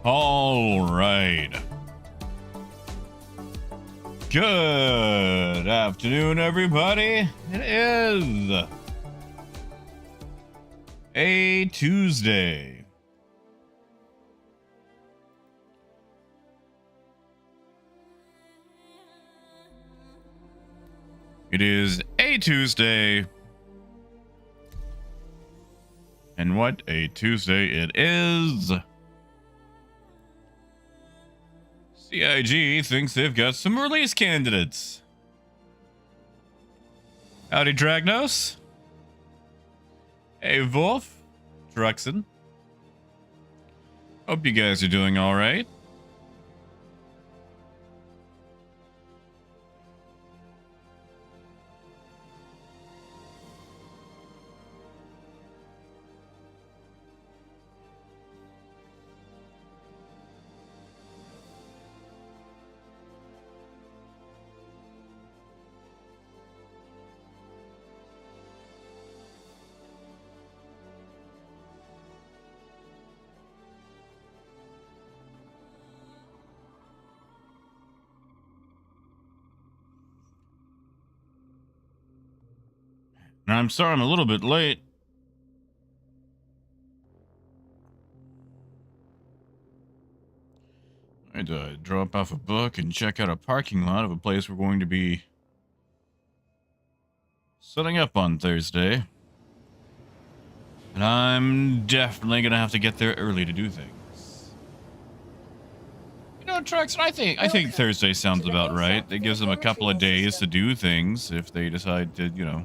All right. Good afternoon, everybody. It is a Tuesday. It is a Tuesday. And what a Tuesday it is. CIG thinks they've got some release candidates. Howdy, Dragnos. Hey, Wolf. Druxon. Hope you guys are doing all right. I'm sorry I'm a little bit late. I had to drop off a book and check out a parking lot of a place we're going to be setting up on Thursday. And I'm definitely going to have to get there early to do things. You know, Trucks, I think Thursday sounds about right. It gives them a couple of days to do things if they decide to, you know.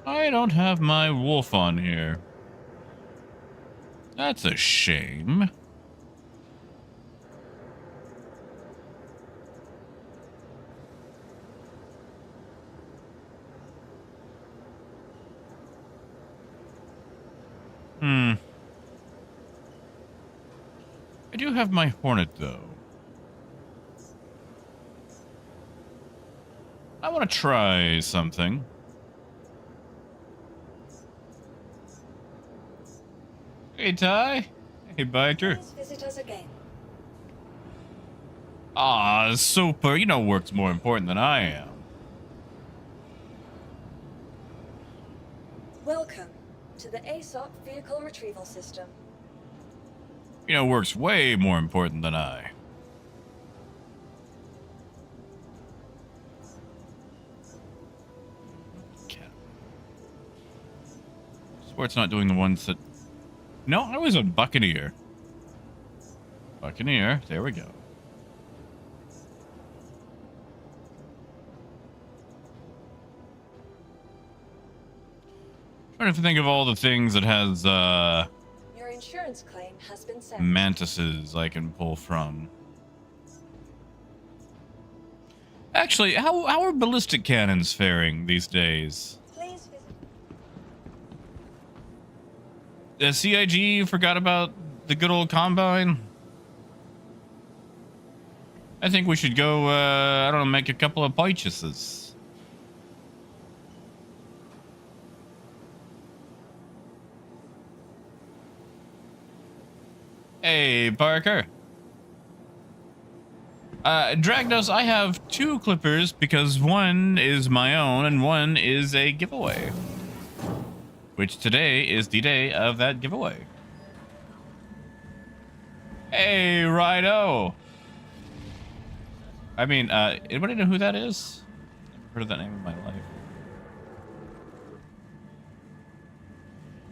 I don't have my wolf on here. That's a shame. I do have my hornet, though. I want to try something. Hey, Ty. Hey, Biter. Please visit us again. Ah, super. You know work's more important than I am. Welcome to the ASOC Vehicle Retrieval System. You know work's way more important than I. Sport's not doing the ones that... No, I was a Buccaneer. Buccaneer, there we go. Trying to think of all the things that has, Your insurance claim has been sent. mantises I can pull from. Actually, how are ballistic cannons faring these days? Please visit. CIG forgot about the good old Combine? I think we should go, I don't know, make a couple of purchases. Hey, Parker. Dragnos, I have 2 clippers because one is my own and one is a giveaway. Which today is the day of that giveaway. Hey, Rido. I mean, anybody know who that is? I've heard of that name in my life.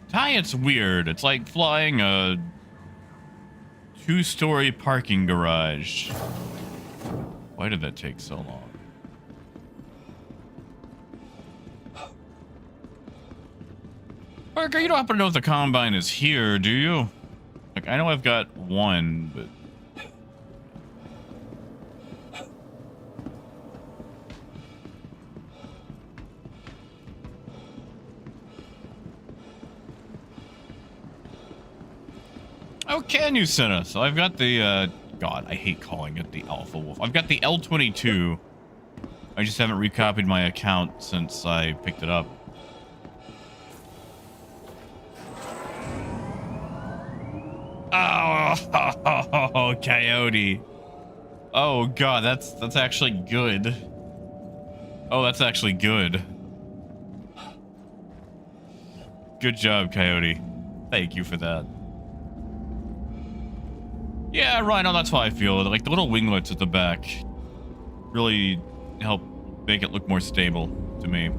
Ty, it's weird. It's like flying a 2-story parking garage. Why did that take so long? Parker, you don't happen to know if the Combine is here, do you? Like, I know I've got one, but... Oh, can you send us? So I've got the, God, I hate calling it the Alpha Wolf. I've got the L-22 I just haven't recopied my account since I picked it up. Oh, coyote. Oh god, that's actually good. Oh, that's actually good. Good job, coyote. Thank you for that. Yeah, Rhino, that's how I feel. Like the little winglets at the back really help make it look more stable to me.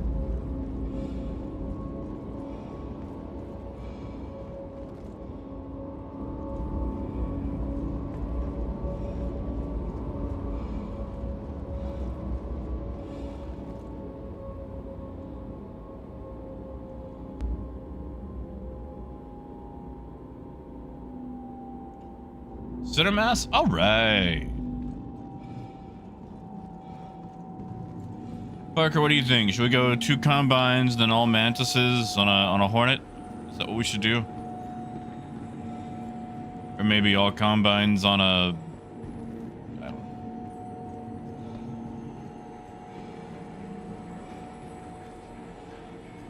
Center mass? All right. Parker, what do you think? Should we go 2 combines, then all mantises on a hornet? Is that what we should do? Or maybe all combines on a... I don't know.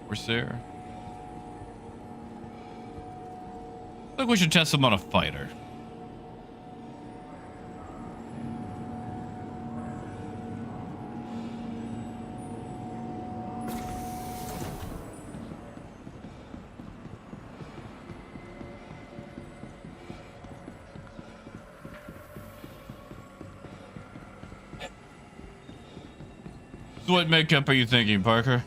Corsair? I think we should test them on a fighter. So what makeup are you thinking, Parker?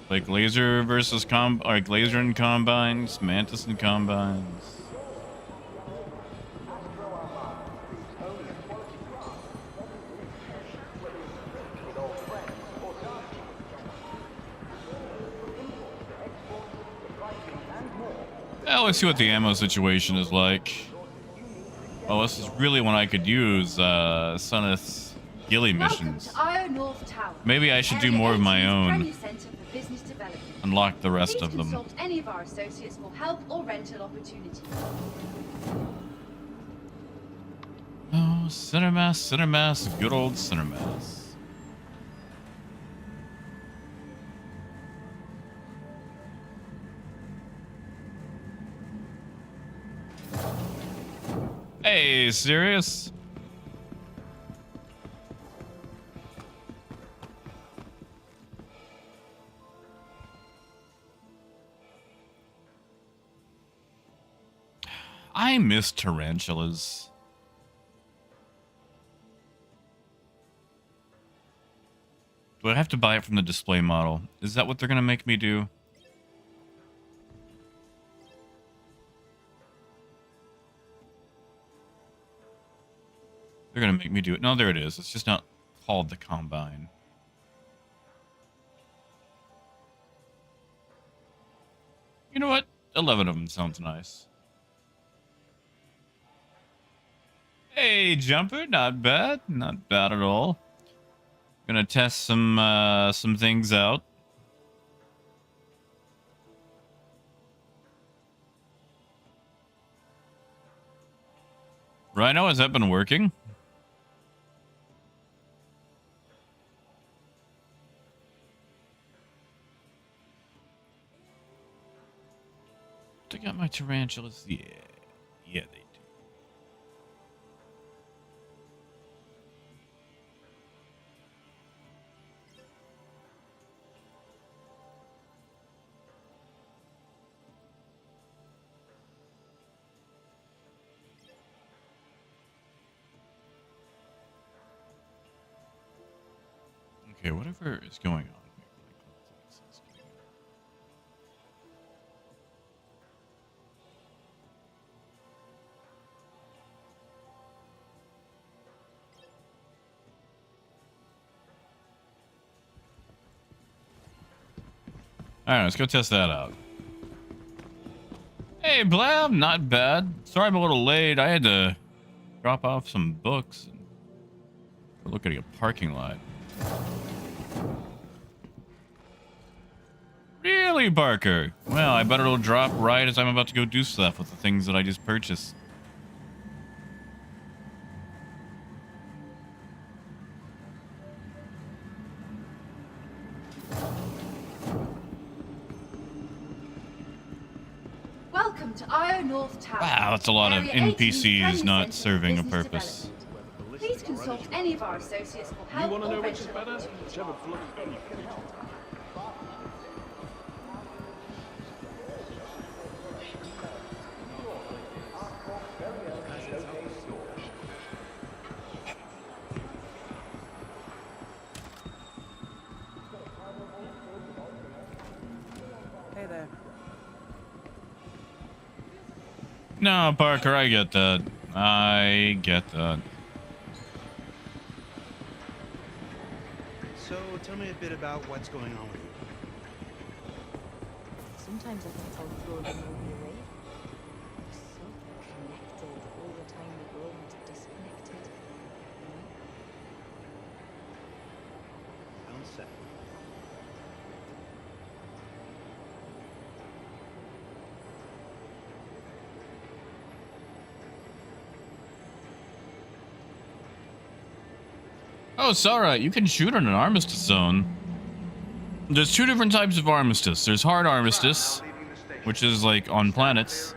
Like laser versus like laser and combines, mantis and combines. Well, let's see what the ammo situation is like. Oh, this is really when I could use Sunneth's ghillie missions. Maybe I should do more of my own. Unlock the rest of them. Consult any of our associates for help or rental opportunities. Oh, center mass, good old center mass. Hey, serious? I miss tarantulas. Do I have to buy it from the display model? Is that what they're going to make me do? They're going to make me do it. No, there it is. It's just not called the Combine. You know what? 11 of them sounds nice. Hey, Jumper, not bad. Not bad at all. Gonna test some things out. Rhino, has that been working? They got my tarantulas. Yeah, they do. Okay, whatever is going on here. All right, let's go test that out. Hey, Blab, not bad. Sorry I'm a little late. I had to drop off some books and look at a parking lot. Really, Barker? Well, I bet it'll drop right as I'm about to go do stuff with the things that I just purchased. Welcome to Io North Tower. Wow, that's a lot of Area 18's NPCs friendly not centre for serving a business purpose. development. Please consult any of our associates for help or rental opportunities. Hey there. No, Parker, I get that. I get that. So tell me a bit about what's going on with you. Sometimes I think I'll throw the movie away. We're so connected all the time, the world's disconnected. You know? Sounds sad. Oh, Sarah, you can shoot on an armistice zone. There's two different types of armistice. There's hard armistice, which is like on planets.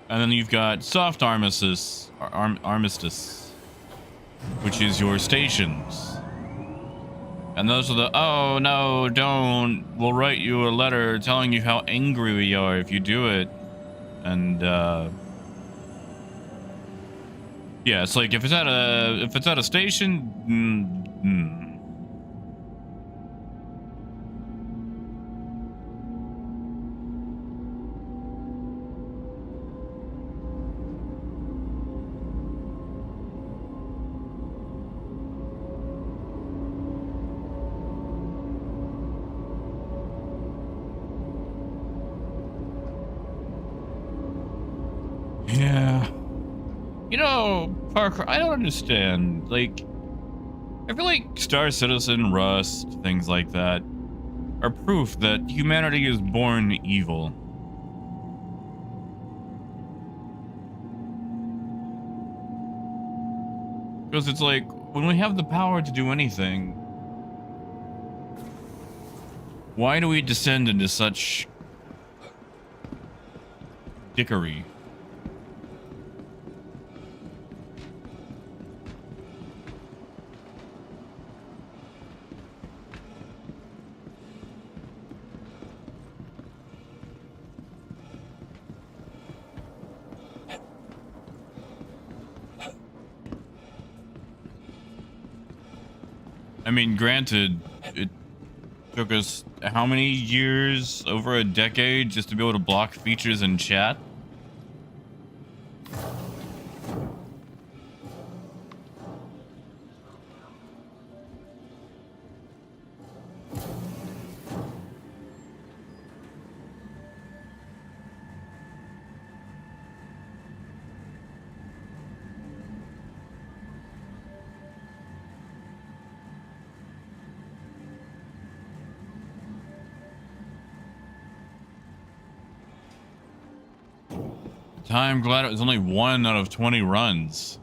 And then you've got soft armistice, armistice, which is your stations. And those are the, oh no, don't, we'll write you a letter telling you how angry we are if you do it. And, yeah, it's like if it's at a station, yeah. You know, Parker, I don't understand. Like, I feel like Star Citizen, Rust, things like that are proof that humanity is born evil. Because it's like, when we have the power to do anything, why do we descend into such dickery? I mean, granted, it took us how many years? Over a decade just to be able to block features in chat? I'm glad it was only 1 out of 20 runs.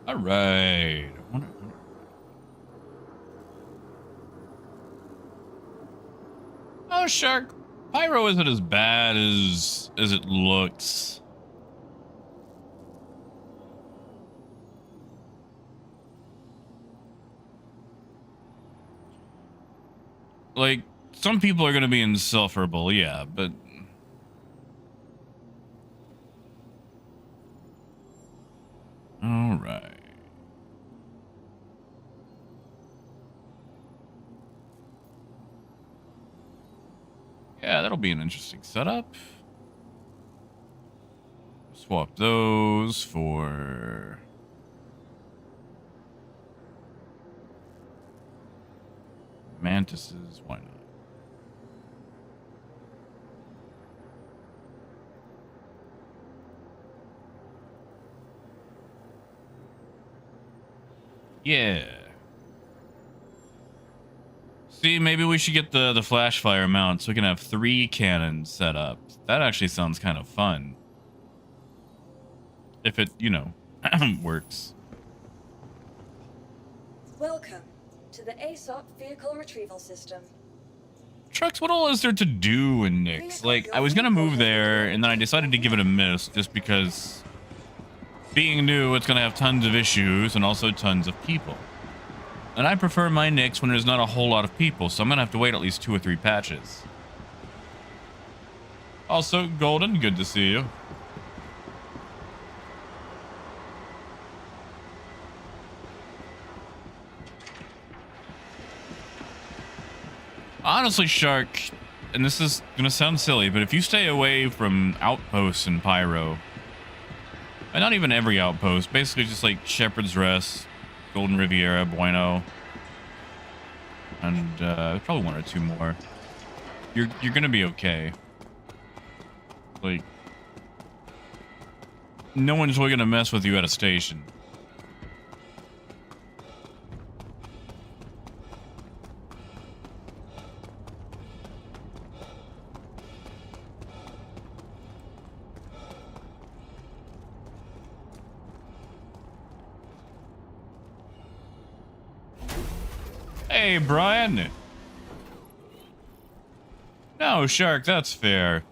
All right. Oh, Shark. Pyro isn't as bad as it looks. Like, some people are going to be insufferable, yeah, but... All right. Yeah, that'll be an interesting setup. Swap those for... Mantises, why not? Yeah. See, maybe we should get the flash fire mount so we can have 3 cannons set up. That actually sounds kind of fun. If it, you know, works. Welcome to the ASOC vehicle retrieval system. Trucks, what all is there to do in Nyx? Like, I was gonna move there, and then I decided to give it a miss just because being new, it's gonna have tons of issues and also tons of people. And I prefer my Nyx when there's not a whole lot of people, so I'm gonna have to wait at least 2 or 3 patches. Also, Golden, good to see you. Honestly, Shark, and this is gonna sound silly, but if you stay away from outposts in Pyro, and not even every outpost, basically just like Shepherd's Rest, Golden Riviera, Bueno, and probably 1 or 2 more, you're gonna be okay. Like, no one's really gonna mess with you at a station. Hey, Brian. No, Shark, that's fair.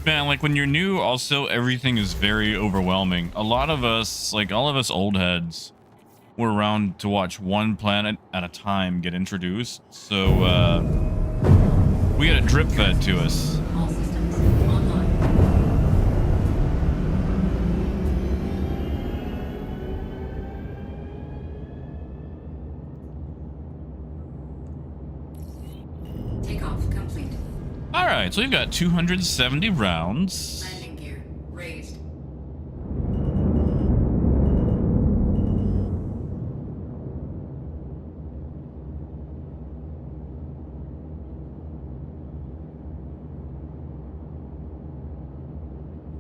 Man, like when you're new, also everything is very overwhelming. A lot of us, like all of us old heads, were around to watch one planet at a time get introduced. So, we had it drip fed to us. All systems online. Takeoff complete. All right, so we've got 270 rounds. Landing gear raised.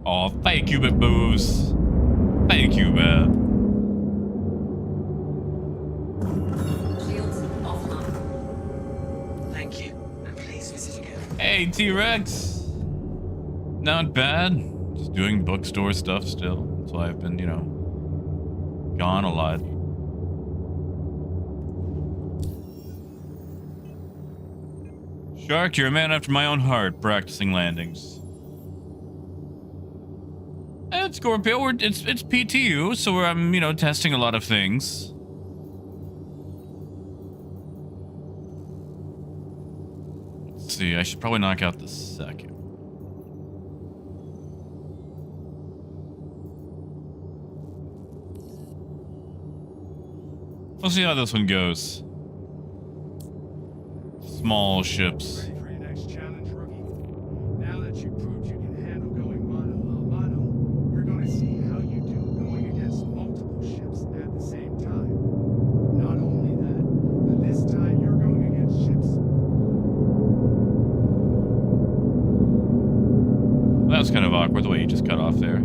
Oh, thank you, Booze. Thank you, man. Shields offline. Thank you. And please visit again. Hey, T-Rex. Not bad. Just doing bookstore stuff still. That's why I've been, you know, gone a lot. Shark, you're a man after my own heart, practicing landings. And Scorpio, it's PTU, so I'm, you know, testing a lot of things. Let's see, I should probably knock out the second. We'll see how this one goes. Small ships. Ready for your next challenge, rookie? Now that you've proved you can handle going mano a mano, we're going to see how you do going against multiple ships at the same time. Not only that, but this time you're going against ships. That was kind of awkward the way you just cut off there.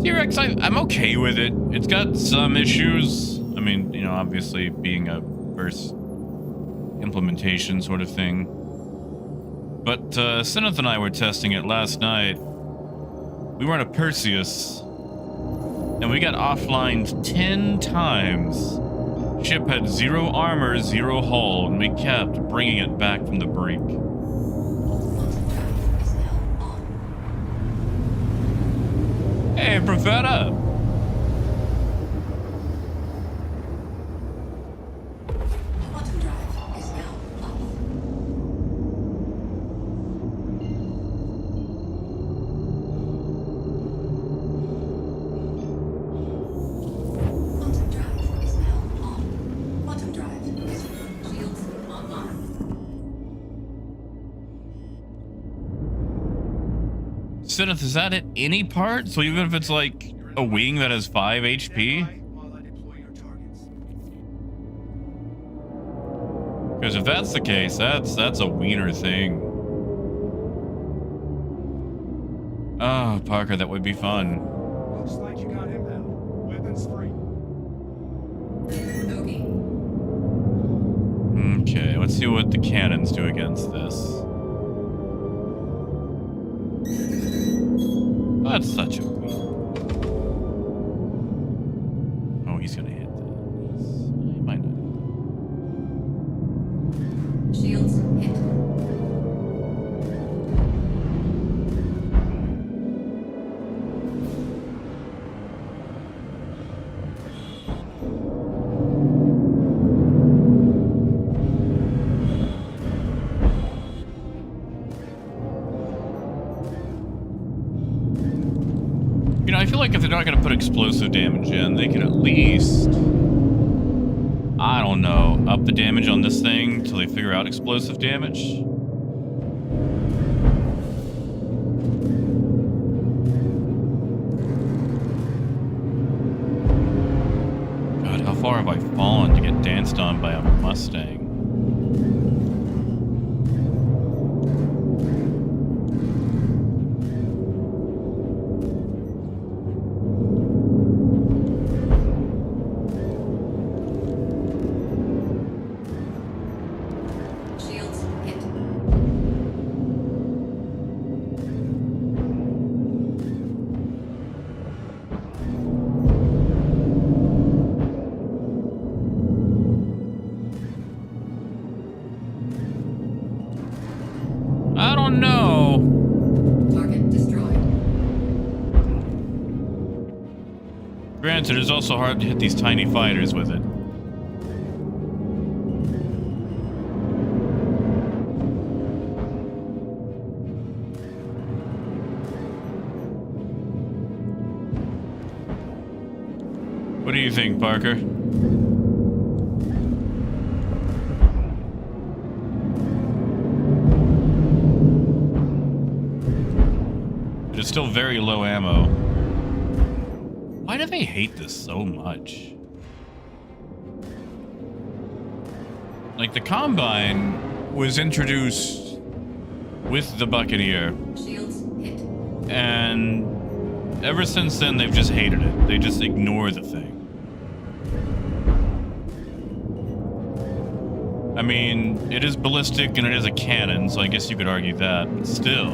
T-Rex, I'm okay with it. It's got some issues. I mean, you know, obviously being a first implementation sort of thing. But Syneth and I were testing it last night. We were on a Perseus, and we got offlined 10 times. Ship had 0 armor, 0 hull, and we kept bringing it back from the brink. Is now on. Hey, Profeta! Quantum drive is now off. Quantum drive is now on. Quantum drive is shields online. Syneth, is that at any part? So even if it's like a wing that has 5 HP? While I deploy your targets. Because if that's the case, that's a wiener thing. Oh, Parker, that would be fun. Looks like you got inbound. Weapons free. Bogey. Okay, let's see what the cannons do against this. That's such a weak. Oh, he's gonna hit that. He might not. Shields hit. You know, I feel like if they're not gonna put explosive damage in, they could at least, I don't know, up the damage on this thing till they figure out explosive damage. God, how far have I fallen to get danced on by a Mustang? Shields hit. I don't know. Target destroyed. Granted, it's also hard to hit these tiny fighters with it. What do you think, Parker? It is still very low ammo. Why do they hate this so much? Like, the Combine was introduced with the Buccaneer, Shields hit. and ever since then, they've just hated it. They just ignore the thing. I mean, it is ballistic and it is a cannon, so I guess you could argue that, but still.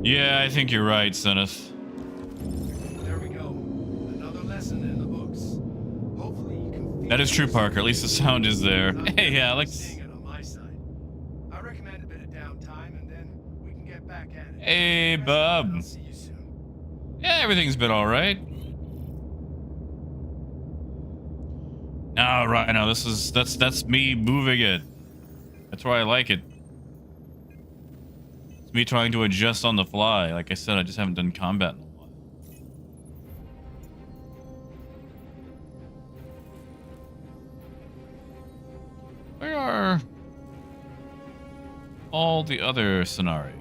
Yeah, I think you're right, Zenith. There we go. Another lesson in the books. Hopefully you can feel That is true, Parker. At least the sound is there. I'm Hey, Alex. seeing it on my side. I recommend a bit of downtime and then we can get back at it. Hey, Rest up, bub. and I'll see you soon. Yeah, everything's been all right. All right, now that's me moving it. That's why I like it. It's me trying to adjust on the fly. Like I said, I just haven't done combat in a while. Where are all the other scenarios?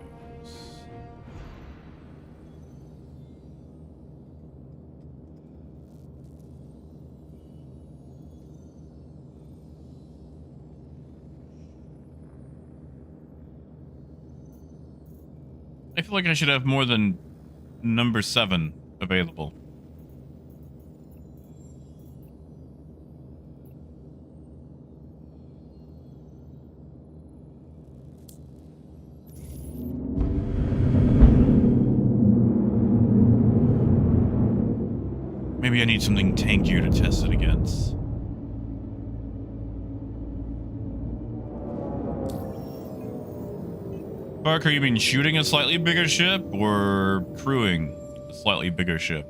I feel like I should have more than number 7 available. Maybe I need something tankier to test it against. Parker, you mean shooting a slightly bigger ship or crewing a slightly bigger ship?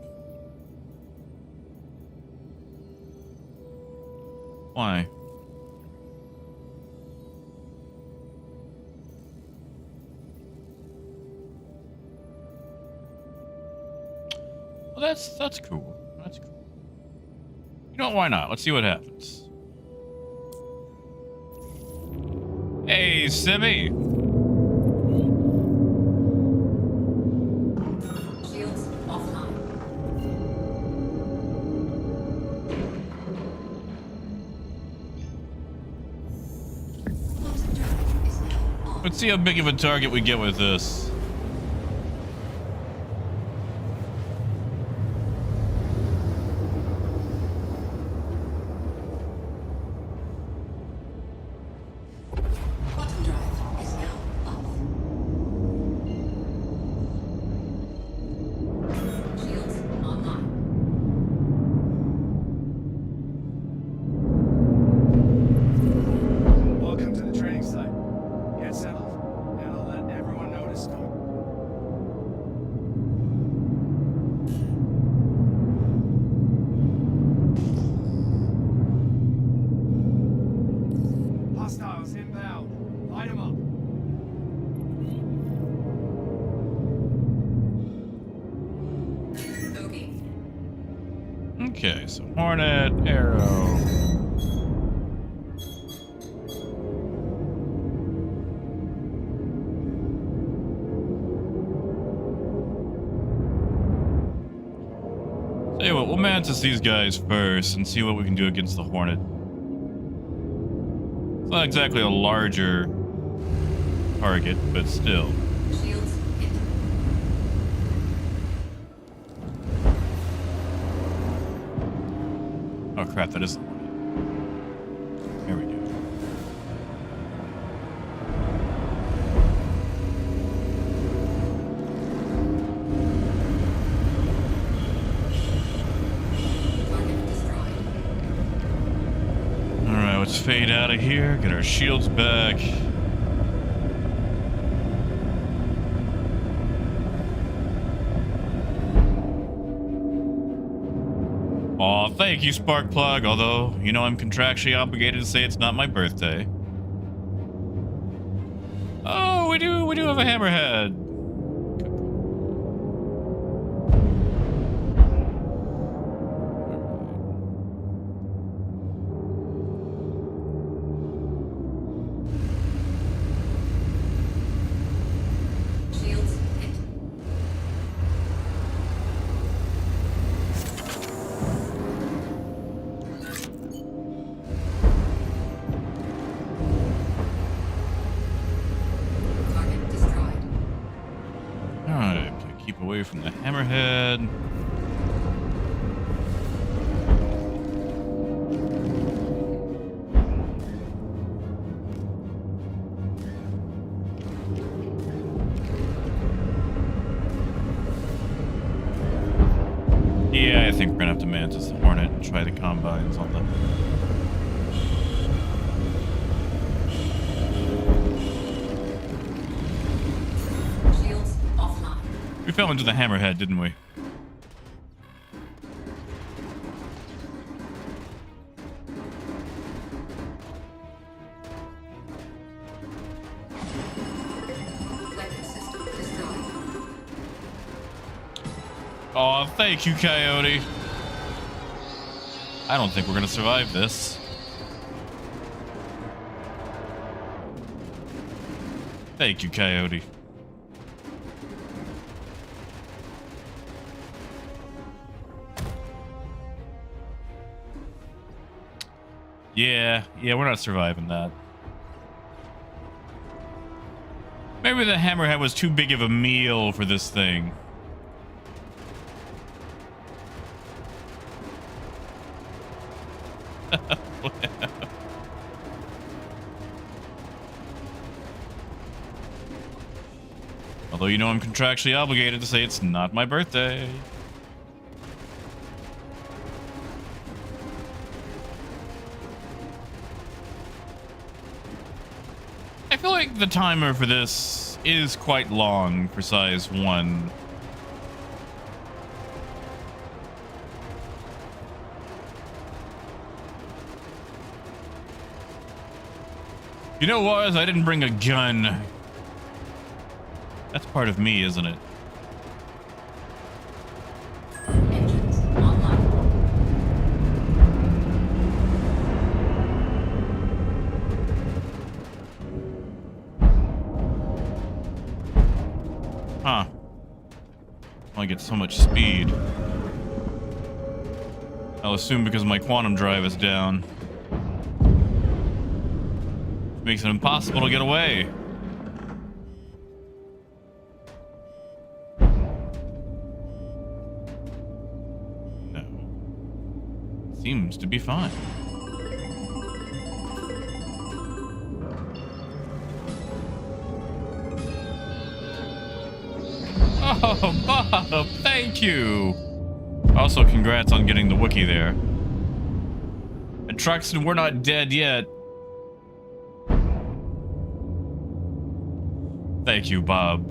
Why? Well, that's cool. That's cool. You know what? Why not? Let's see what happens. Hey, Simi. Shields offline. Quantum drive is now on. Let's see how big of a target we get with this. Okay, so Hornet, Arrow. Tell you what, we'll mantis these guys first and see what we can do against the Hornet. It's not exactly a larger target, but still. Shields hit. Oh crap, that is the Hornet. There we go. Target destroyed. Alright, let's fade out of here, get our shields back. Aw, thank you, Sparkplug, although, you know I'm contractually obligated to say it's not my birthday. Oh, we do have a hammerhead. Shields hit. Target destroyed. Alright, keep away from the hammerhead. Yeah, I think we're gonna have to mantis the Hornet and try the combines on them. Shields offline. We fell into the hammerhead, didn't we? Weapon system destroyed. Oh, thank you, Coyote. I don't think we're gonna survive this. Thank you, Coyote. Yeah, we're not surviving that. Maybe the hammerhead was too big of a meal for this thing. Although you know I'm contractually obligated to say it's not my birthday. I feel like the timer for this is quite long for size 1. You know what? I didn't bring a gun. That's part of me, isn't it? Engines online. Huh. I get so much speed. I'll assume because my quantum drive is down. Makes it impossible to get away. No. Seems to be fine. Oh, Bob, thank you. Also, congrats on getting the Wookiee there. And Truxton, we're not dead yet. Thank you, Bob.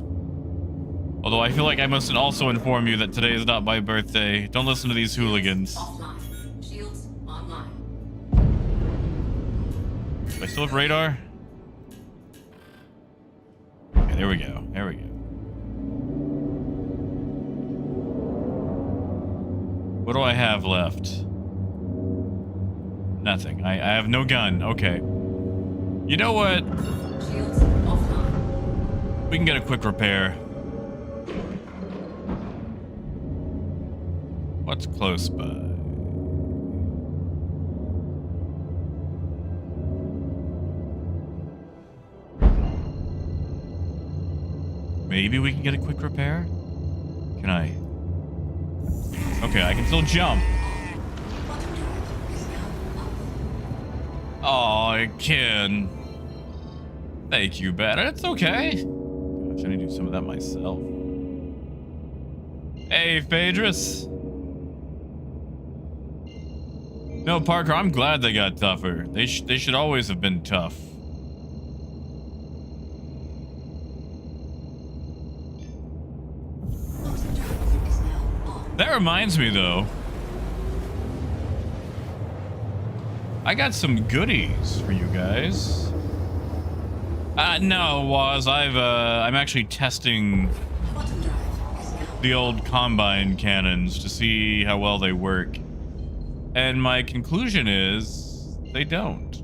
Although I feel like I must also inform you that today is not my birthday. Don't listen to these hooligans. Offline. Shields online. Do I still have radar? Okay, there we go. There we go. What do I have left? Nothing. I have no gun. Okay. You know what? Shields offline. We can get a quick repair. What's close by? Maybe we can get a quick repair? Can I? Okay, I can still jump. Quantum drive is now up. Oh, I can. Thank you, Beta. It's okay. Gosh, I need to do some of that myself. Hey, Phaedrus. No, Parker, I'm glad they got tougher. They should always have been tough. Quantum drive is now on. That reminds me, though. I got some goodies for you guys. No, Waz, I'm actually testing Quantum drive is now the old Combine cannons to see how well they work. And my conclusion is they don't.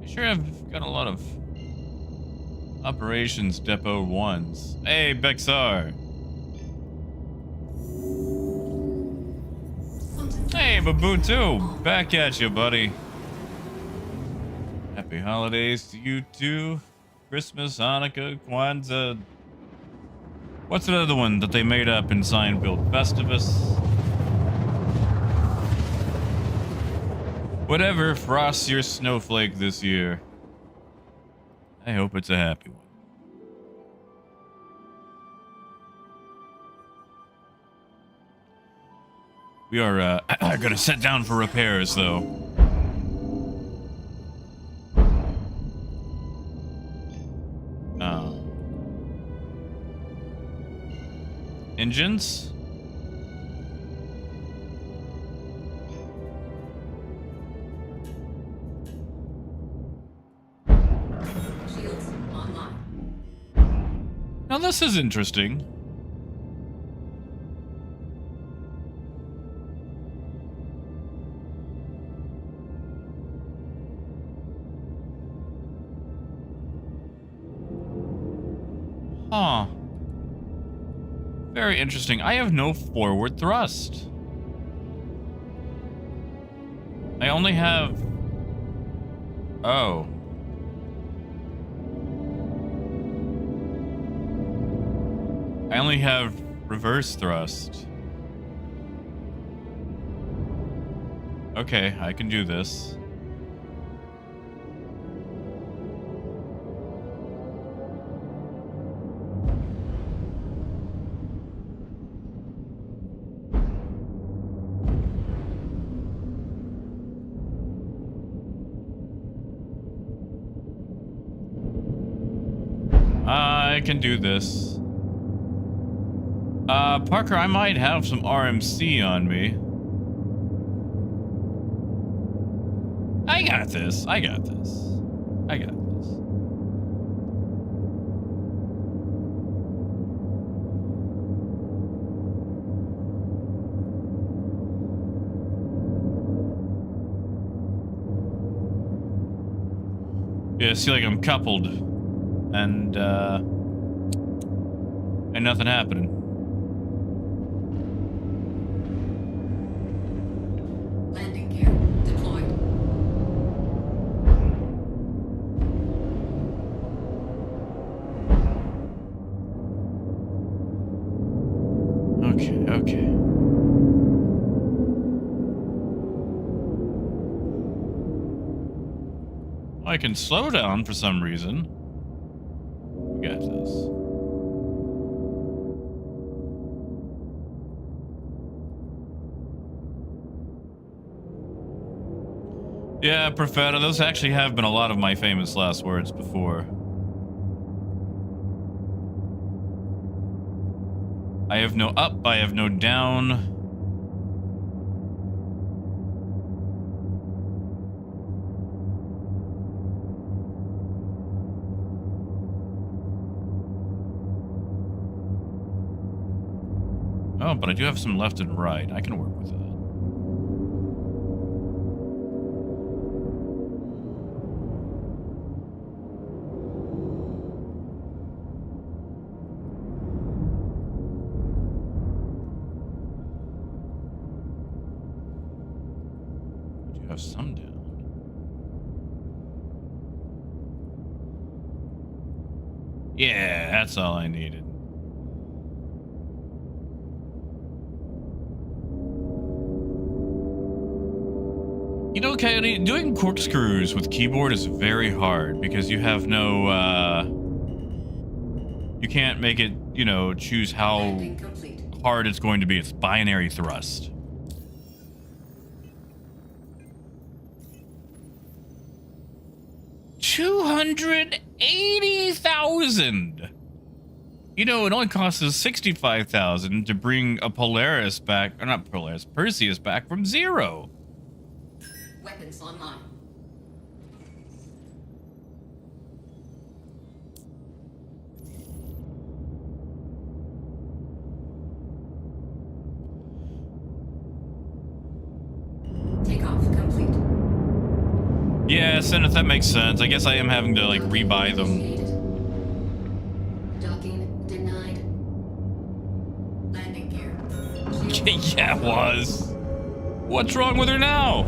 I sure have got a lot of Operations Depot 1s. Hey, Bexar. quantum Hey, drive Babutu. Back at you, buddy. Happy holidays to you too. Christmas, Hanukkah, Kwanzaa. What's the other one that they made up in Signfield? Festivus? Whatever frosts your snowflake this year. I hope it's a happy one. We are gonna sit down for repairs, though. Engines? shields online. Now this is interesting. Huh. Very interesting. I have no forward thrust. I only have... Oh. I only have reverse thrust. Okay, I can do this. I can do this. Parker, I might have some RMC on me. I got this. I got this. I got this. Yeah, I see, like I'm coupled, and nothing happening. Landing gear deployed. Okay, okay. I can slow down for some reason. We got this. Yeah, Profeta, those actually have been a lot of my famous last words before. I have no up, I have no down. Oh, but I do have some left and right. I can work with that. I do have some down. Yeah, that's all I needed. You know, Coyote, doing corkscrews with keyboard is very hard because you have no, you can't make it, you know, choose how Landing complete. hard it's going to be. It's binary thrust. $280,000. You know, it only costs us $65,000 to bring a Polaris back, or not Polaris, Perseus back from zero. Weapons online. Takeoff complete. Yeah, Senate, that makes sense. I guess I am having to, like, rebuy them. Initiated. Docking denied. Landing gear. Shield Yeah, it was. What's wrong with her now?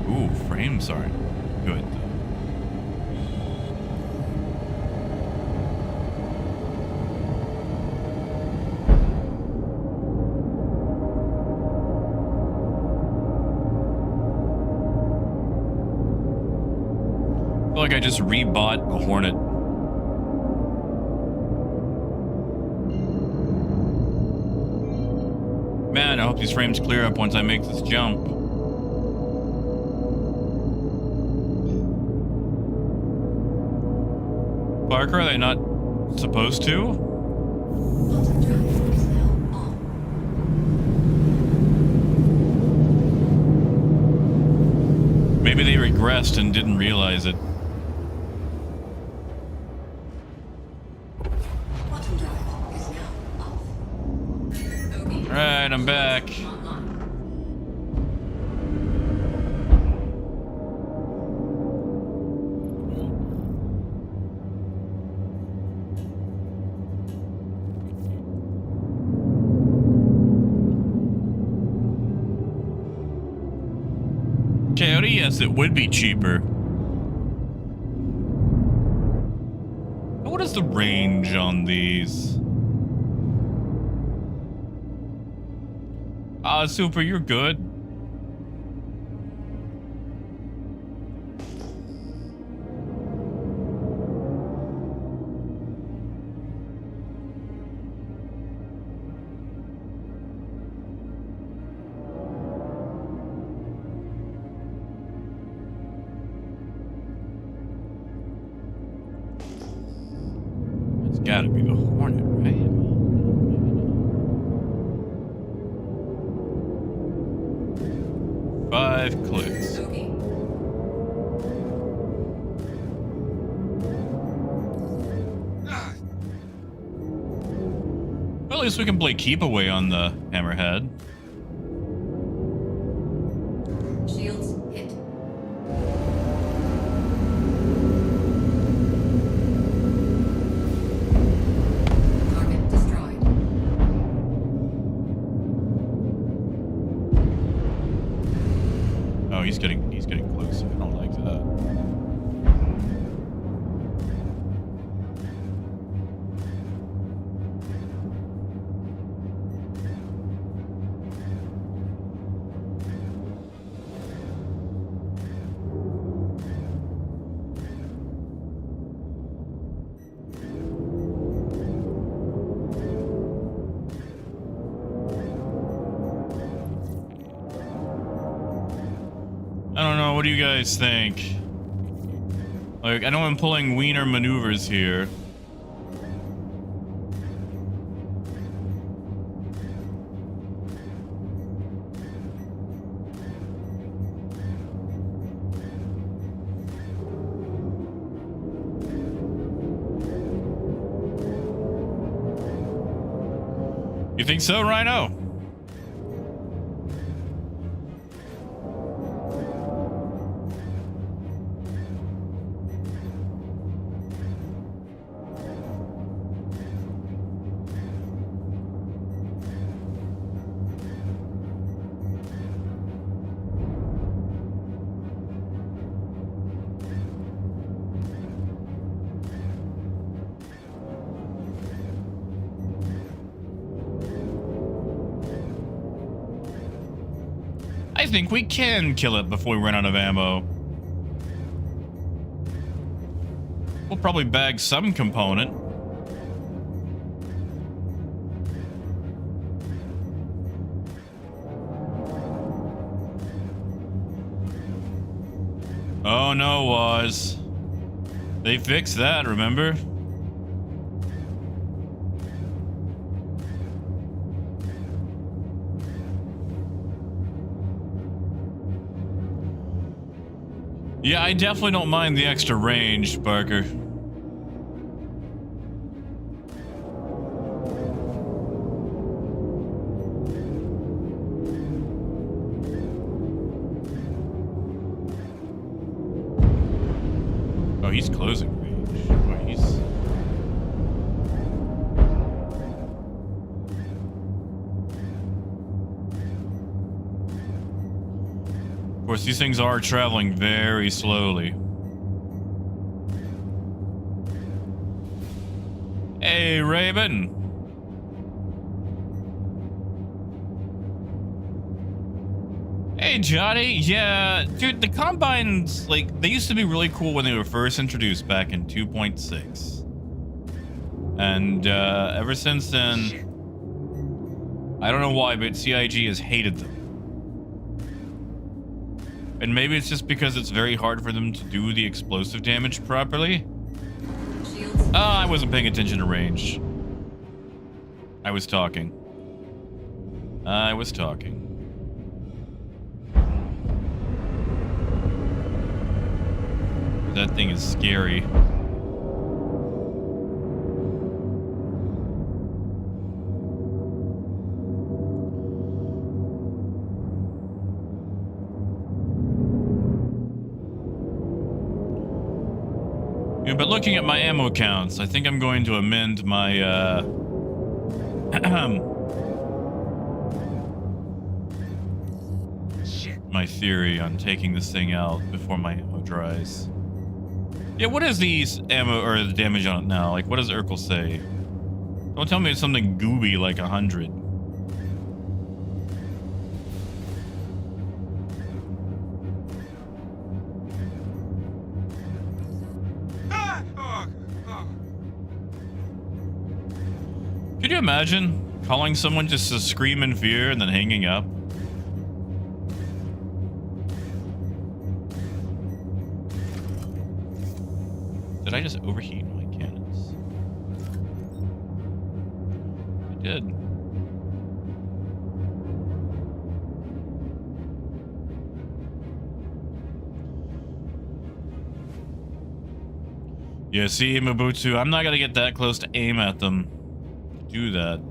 Ooh, frames aren't good, though. I feel like I just rebought a Hornet. Man, I hope these frames clear up once I make this jump. Parker, are they not supposed to? Bottom drive is now on. Maybe they regressed and didn't realize it. Bottom drive is now off. Okay. Alright, I'm back. Online. Coyote, yes, it would be cheaper. What is the range on these? Ah, Super, you're good. It's gotta be the Hornet, right? Five clicks. Okay. Well, at least we can play keep away on the Hammerhead. Shields hit. Target destroyed. Oh, he's getting close. I don't like that. I don't know. What do you guys think? Like, I know I'm pulling wiener maneuvers here. You think so, Rhino? I think we can kill it before we run out of ammo. We'll probably bag some component. Oh no, Woz. They fixed that, remember? Yeah, I definitely don't mind the extra range, Parker. Oh, he's closing range. Oh, he's... Of course, these things are traveling very slowly. Hey, Raven. Hey, Johnny. Yeah, dude, the Combines, like, they used to be really cool when they were first introduced back in 2.6. And, ever since then, I don't know why, but CIG has hated them. And maybe it's just because it's very hard for them to do the explosive damage properly. Oh, I wasn't paying attention to range. I was talking. That thing is scary. Yeah, but looking at my ammo counts, I think I'm going to amend my, my theory on taking this thing out before my ammo dries. Yeah, what is these ammo, or the damage on it now? Like, what does Urkel say? Don't tell me it's something gooby like 100. Could you imagine calling someone just to scream in fear and then hanging up? Did I just overheat my cannons? I did. Yeah, see, Mobutu, I'm not gonna get that close to aim at them. Do that.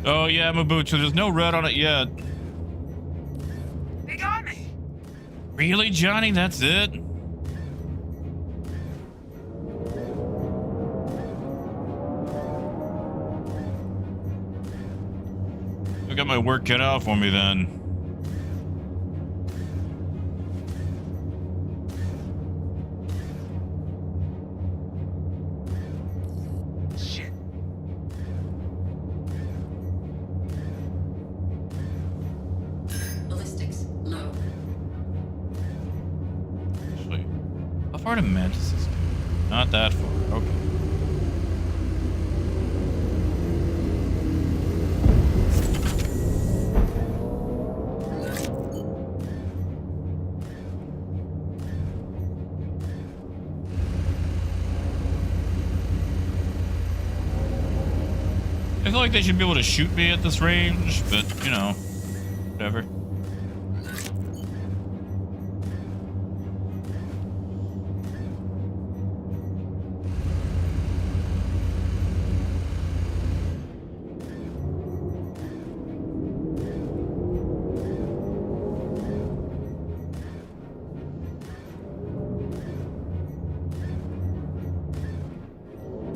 Oh yeah, Mobutu, there's no red on it yet. They got me. Really, Johnny? That's it? I got my work cut out for me then. Shit. Ballistics low. Actually, how far do mantises go? Not that far. Okay. feel like they should be able to shoot me at this range, but, you know, whatever.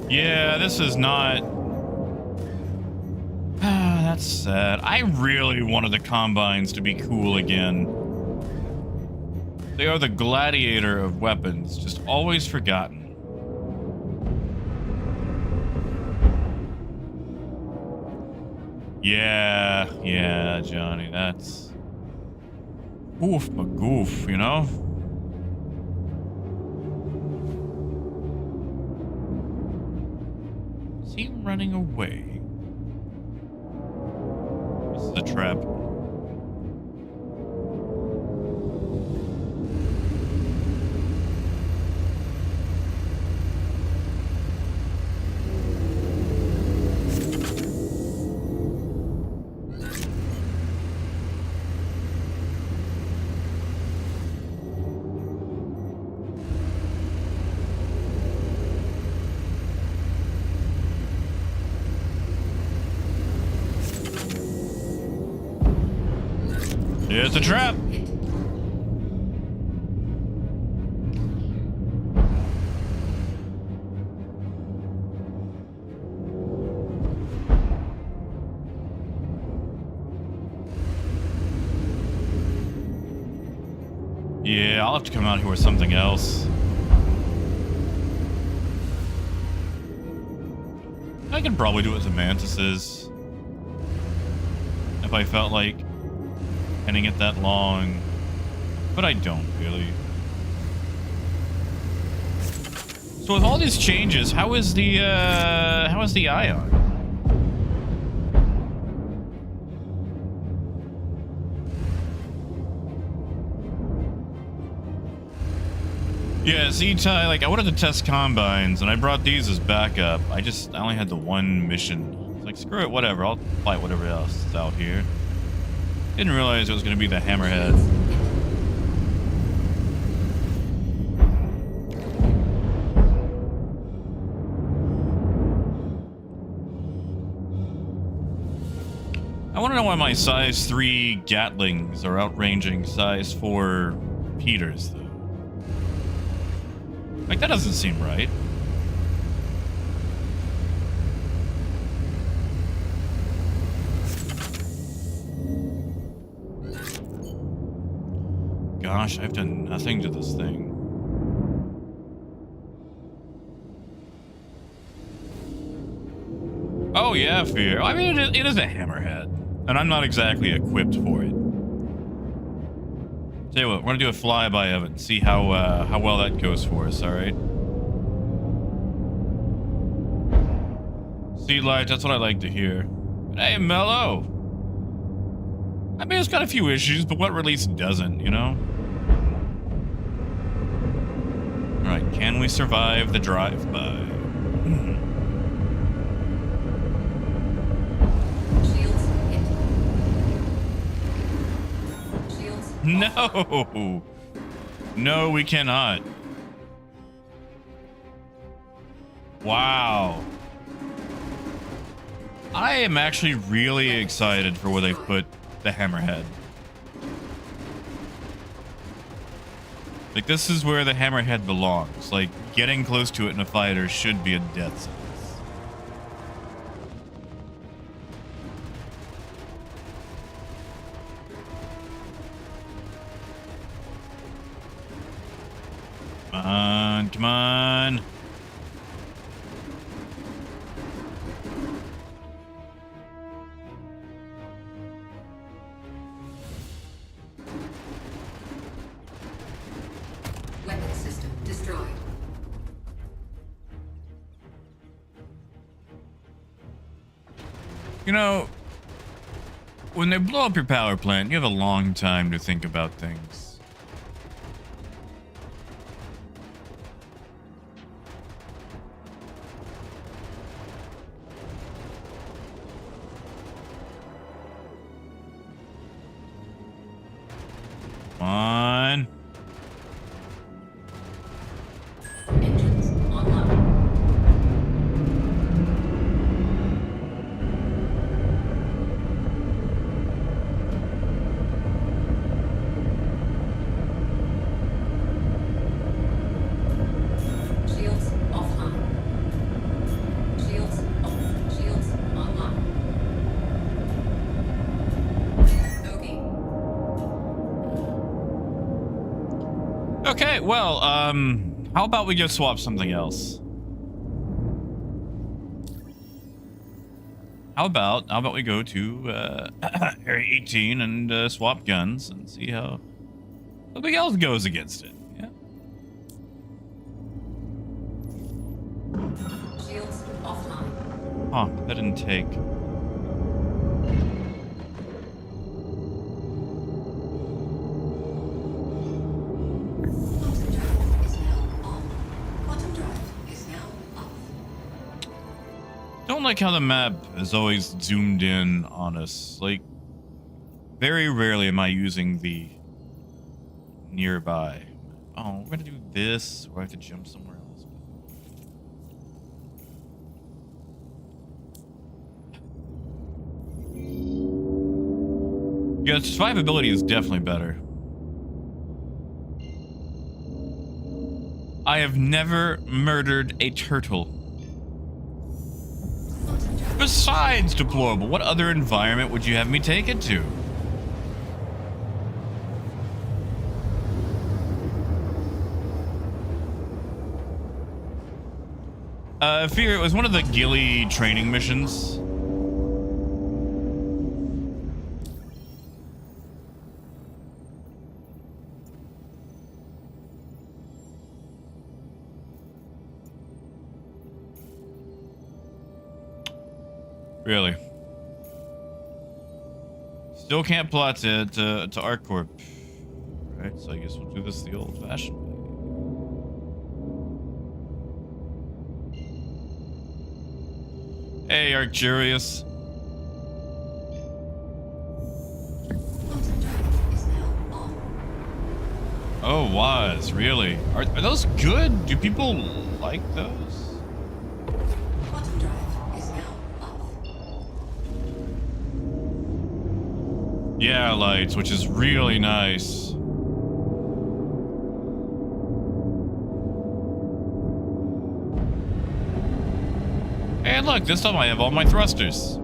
Yeah, this is not... That's sad. I really wanted the Combines to be cool again. They are the gladiator of weapons, just always forgotten. Yeah, Johnny, that's... Oof, a goof, you know? Is he running away? This is a trap. It's a trap. Yeah, I'll have to come out here with something else. I can probably do it with the mantises. If I felt like ending it that long, but I don't really. So with all these changes, how is the ion? Yeah, see, Ty, like I wanted to test combines, and I brought these as backup. I only had the one mission. It's like screw it, whatever. I'll fight whatever else is out here. Didn't realize it was going to be the hammerhead. I want to know why my size 3 Gatlings are outranging size 4 Peters, though. Like, that doesn't seem right. Gosh, I've done nothing to this thing. Oh yeah, fear. I mean, it is a hammerhead, and I'm not exactly equipped for it. Tell you what, we're gonna do a flyby of it and see how well that goes for us. All right. Sea light. That's what I like to hear. Hey, Mello. I mean, it's got a few issues, but what release doesn't, you know? Alright, can we survive the drive-by? Shields hit. Shields. No! No, we cannot. Wow. I am actually really excited for where they put the hammerhead. Like, this is where the hammerhead belongs. Like, getting close to it in a fighter should be a death sentence. Come on, come on. Weapon system destroyed. You know, when they blow up your power plant, you have a long time to think about things. Okay, well, how about we go swap something else? How about we go to Area 18 and swap guns and see how something else goes against it. Yeah. Shields offline. Huh, that didn't take. Quantum drive is now on. Quantum drive is now off. Don't like how the map is always zoomed in on us. Like, very rarely am I using the nearby. Oh, we're gonna do this, or I have to jump somewhere else. Yeah, survivability is definitely better. I have never murdered a turtle. Besides deplorable, what other environment would you have me take it to? Fear, it was one of the ghillie training missions. Really? Still can't plot to ArcCorp. Right, so I guess we'll do this the old-fashioned way. Hey, Arcturious. Quantum drive is now on. Oh, was really? Are those good? Do people like those? Quantum drive is now off. Yeah, lights, which is really nice. And look, this time I have all my thrusters.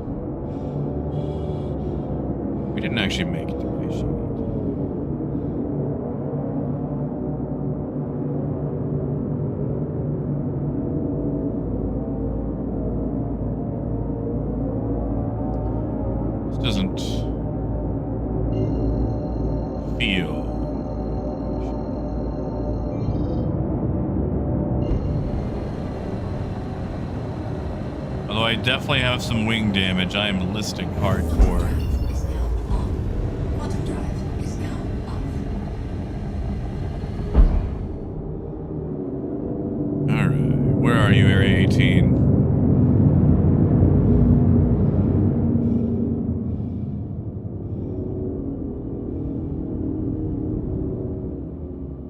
We didn't actually make it to place yet. This doesn't feel. Although I definitely have some wing damage, I am listing hardcore. Is now on. Quantum drive is now off. Alright, where are you, Area 18?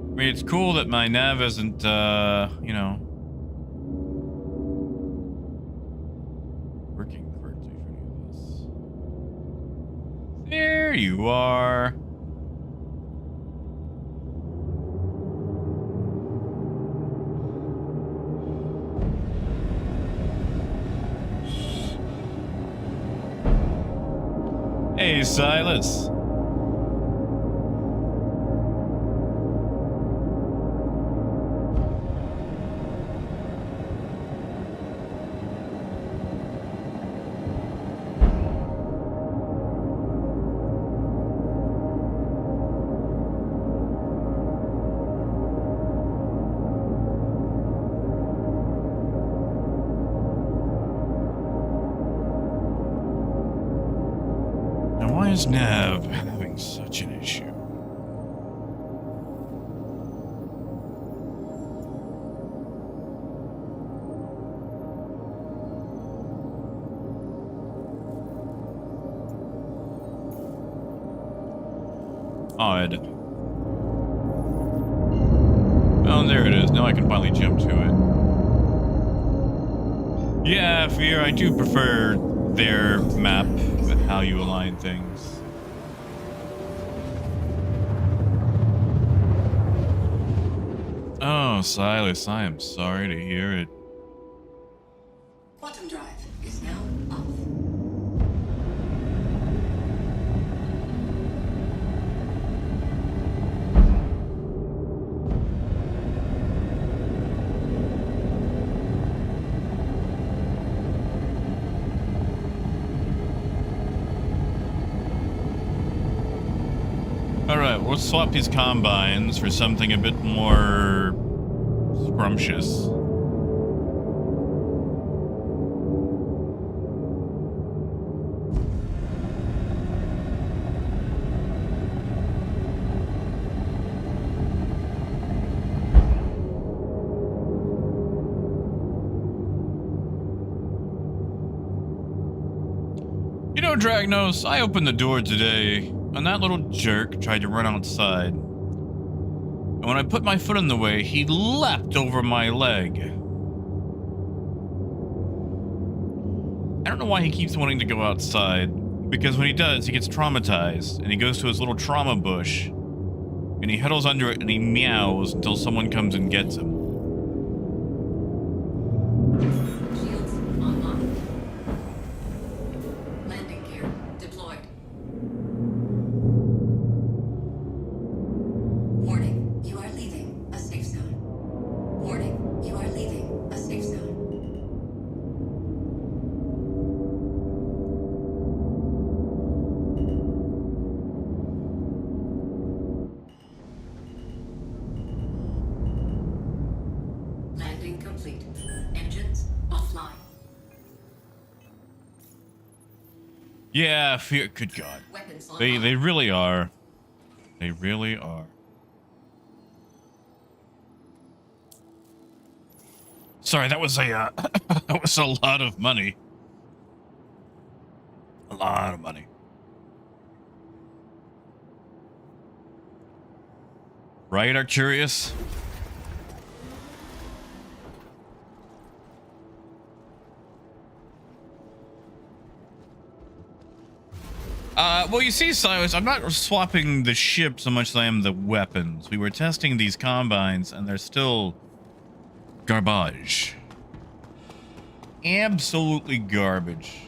I mean, it's cool that my nav isn't, you know, working correctly for any of this. There you are. Hey, Silas. Now, why is Nav having such an issue? Odd. Oh, there it is. Now I can finally jump to it. Yeah, Fear, I do prefer their map with how you align things. Oh, Silas, I am sorry to hear it. Quantum drive is now off. All right, we'll swap these combines for something a bit more scrumptious. You know, Dragnos, I opened the door today, and that little jerk tried to run outside. And when I put my foot in the way, he leapt over my leg. I don't know why he keeps wanting to go outside, because when he does, he gets traumatized, and he goes to his little trauma bush, and he huddles under it and he meows until someone comes and gets him. Shields online. Landing gear deployed. Warning, you are leaving a safe zone. Warning, you are leaving a safe zone. Landing complete. Engines offline. Yeah, fear. Good God. Weapons They online. really are. They really are. Sorry, that was a that was a lot of money. A lot of money. Right, Arcturus? Well, you see, Cyrus, I'm not swapping the ship so much as I am the weapons. We were testing these combines, and they're still garbage. Absolutely garbage.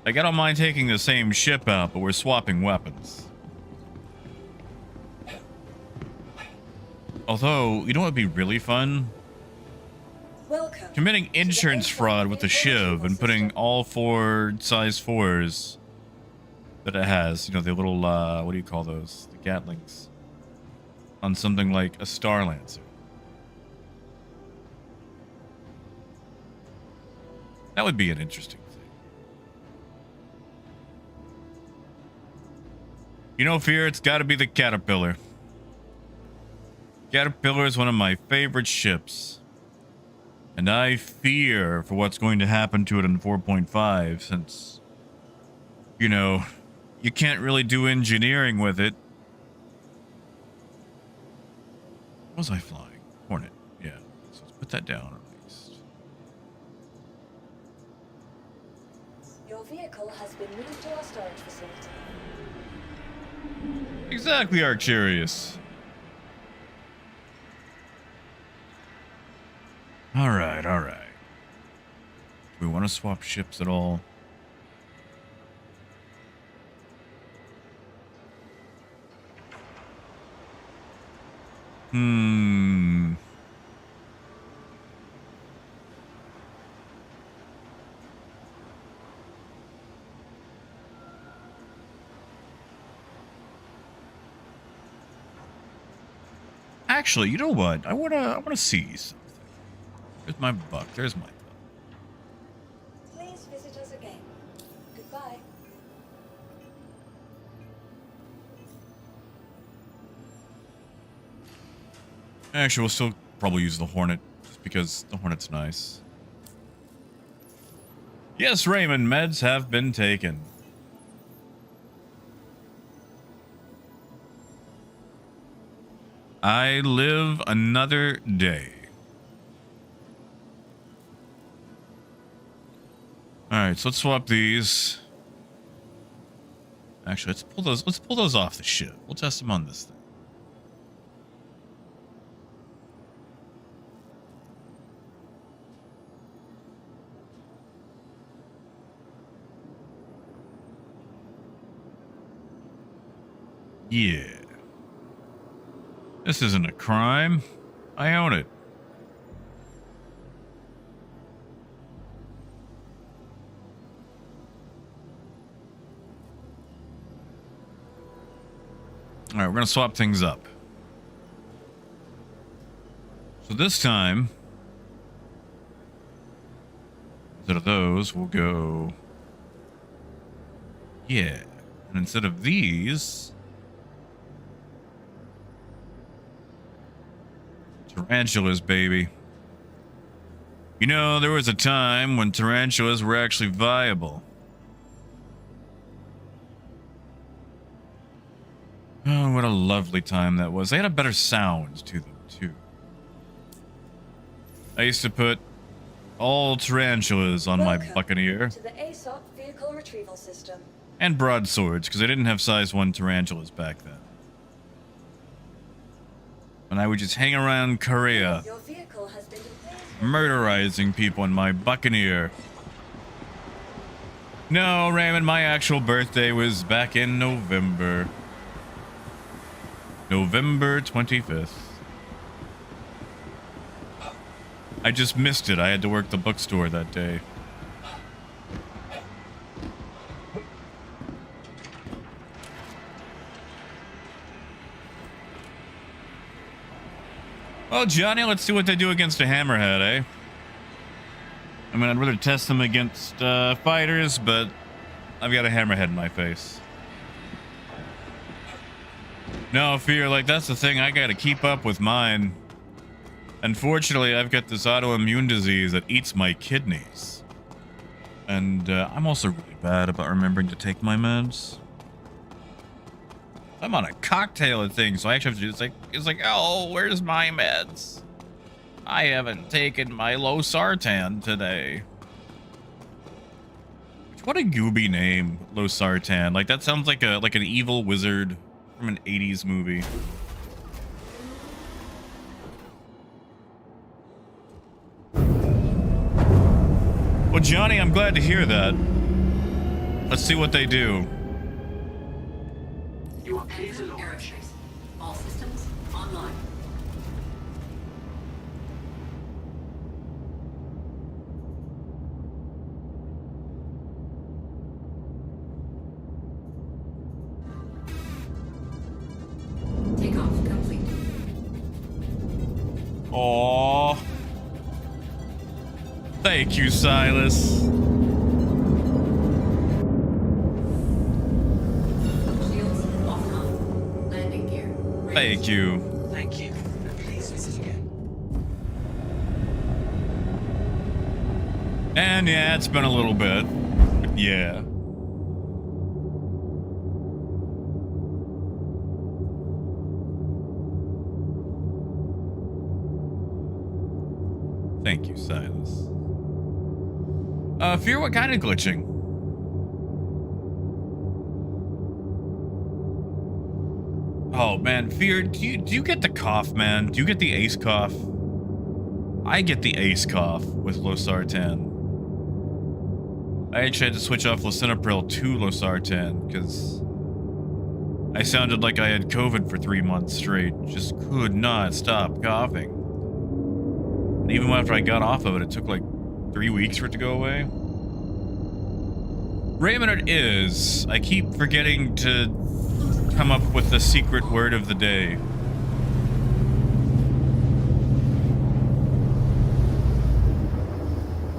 Like, I don't mind taking the same ship out, but we're swapping weapons. Although, you know what would be really fun? Welcome. Committing insurance fraud with the Shiv and putting all 4 size 4s that it has, you know, the little, what do you call those? The Gatlings. On something like a Star Lancer. That would be an interesting thing. You know, Fear, it's got to be the Caterpillar. Caterpillar is one of my favorite ships. And I fear for what's going to happen to it in 4.5 since, you know, you can't really do engineering with it. What was I flying? Hornet. Yeah. So let's put that down at least. Your vehicle has been moved to our storage facility. Exactly, Arcturus. Alright, alright. Do we want to swap ships at all? Actually, you know what? I wanna see something. There's my buck. There's my buck. Please visit us again. Goodbye. Actually, we'll still probably use the Hornet, just because the Hornet's nice. Yes, Raymond, meds have been taken. I live another day. Alright, so let's swap these. Actually, let's pull those off the ship. We'll test them on this thing. Yeah. This isn't a crime. I own it. All right, we're gonna swap things up. So this time, instead of those, we'll go. Yeah, and instead of these, tarantulas, baby. You know, there was a time when tarantulas were actually viable. Oh, what a lovely time that was. They had a better sound to them, too. I used to put all tarantulas on my Welcome Buccaneer. to the ASOP vehicle retrieval system. And broadswords, because I didn't have size 1 tarantulas back then. And I would just hang around Korea, Your vehicle has been defaced. murderizing people in my Buccaneer. No, Raymond, my actual birthday was back in November. November 25th. I just missed it. I had to work the bookstore that day. Well, Johnny, let's see what they do against a hammerhead, eh? I mean, I'd rather test them against fighters, but I've got a hammerhead in my face. No, Fear, like, that's the thing. I gotta keep up with mine. Unfortunately, I've got this autoimmune disease that eats my kidneys. And I'm also really bad about remembering to take my meds. I'm on a cocktail of things, so I actually have to do this. It's like, oh, where's my meds? I haven't taken my losartan today. What a gooby name, losartan. Like, that sounds like an evil wizard from an 80s movie. Well, Johnny, I'm glad to hear that. Let's see what they do. You are clear to aerospace. All systems online. Takeoff complete. Aww. Thank you, Silas. Shields off and on. Landing gear. Ready. Thank you. Thank you. Please visit again. And yeah, it's been a little bit. But yeah. Thank you, Silas. Fear, what kind of glitching? Oh man, Fear, do you get the cough, man? Do you get the ace cough? I get the ace cough with losartan. I actually had to switch off lisinopril to losartan because I sounded like I had COVID for 3 months straight. Just could not stop coughing. And even after I got off of it, it took like 3 weeks for it to go away. Raymond, it is. I keep forgetting to come up with the secret word of the day.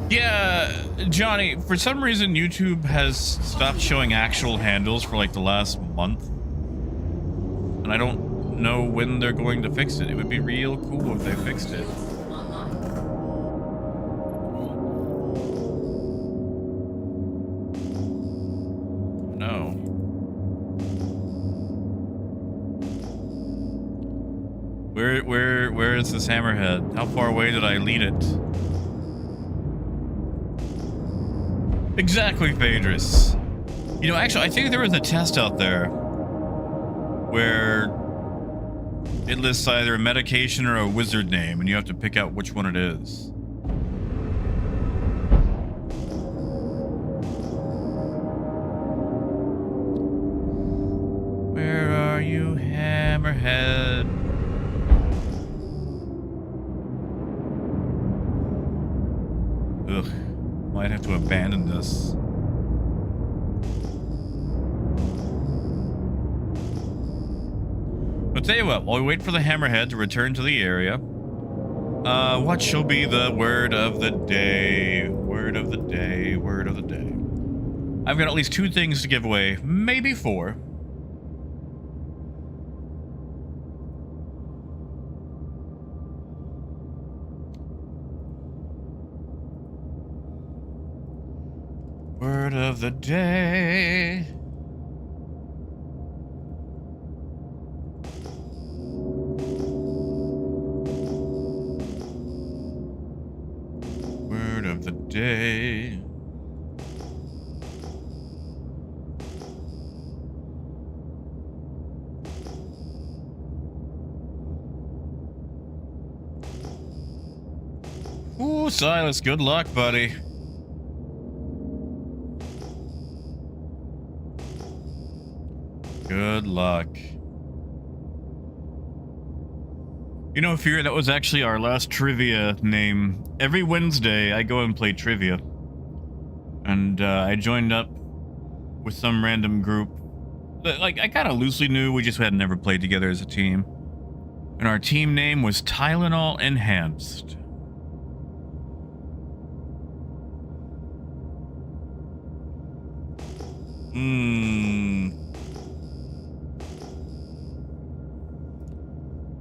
Yeah, Johnny, for some reason YouTube has stopped showing actual handles for like the last month. And I don't know when they're going to fix it. It would be real cool if they fixed it. No. Where is this hammerhead? How far away did I lead it? Exactly, Phaedrus. You know, actually, I think there was a test out there where it lists either a medication or a wizard name, and you have to pick out which one it is. Where are you, hammerhead? Ugh. Might have to abandon this. But tell you what, while we wait for the hammerhead to return to the area, what shall be the word of the day? Word of the day, word of the day. I've got at least 2 things to give away, maybe 4. Word of the day. Word of the day. Ooh, Silas, good luck, buddy. Good luck. You know, Fear, that was actually our last trivia name. Every Wednesday, I go and play trivia. And I joined up with some random group that, like, I kind of loosely knew. We just had never played together as a team. And our team name was Tylenol Enhanced.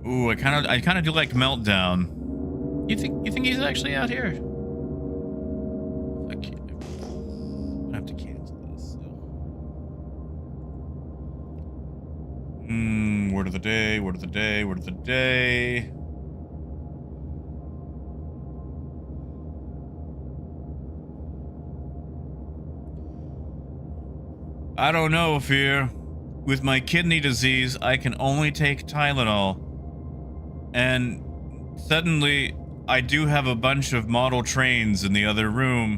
Ooh, I kind of do like Meltdown. You think he's actually out here? I have to cancel this. Word of the day, word of the day, word of the day. I don't know, Fear. With my kidney disease, I can only take Tylenol. And suddenly, I do have a bunch of model trains in the other room.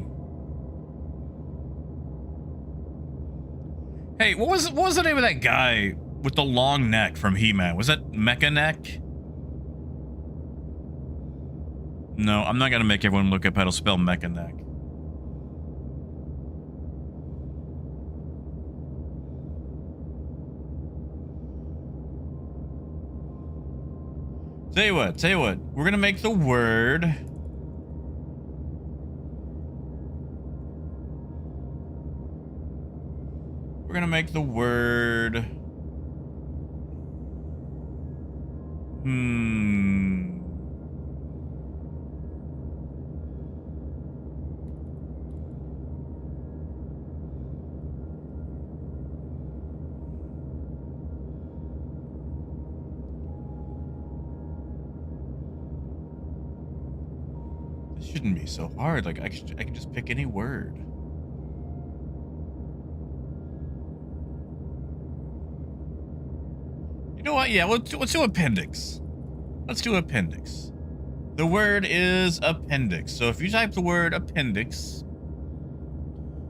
Hey, what was the name of that guy with the long neck from He-Man? Was that Mecha Neck? No, I'm not gonna make everyone look up how to spell Mecha Neck. Tell you what, we're gonna make the word. We're gonna make the word. Shouldn't be so hard. Like I can just pick any word. You know what? Yeah, let's do appendix. Let's do appendix. The word is appendix. So if you type the word appendix,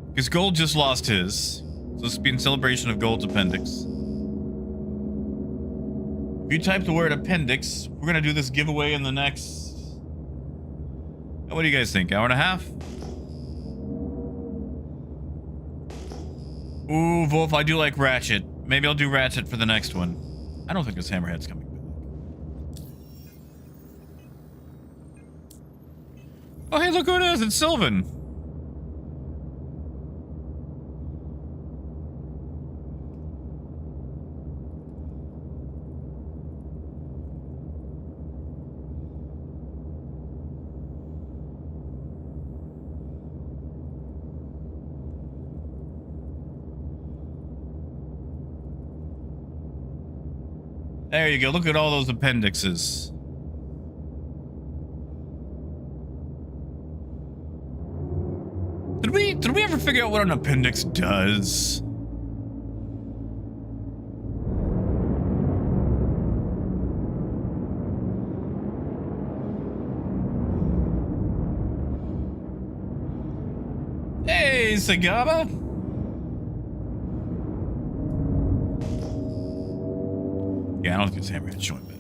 because Gold just lost his, so this will be in celebration of Gold's appendix. If you type the word appendix, we're gonna do this giveaway in the next. What do you guys think? Hour and a half? Ooh, Wolf, I do like Ratchet. Maybe I'll do Ratchet for the next one. I don't think this Hammerhead's coming back. Oh, hey, look who it is. It's Sylvan. There you go. Look at all those appendixes. Did we ever figure out what an appendix does? Hey, Sagaba. Yeah, I don't think it's Hammerhead showing back.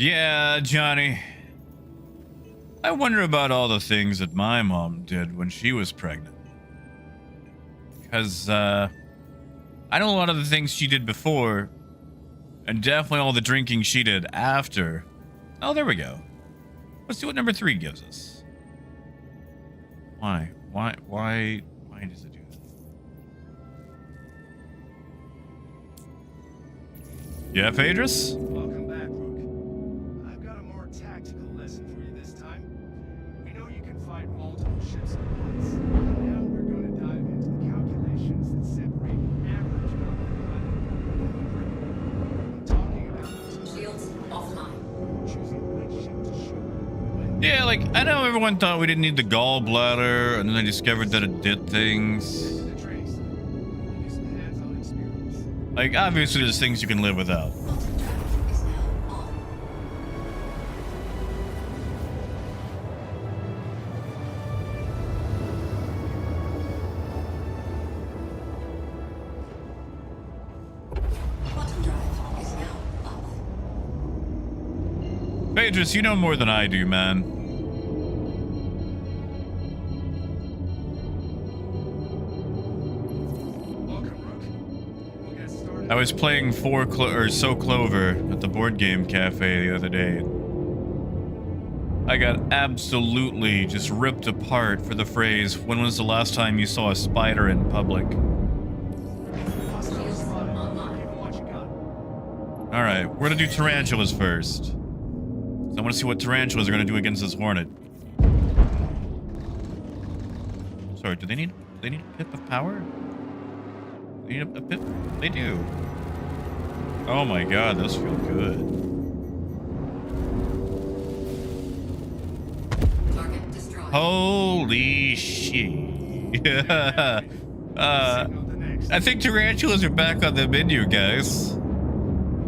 Yeah, Johnny. I wonder about all the things that my mom did when she was pregnant. Because, I know a lot of the things she did before, and definitely all the drinking she did after. Oh, there we go. Let's see what number 3 gives us. Why does it do that? Yeah, Phaedrus? Welcome back, Rook. I've got a more tactical lesson for you this time. We know you can fight multiple ships at once. Now we're going to dive into the calculations that separate average combat pilot from a great. I'm talking about Shields offline. choosing which ship to shoot. When Yeah, like, I know everyone thought we didn't need the gallbladder, and then they discovered that it did things. the training site. We'll use some hands-on experience. Like, obviously there's things you can live without. Quantum drive is now on. Quantum drive is now up. Phaedrus, you know more than I do, man. Welcome, Rook. We'll get started. I was playing So Clover at the board game cafe the other day. I got absolutely just ripped apart for the phrase, "When was the last time you saw a spider in public?" Shields online. Give 'em what you got. Alright, we're gonna do tarantulas first. So I want to see what tarantulas are gonna do against this hornet. Sorry, do they need a pip of power? They need a pip? They do. Oh my god, those feel good. Target destroyed. Holy shit. Signal the next. I think tarantulas are back on the menu, guys.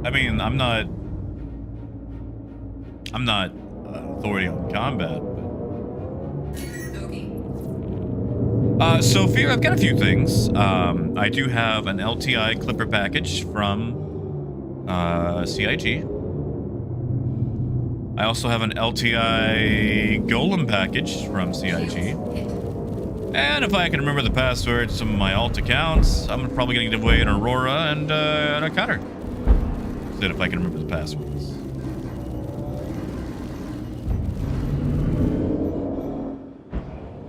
I mean, I'm not authority on combat, Bogey. but so Fear, I've got a few things. I do have an LTI clipper package from CIG. I also have an LTI golem package from CIG. Hit. And if I can remember the passwords to my alt accounts, I'm probably going to give away an Aurora and a Cutter. That's it, if I can remember the passwords.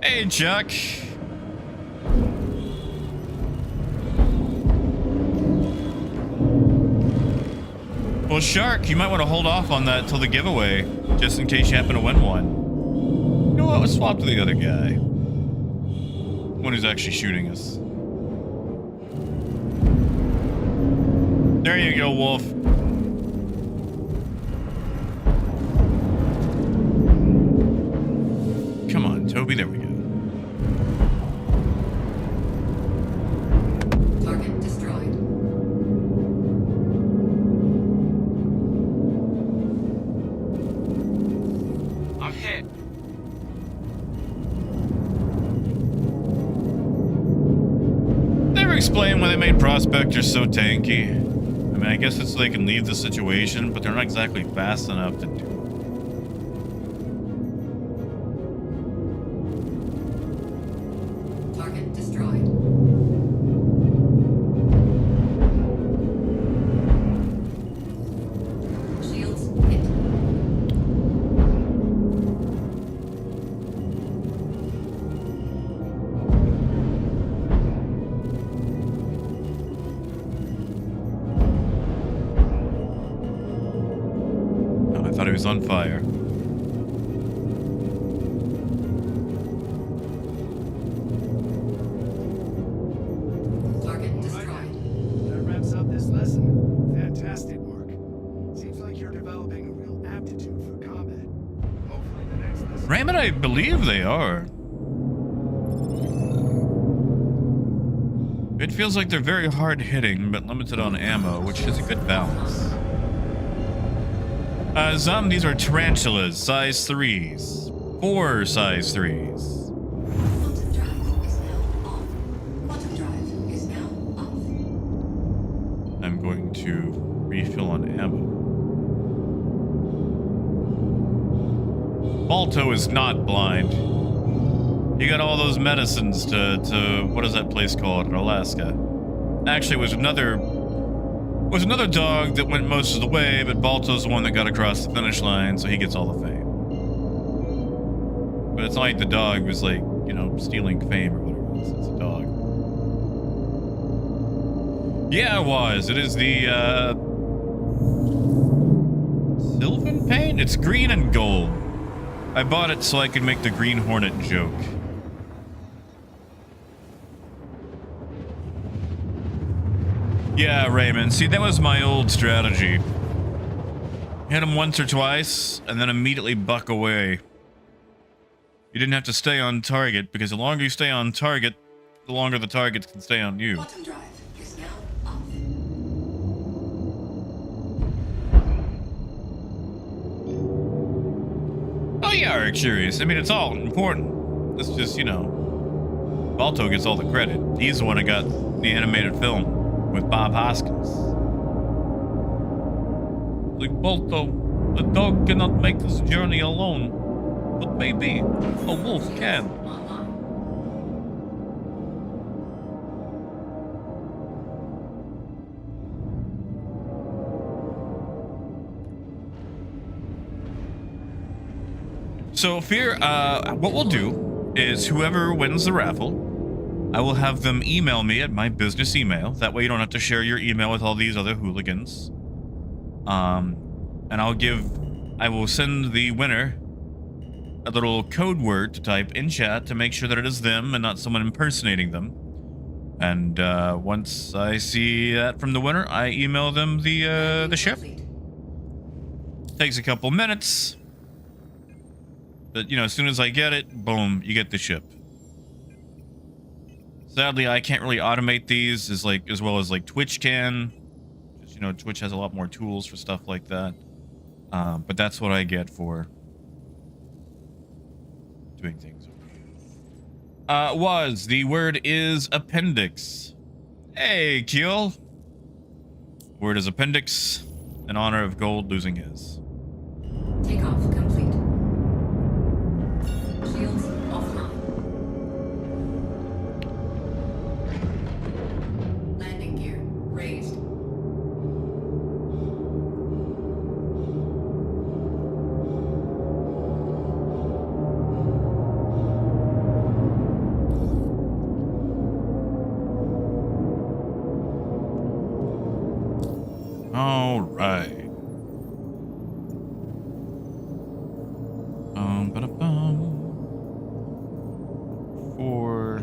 Hey, Chuck. Well, Shark, you might want to hold off on that till the giveaway, just in case you happen to win one. You know what? Let's swap to the other guy. One who's actually shooting us. There you go, Wolf. Come on, Toby. There we go. Target destroyed. I'm hit. Never explain why they made prospectors so tanky. I mean, I guess it's so they can leave the situation, but they're not exactly fast enough to do it. Target destroyed. Shields hit. Oh, I thought he was on fire. Target destroyed. That wraps up this lesson. Fantastic work. Seems like you're developing a real aptitude for combat. Hopefully the next lesson. Raymond, I believe they are. It feels like they're very hard hitting, but limited on ammo, which is a good balance. Zom, these are tarantulas, size 3s. 4 size 3s. Quantum drive is now off. Quantum drive is now off. I'm going to refill on ammo. Balto is not blind. He got all those medicines to what is that place called in Alaska? Actually, it was another dog that went most of the way, but Balto's the one that got across the finish line, so he gets all the fame. But it's not like the dog was like, you know, stealing fame or whatever. It's a dog. Yeah, it was. It is the Sylvan paint? It's green and gold. I bought it so I could make the Green Hornet joke. Yeah, Raymond. See, that was my old strategy. Hit him once or twice, and then immediately buck away. You didn't have to stay on target, because the longer you stay on target, the longer the targets can stay on you. Bottom drive is now off. Oh yeah, Eric, curious. I mean, it's all important. It's just, you know, Balto gets all the credit. He's the one that got the animated film with Bob Hoskins. Like, Balto, a dog cannot make this journey alone, but maybe a wolf can. So, Fear, what we'll do is whoever wins the raffle, I will have them email me at my business email. That way you don't have to share your email with all these other hooligans. And I will send the winner a little code word to type in chat to make sure that it is them and not someone impersonating them. And once I see that from the winner, I email them the ship. Takes a couple minutes. But, you know, as soon as I get it, boom, you get the ship. Sadly, I can't really automate these as well as Twitch can. Just, you know, Twitch has a lot more tools for stuff like that. But that's what I get for doing things over here. The word is appendix. Hey, Keel. Word is appendix in honor of Gold losing his. Takeoff complete. Shields offline. Landing gear raised. All right. Ba-da-bum. 4.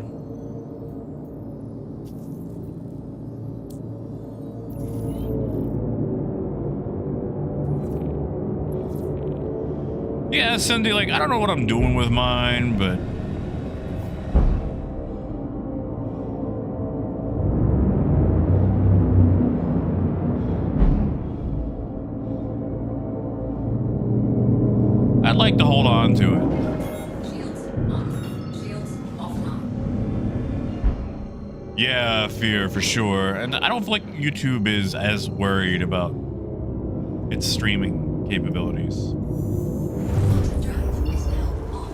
Yeah, Cindy, I don't know what I'm doing with mine, but I'd like to hold on to it. Shields on. Shields offline. Yeah, Fear, for sure. And I don't feel like YouTube is as worried about its streaming capabilities. Quantum drive is now on.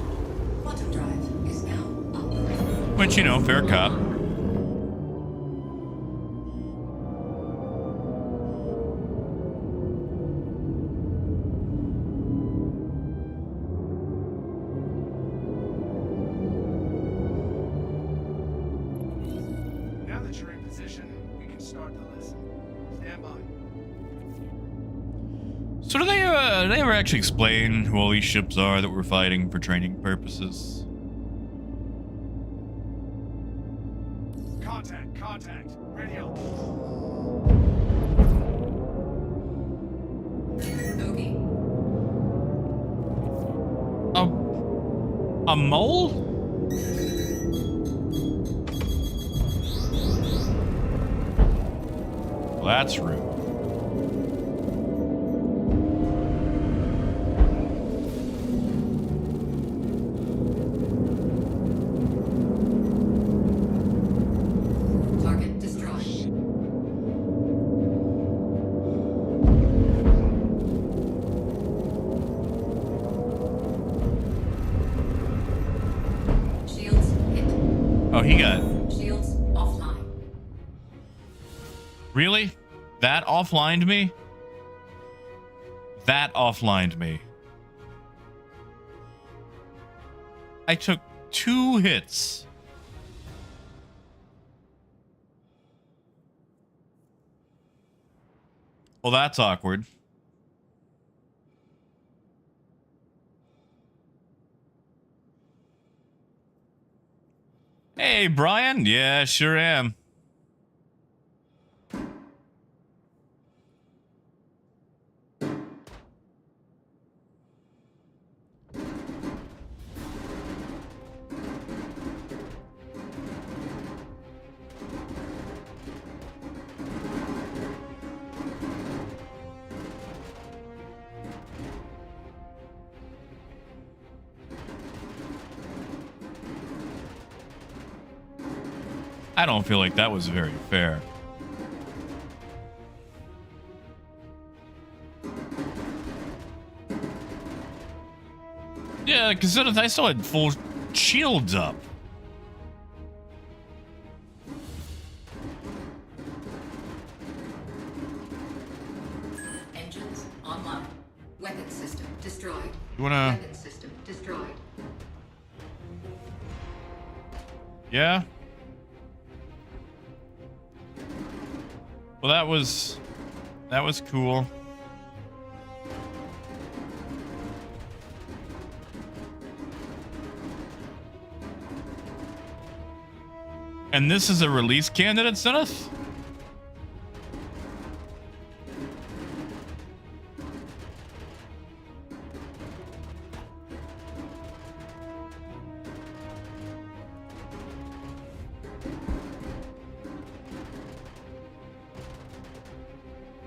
Quantum drive is now up. Which, you know, fair cop. Now that you're in position, we can start the lesson. Stand by. So do they ever actually explain who all these ships are that we're fighting for training purposes? Contact. Radio. Bogey. A mole? Well, that's rude. Target destroyed. Really? That offlined me? That offlined me. I took 2 hits. Well, that's awkward. Hey, Brian. Yeah, sure am. I don't feel like that was very fair. Yeah, because I still had full shields up. Engines online. Weapon system destroyed. You wanna... Weapon system destroyed. Yeah? Well, that was cool. And this is a release candidate, Zenith?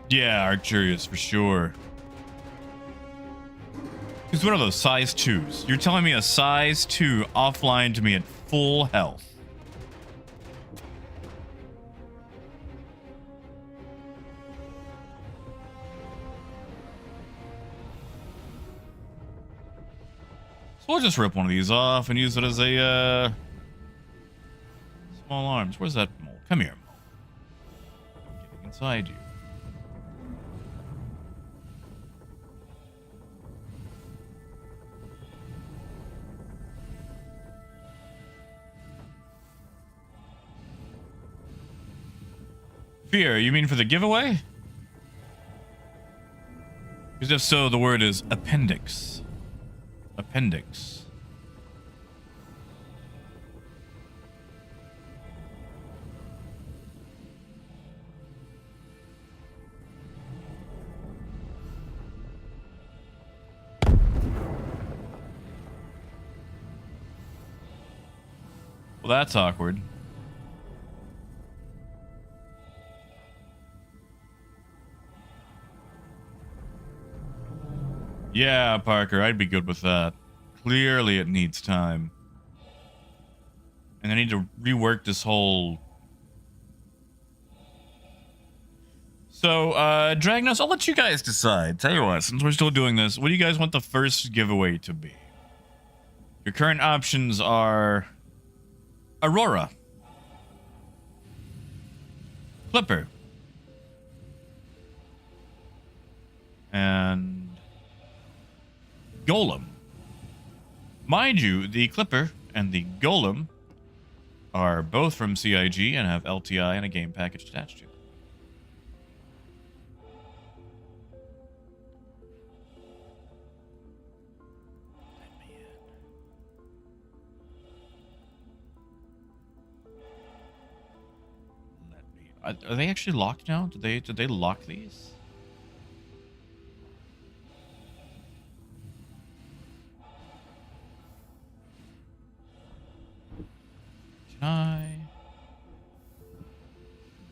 Yeah, Arcturius for sure. He's one of those size 2s. You're telling me a size 2 offline to me at full health. So we'll just rip one of these off and use it as a small arms. Where's that mole? Come here, mole. I'm getting inside you. Fear, you mean for the giveaway? Because if so, the word is appendix. Appendix. Well, that's awkward. Yeah, Parker, I'd be good with that. Clearly it needs time. And I need to rework this whole... So, Dragnos, I'll let you guys decide. Tell you what, since we're still doing this, what do you guys want the first giveaway to be? Your current options are... Aurora. Clipper. And... Golem. Mind you, the Clipper and the Golem are both from CIG and have LTI and a game package attached to them. Are they actually locked now? Did they lock these? Can I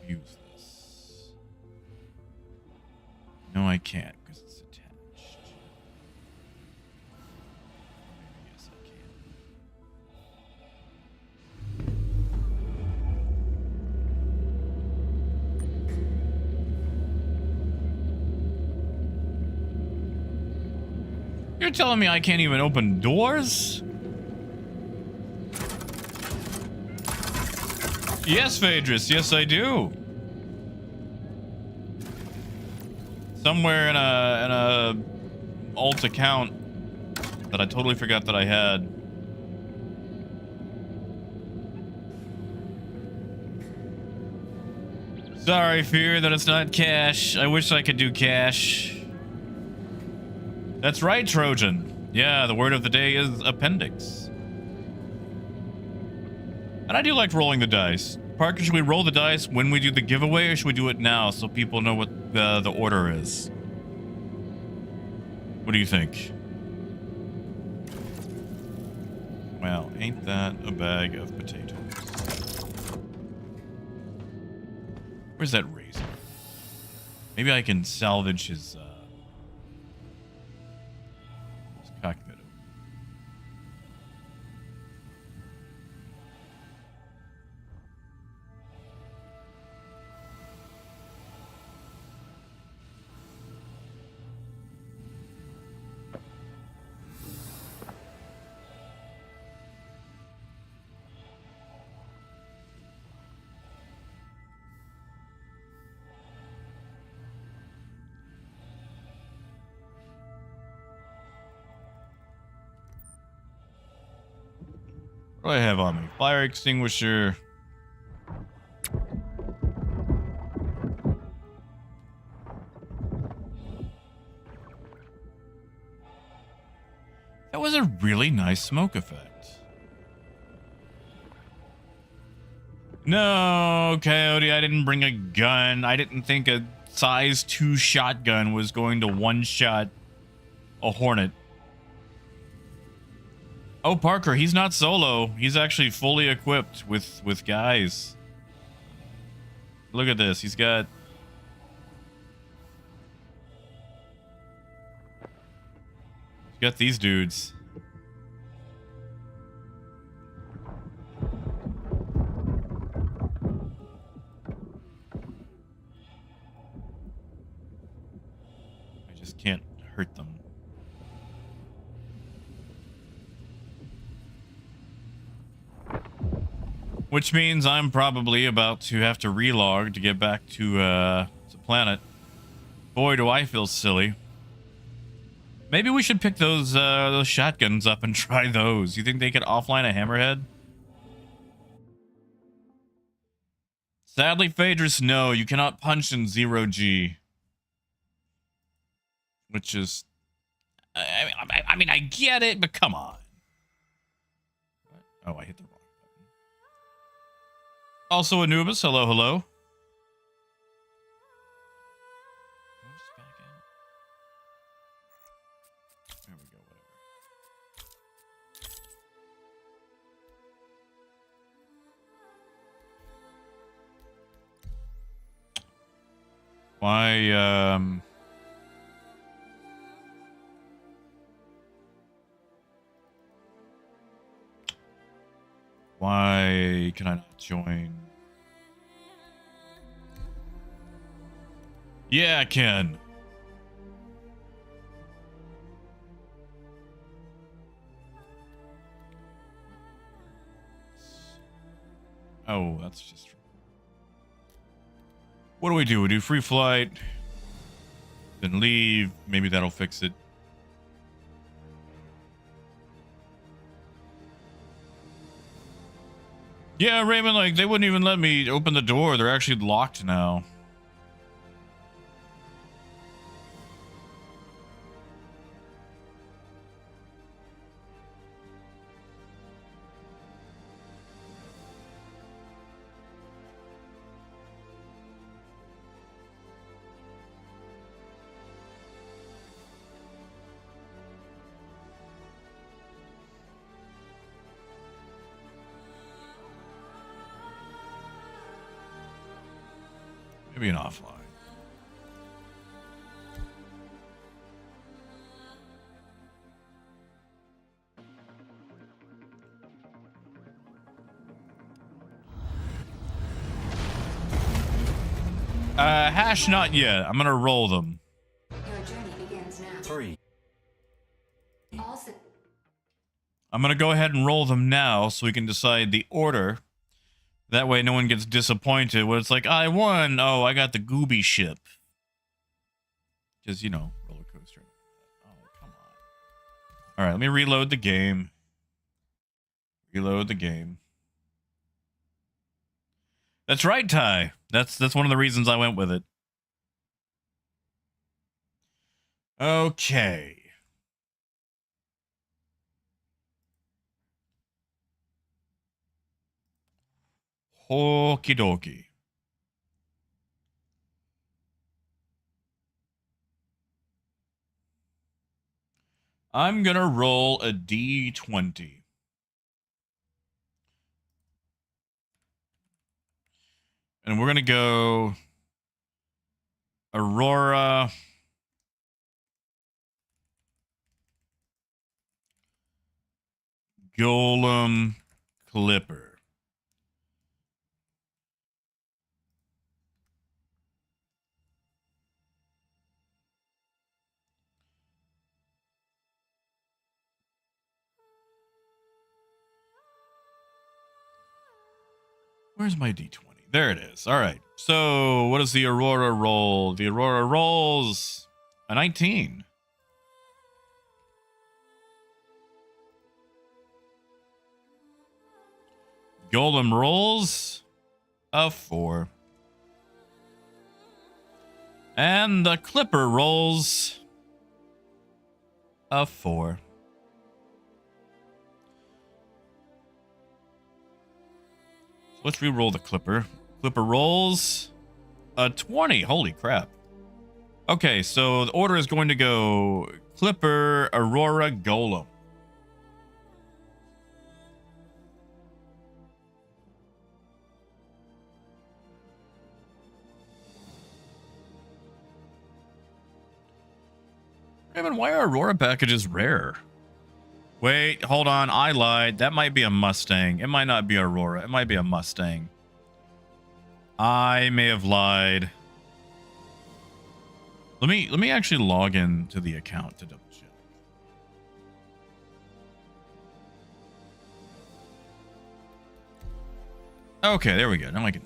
use this? No, I can't because it's attached. Yes, I can. You're telling me I can't even open doors? Yes, Phaedrus. Yes, I do. somewhere in a alt account that I totally forgot that I had. Sorry, Fear, that it's not cash. I wish I could do cash. That's right, Trojan. Yeah, the word of the day is appendix. And I do like rolling the dice. Parker, should we roll the dice when we do the giveaway, or should we do it now so people know what the order is? What do you think? Well, ain't that a bag of potatoes? Where's that razor? Maybe I can salvage his cockpit. What do I have on me? Fire extinguisher. That was a really nice smoke effect. No, Coyote, I didn't bring a gun. I didn't think a size 2 shotgun was going to one-shot a Hornet. Oh, Parker, he's not solo. He's actually fully equipped with guys. Look at this. He's got these dudes. I just can't hurt them. Which means I'm probably about to have to relog to get back to the planet. Boy, do I feel silly. Maybe we should pick those shotguns up and try those. You think they could offline a hammerhead? Sadly, Phaedrus, no, you cannot punch in 0G. Which is... I mean, I get it, but come on. Oh, I hit the wrong button. Also, Anubis, hello, hello. There we go, whatever. Why can I not join? Yeah, I can. Oh, that's just... What do we do? We do free flight, then leave. Maybe that'll fix it. Yeah, Raymond, like, they wouldn't even let me open the door. They're actually locked now. Maybe an offline. Hash not yet. I'm gonna roll them. Your journey begins now. 3. Also, I'm gonna go ahead and roll them now so we can decide the order. That way no one gets disappointed when it's like, I won. Oh, I got the Gooby ship. Because, you know, roller coaster. Oh, come on. All right, let me reload the game. Reload the game. That's right, Ty. That's one of the reasons I went with it. Okay. Okie dokie. I'm gonna roll a d20. And we're gonna go Aurora, Golem, Clipper. Where's my d20? There it is. All right. So what does the Aurora roll? The Aurora rolls a 19. Golem rolls a 4. And the Clipper rolls a 4. Let's re-roll the Clipper. Clipper rolls a 20. Holy crap. Okay, so the order is going to go Clipper, Aurora, Golem. Raymond, why are Aurora packages rare? Wait, hold on. I lied. That might be a Mustang. It might not be Aurora. It might be a Mustang. I may have lied. Let me actually log in to the account to double check. Okay, there we go. Now I can.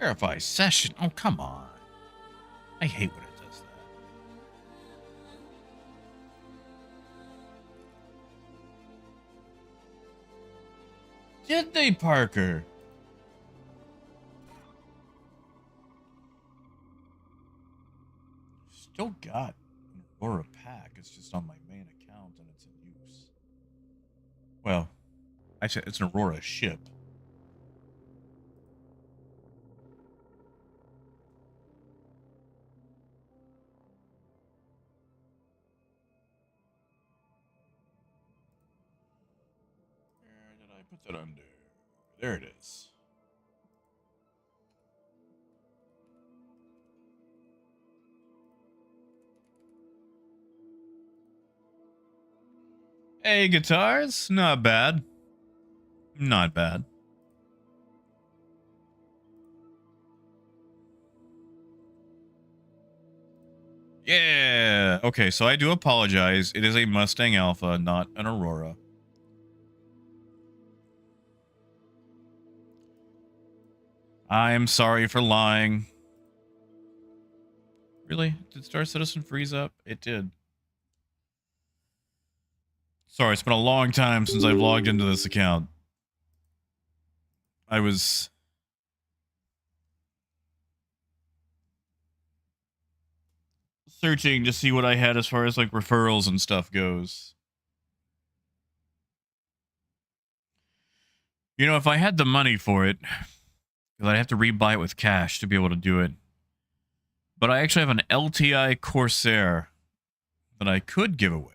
Verify session. Oh, come on. I hate when it does that. Did they, Parker? Still got an Aurora pack. It's just on my main account and it's in use. Well, I said it's an Aurora ship. Put that under. There it is. Hey, guitars. Not bad. Not bad. Yeah. Okay, so I do apologize. It is a Mustang Alpha, not an Aurora. I am sorry for lying. Really? Did Star Citizen freeze up? It did. Sorry, it's been a long time since I've logged into this account. I was searching to see what I had as far as like referrals and stuff goes. You know, if I had the money for it, because I'd have to rebuy it with cash to be able to do it. But I actually have an LTI Corsair that I could give away.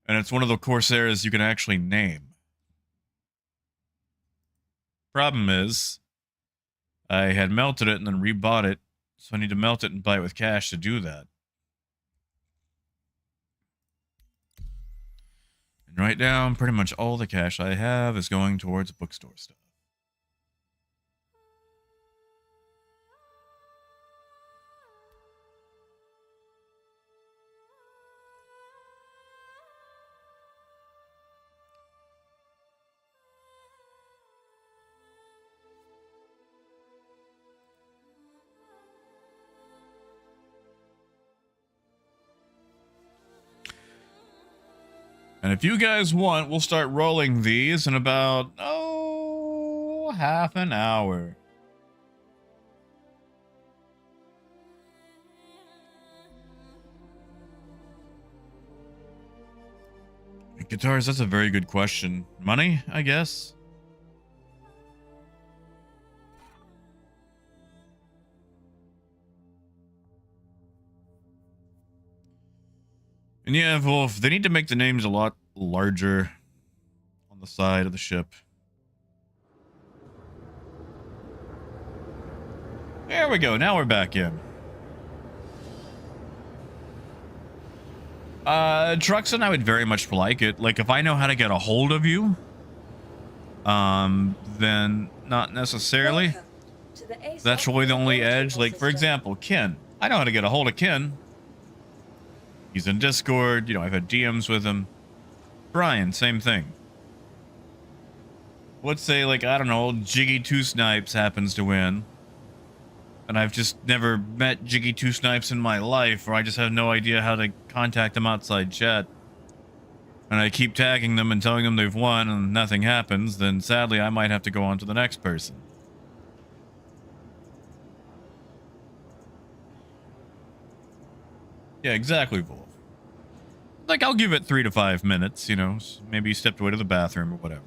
And it's one of the Corsairs you can actually name. Problem is, I had melted it and then rebought it So I need to melt it and buy it with cash to do that. And right now, pretty much all the cash I have is going towards bookstore stuff. And if you guys want, we'll start rolling these in about, half an hour. Guitars, that's a very good question. Money, I guess? And yeah, Wolf, they need to make the names a lot larger on the side of the ship. There we go. Now we're back in. Truxton, I would very much like it. Like, if I know how to get a hold of you, then not necessarily. Welcome to the Ace That's really the only Operating edge. Like, for System. example, Ken. I know how to get a hold of Ken. He's in Discord. You know, I've had DMs with him. Brian, same thing. Let's say, like, I don't know, Jiggy Two Snipes happens to win. And I've just never met Jiggy Two Snipes in my life, or I just have no idea how to contact them outside chat. And I keep tagging them and telling them they've won and nothing happens, then sadly I might have to go on to the next person. Yeah, exactly, Wolf. Like, I'll give it 3 to 5 minutes, you know, maybe stepped away to the bathroom or whatever.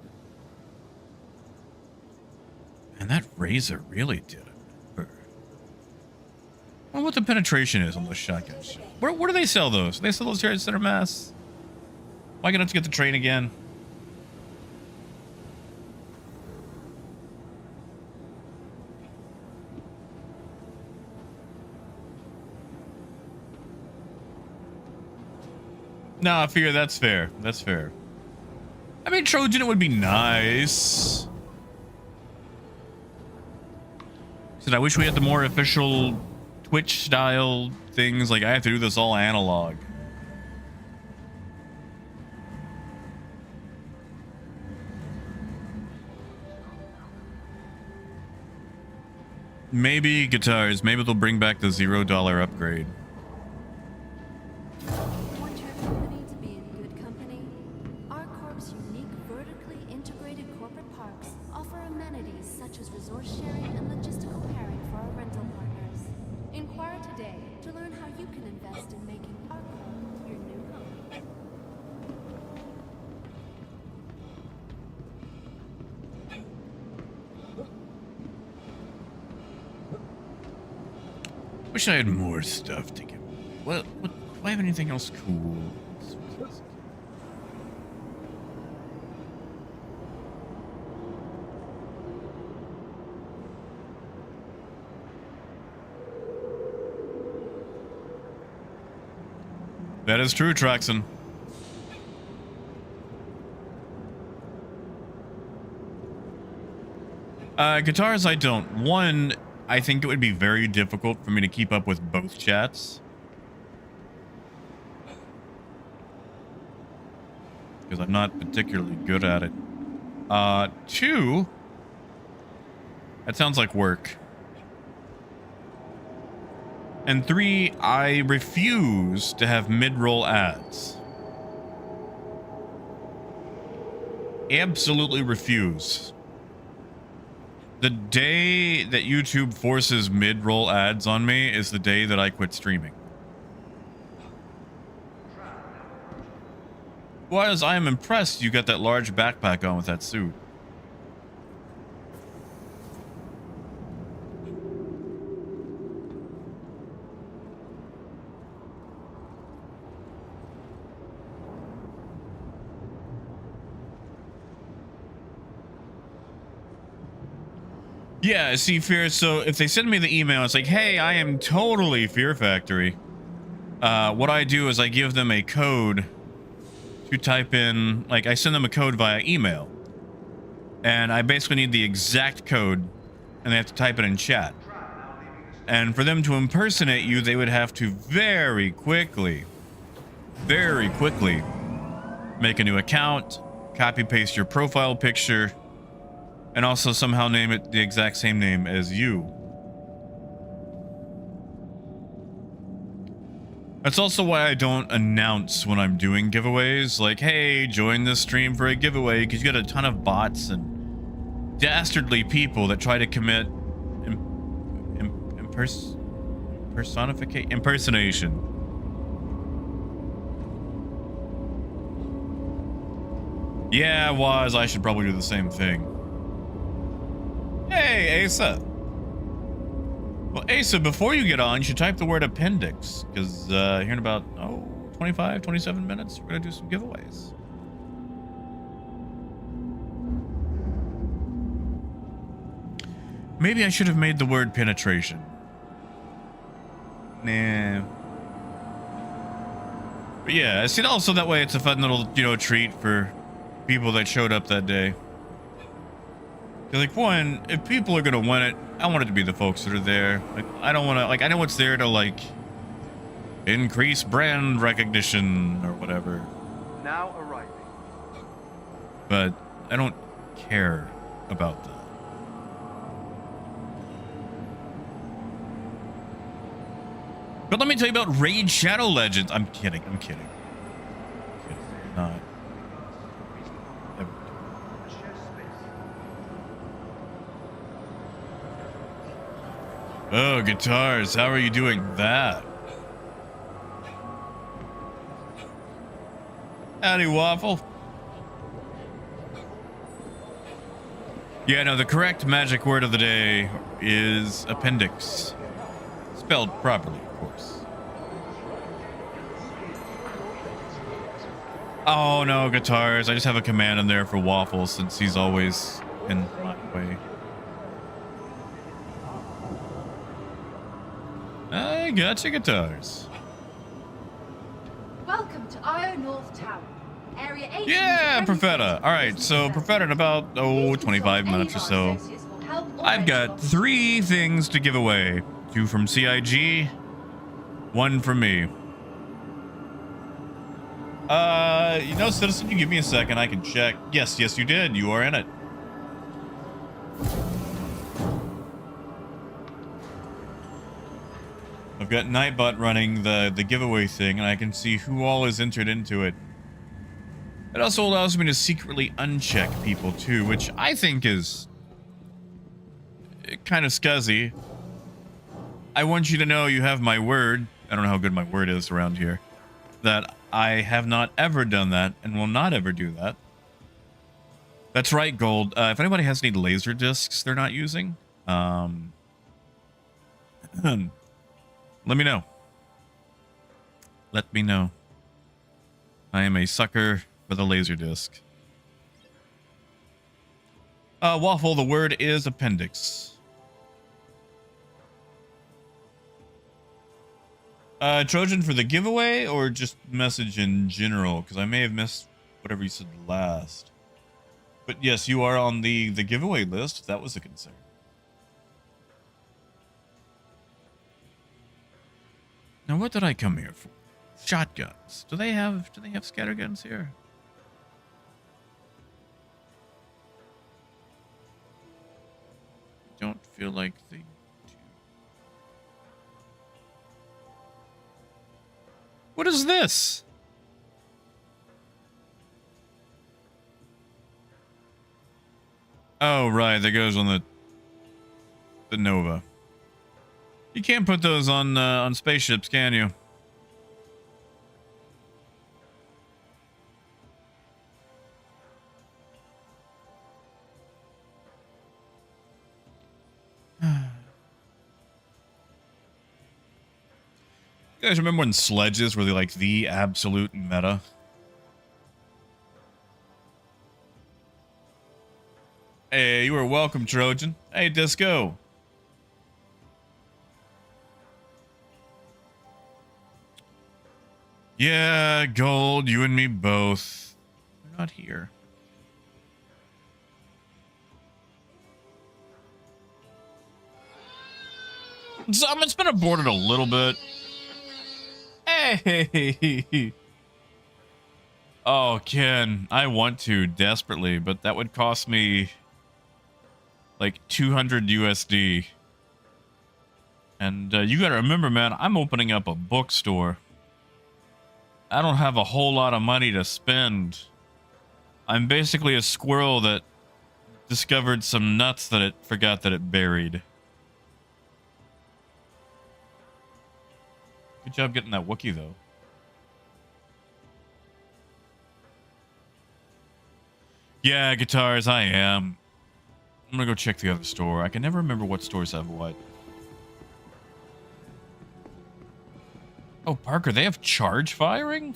And that razor really did it. I wonder what the penetration is on those shotguns. Where do they sell those? Do they sell those here at Center Mass? Am I gonna have to get the train again? No, I figure that's fair. That's fair. I mean, Trojan, it would be nice. Said, I wish we had the more official Twitch style things. Like, I have to do this all analog. Maybe guitars. Maybe they'll bring back the $0 upgrade. Want your company to be in good company? Our Corp's unique vertically integrated corporate parks offer amenities such as resource sharing and logistical pairing for our rental partners. Inquire today to learn how you can invest in making our Corp your new home. Wish I had more stuff to give. What do I have anything else cool? That is true, Traxon. Guitars, I don't. One, I think it would be very difficult for me to keep up with both chats. Because I'm not particularly good at it. Two, that sounds like work. And three, I refuse to have mid-roll ads. Absolutely refuse. The day that YouTube forces mid-roll ads on me is the day that I quit streaming. Was I am impressed you got that large backpack on with that suit. Yeah, see, Fear. So if they send me the email, it's like, hey, I am totally Fear Factory. What I do is I give them a code to type in, like I send them a code via email. And I basically need the exact code and they have to type it in chat. And for them to impersonate you, they would have to very quickly make a new account, copy paste your profile picture, and also somehow name it the exact same name as you. That's also why I don't announce when I'm doing giveaways, like, hey, join this stream for a giveaway, because you got a ton of bots and dastardly people that try to commit impersonation. Yeah, I should probably do the same thing. Hey, Asa. Well, Asa, before you get on, you should type the word appendix, because here in about 25, 27 minutes, we're gonna do some giveaways. Maybe I should have made the word penetration. Nah. But yeah, see, also that way it's a fun little, treat for people that showed up that day. You're like, one, if people are gonna win it, I want it to be the folks that are there. Like, I don't want to, like, I know it's there to, like, increase brand recognition or whatever. Now arriving. But I don't care about that. But let me tell you about Raid Shadow Legends. I'm kidding. Not. Oh, guitars. How are you doing that? Howdy, Waffle. Yeah, no, the correct magic word of the day is appendix. Spelled properly, of course. Oh, no, guitars. I just have a command in there for Waffle since he's always in my way. I gotcha, guitars. Welcome to Io North Tower. Area 8. Yeah, Profeta. All right, so Profeta in about 25 minutes or so. I've got 3 things to give away. 2 from CIG, 1 from me. Citizen, you give me a second, I can check. Yes, you did. You are in it. I've got Nightbot running the giveaway thing, and I can see who all is entered into it. It also allows me to secretly uncheck people too, which I think is kind of scuzzy. I want you to know you have my word. I don't know how good my word is around here. That I have not ever done that and will not ever do that. That's right, Gold. If anybody has any laser discs they're not using, let me know. Let me know. I am a sucker for the laser disc. Waffle, the word is appendix. Trojan for the giveaway or just message in general? Because I may have missed whatever you said last. But yes, you are on the giveaway list, if that was a concern. Now, what did I come here for? Shotguns. Do they have scatterguns here? Don't feel like they do. What is this? Oh, right. That goes on the Nova. You can't put those on spaceships, can you? You guys remember when sledges were like the absolute meta? Hey, you are welcome, Trojan. Hey, Disco. Yeah, Gold, you and me both. We're not here. It's been aborted a little bit. Hey! Oh, Ken, I want to desperately, but that would cost me like 200 USD. And you gotta remember, man, I'm opening up a bookstore. I don't have a whole lot of money to spend. I'm basically a squirrel that discovered some nuts that it forgot that it buried. Good job getting that Wookiee, though. Yeah, guitars, I am. I'm gonna go check the other store. I can never remember what stores have what. Oh, Parker, they have charge firing?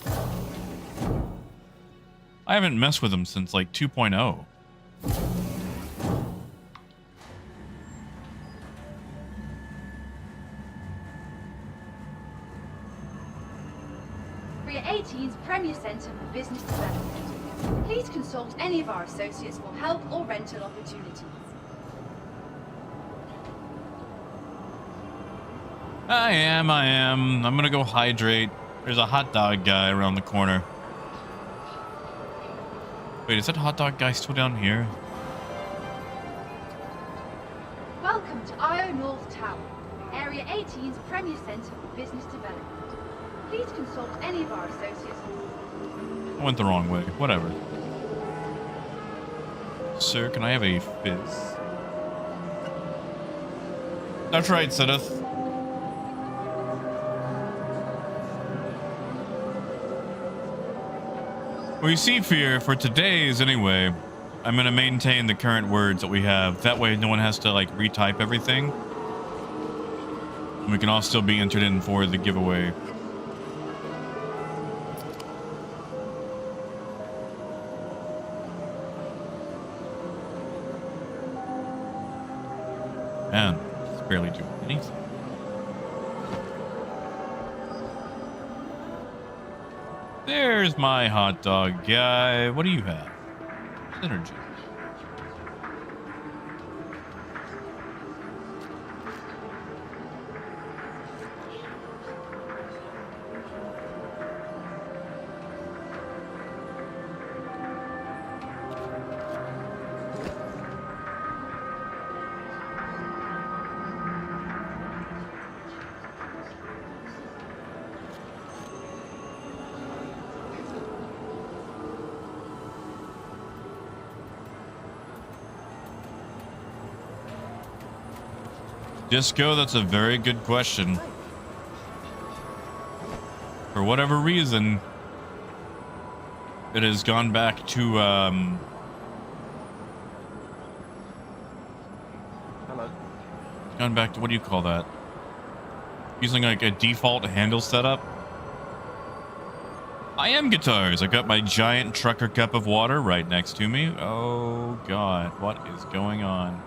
I haven't messed with them since like 2.0. Area 18's Premier Centre for Business Development. Please consult any of our associates for help or rental opportunities. I am. I'm gonna go hydrate. There's a hot dog guy around the corner. Wait, is that hot dog guy still down here? Welcome to Io North Tower, Area 18's Premier Centre for Business Development. Please consult any of our associates. I went the wrong way. Whatever. Sir, can I have a fizz? That's right, Sidith. Well, you see, Fear, for today's anyway, I'm going to maintain the current words that we have. That way no one has to, like, retype everything. And we can all still be entered in for the giveaway. Man, it's barely doing anything. There's my hot dog guy. What do you have? Synergy. Disco, that's a very good question. For whatever reason, it has gone back to, Hello. gone back to, what do you call that? Using like a default handle setup. I am Guitars. I got my giant trucker cup of water right next to me. Oh God, what is going on?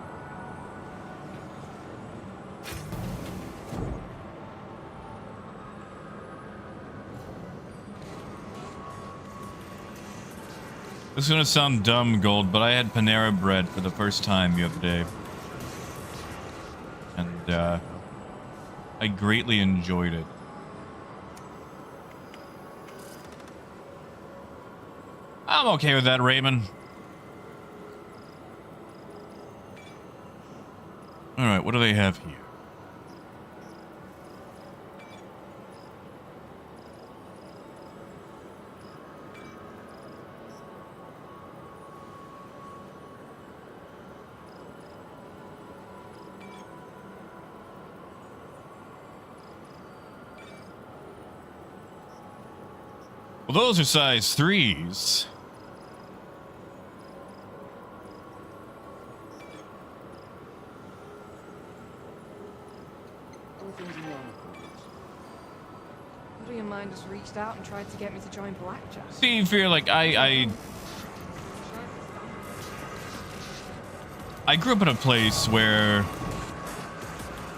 This is gonna sound dumb, Gold, but I had Panera bread for the first time the other day. And, I greatly enjoyed it. I'm okay with that, Raymond. Alright, what do they have here? Well, those are size 3s. What do you mind just reached out and tried to get me to join Blackjack? See, Fear, like, I grew up in a place where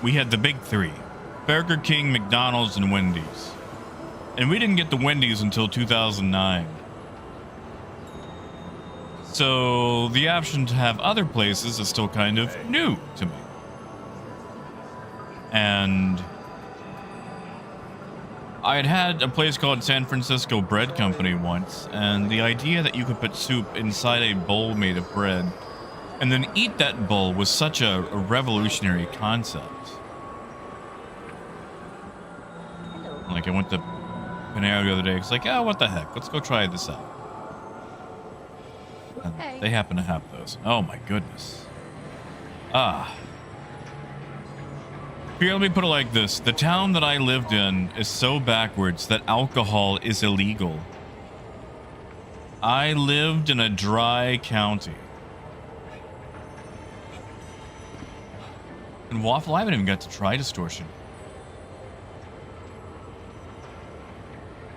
we had the big three: Burger King, McDonald's, and Wendy's. And we didn't get the Wendy's until 2009. So the option to have other places is still kind of new to me. And I had a place called San Francisco Bread Company once, and the idea that you could put soup inside a bowl made of bread and then eat that bowl was such a revolutionary concept. Like, I went to Panera the other day. It's like, oh, what the heck? Let's go try this out. And they happen to have those. Oh my goodness. Here, let me put it like this. The town that I lived in is so backwards that alcohol is illegal. I lived in a dry county. And Waffle, I haven't even got to try distortion.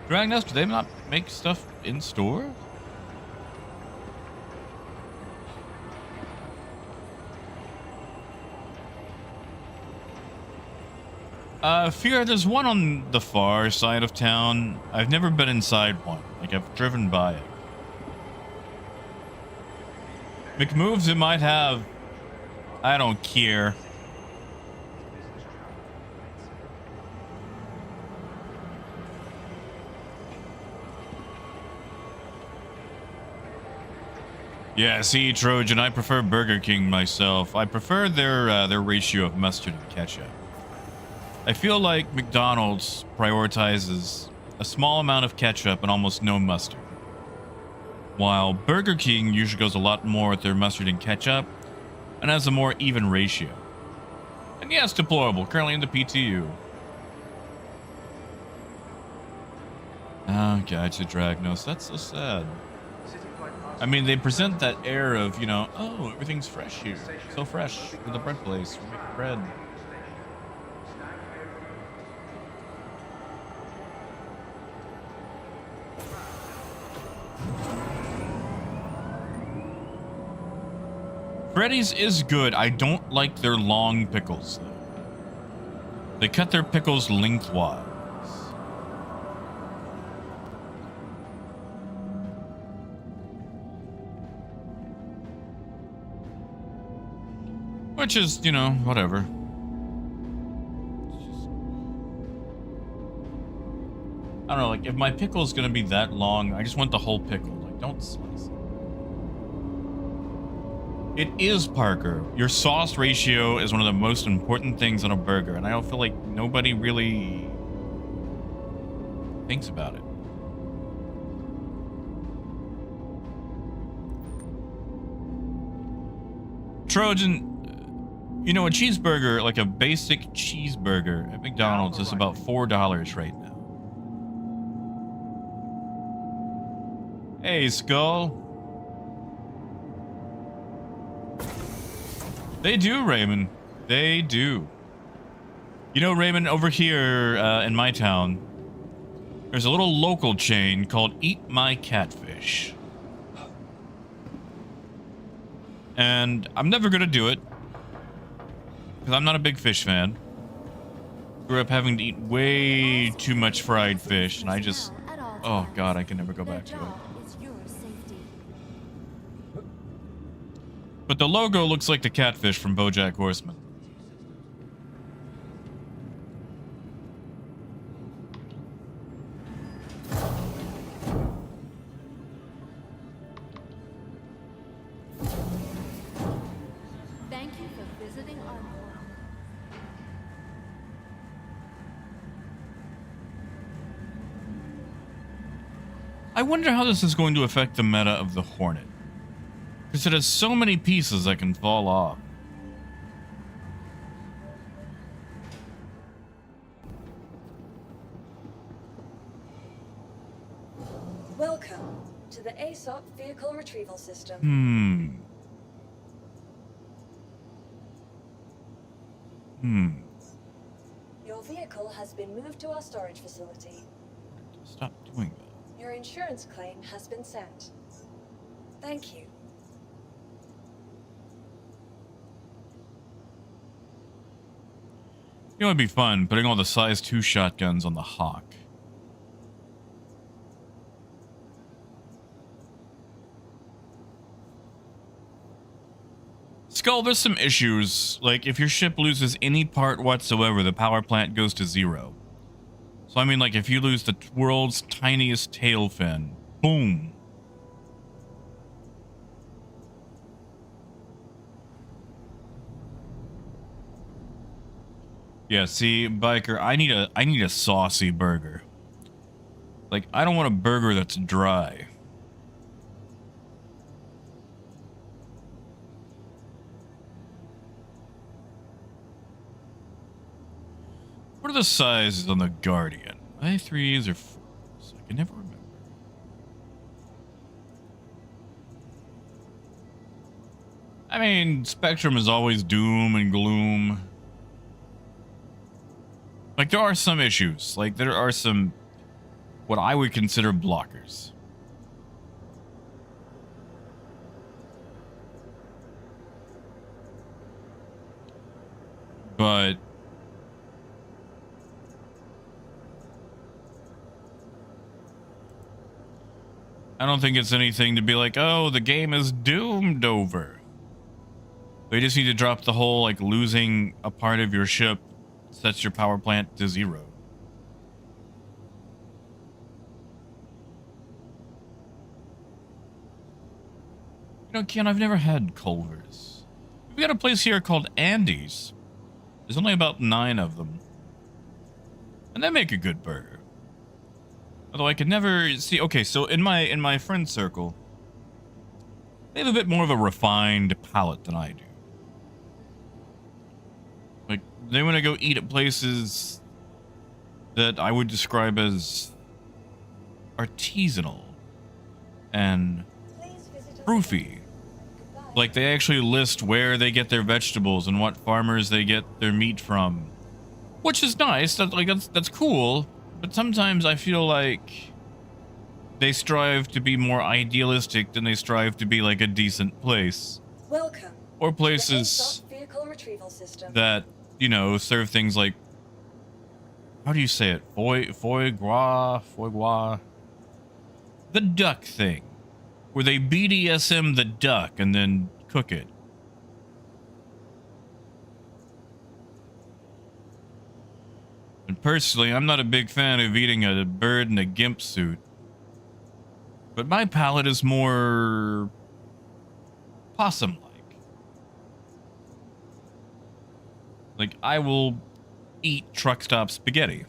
Dragnest, do they not make stuff in store? Fear, there's one on the far side of town. I've never been inside one. Like, I've driven by it. McMoves it might have. I don't care. Yeah, see, Trojan, I prefer Burger King myself. I prefer their ratio of mustard and ketchup. I feel like McDonald's prioritizes a small amount of ketchup and almost no mustard, while Burger King usually goes a lot more with their mustard and ketchup and has a more even ratio. And yes, deplorable, currently in the PTU. Oh, gotcha, Dragnos. That's so sad. I mean, they present that air of, you know, oh, everything's fresh here. So fresh. We're the bread place. We make bread. Freddy's is good. I don't like their long pickles, though. They cut their pickles lengthwise. Which is, you know, whatever. I don't know, like, if my pickle is gonna be that long, I just want the whole pickle. Like, don't slice it. It is, Parker. Your sauce ratio is one of the most important things on a burger, and I don't feel like nobody really thinks about it. Trojan, you know, a cheeseburger, like a basic cheeseburger at McDonald's, is about $4 right now. Hey, Skull. They do, Raymond. They do. You know, Raymond, over here in my town, there's a little local chain called Eat My Catfish. And I'm never going to do it, because I'm not a big fish fan. Grew up having to eat way too much fried fish, and I just... Oh, God, I can never go back to it. But the logo looks like the catfish from BoJack Horseman. Thank you for visiting our home. I wonder how this is going to affect the meta of the Hornet, because it has so many pieces that can fall off. Welcome to the ASOP Vehicle Retrieval System. Your vehicle has been moved to our storage facility. Stop doing that. Your insurance claim has been sent. Thank you. You know, it'd be fun putting all the size 2 shotguns on the Hawk. Skull, there's some issues. Like, if your ship loses any part whatsoever, the power plant goes to 0. So, I mean, like, if you lose the world's tiniest tail fin, boom. Yeah, see, Biker, I need a saucy burger. Like, I don't want a burger that's dry. What are the sizes on the Guardian? I3s or 4s? I can never remember. I mean, Spectrum is always doom and gloom. Like, there are some issues. Like, there are some, what I would consider blockers. But I don't think it's anything to be like, oh, the game is doomed over. They just need to drop the whole, like, losing a part of your ship sets your power plant to 0. You know, Keon, I've never had Culver's. We've got a place here called Andy's. There's only about 9 of them. And they make a good burger. Although I could never see... Okay, so in my friend circle, they have a bit more of a refined palate than I do. Like, they want to go eat at places that I would describe as artisanal and proofy. Like, they actually list where they get their vegetables and what farmers they get their meat from, which is nice. That's cool. But sometimes I feel like they strive to be more idealistic than they strive to be like a decent place. Welcome. Or places Vehicle retrieval system. that, you know, serve things like, how do you say it? Foie gras? The duck thing. Where they BDSM the duck and then cook it. And personally, I'm not a big fan of eating a bird in a gimp suit. But my palate is more possum-like. Like, I will eat truck stop spaghetti.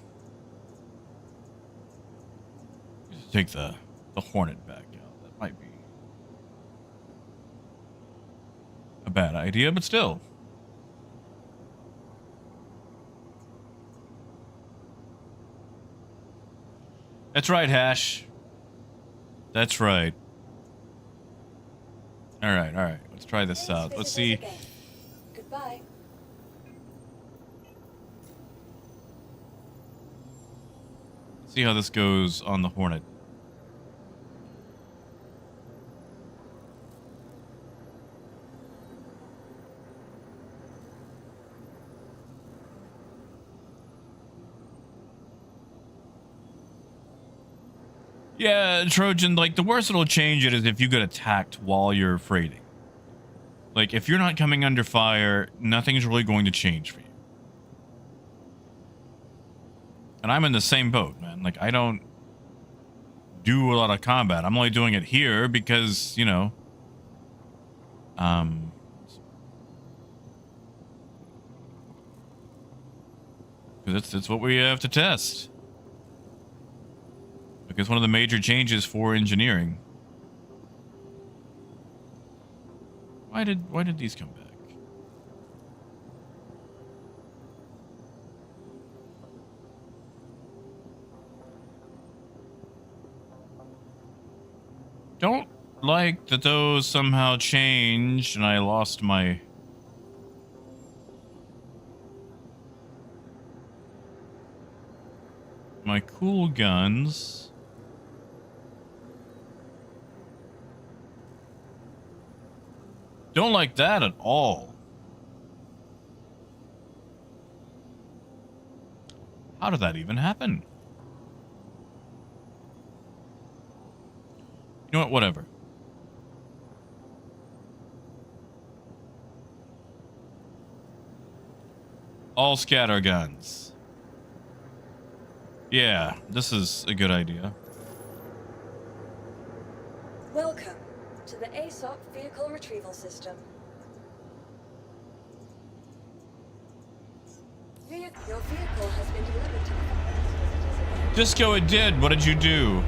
Take the Hornet back out. That might be a bad idea, but still. That's right, Hash. That's right. All right. Let's try this out. Let's see. Goodbye. See how this goes on the Hornet. Yeah, Trojan, like, the worst it'll change it is if you get attacked while you're freighting. Like, if you're not coming under fire, nothing's really going to change for you. And I'm in the same boat, man. Like, I don't do a lot of combat. I'm only doing it here because, you know, because it's what we have to test. Because one of the major changes for engineering. Why did these come back? Don't like that those somehow changed and I lost my cool guns. Don't like that at all. How did that even happen? You know what? Whatever. All scatter guns. Yeah, this is a good idea. Welcome to the ASOC Vehicle Retrieval System. Your vehicle has been delivered to the finance visitors. Disco, it did. What did you do?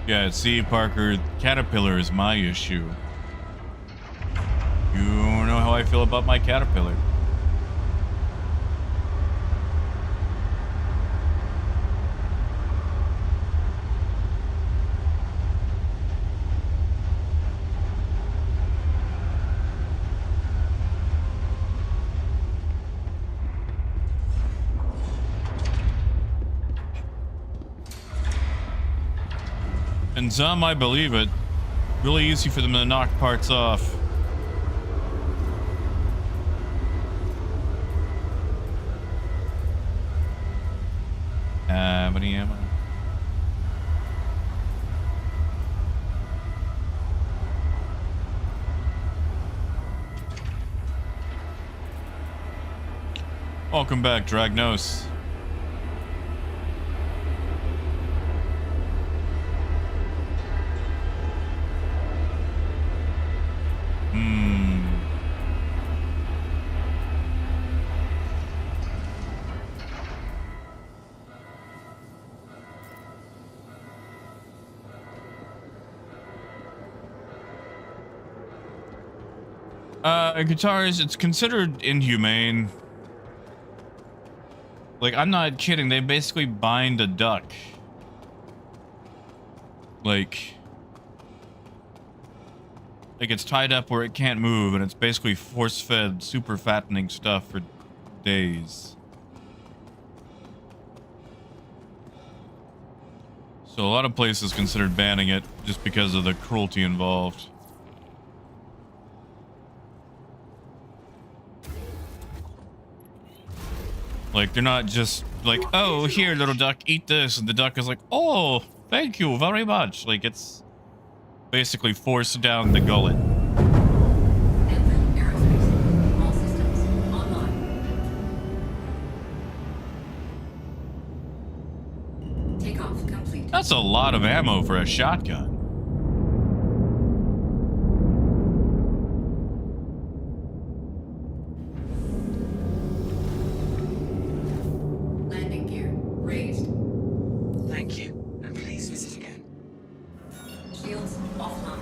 Yeah, see, Parker, Caterpillar is my issue. You know how I feel about my Caterpillar. And some, I believe it. Really easy for them to knock parts off. Any ammo? Welcome back, Dragnos. Guitars, it's considered inhumane. Like, I'm not kidding. They basically bind a duck. Like it's tied up where it can't move, and it's basically force-fed, super fattening stuff for days. So a lot of places considered banning it just because of the cruelty involved. Like, they're not just like, oh, here, little duck, eat this. And the duck is like, oh, thank you very much. Like, it's basically forced down the gullet. All systems online. Takeoff complete. That's a lot of ammo for a shotgun. Landing gear raised. Thank you, and please visit again. Shields offline.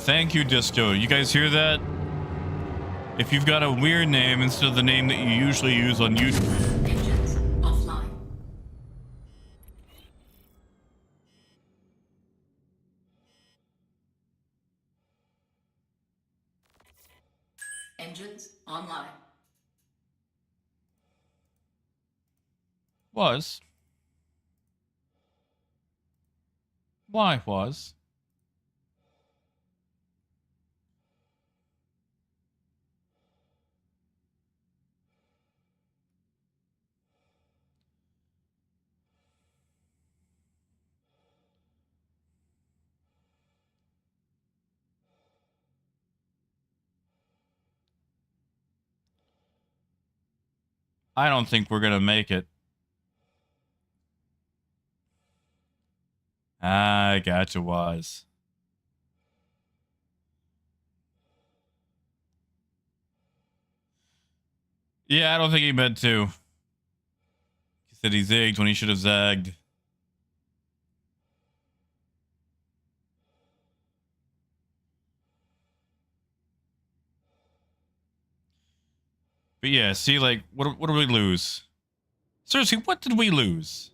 Thank you, Disco. You guys hear that? If you've got a weird name instead of the name that you usually use on YouTube. Engines offline. Engines online. Was. Why was? I don't think we're gonna make it. I gotcha, was. Yeah, I don't think he meant to. He said he zigged when he should have zagged. But yeah, see, like, what did we lose? Seriously, what did we lose?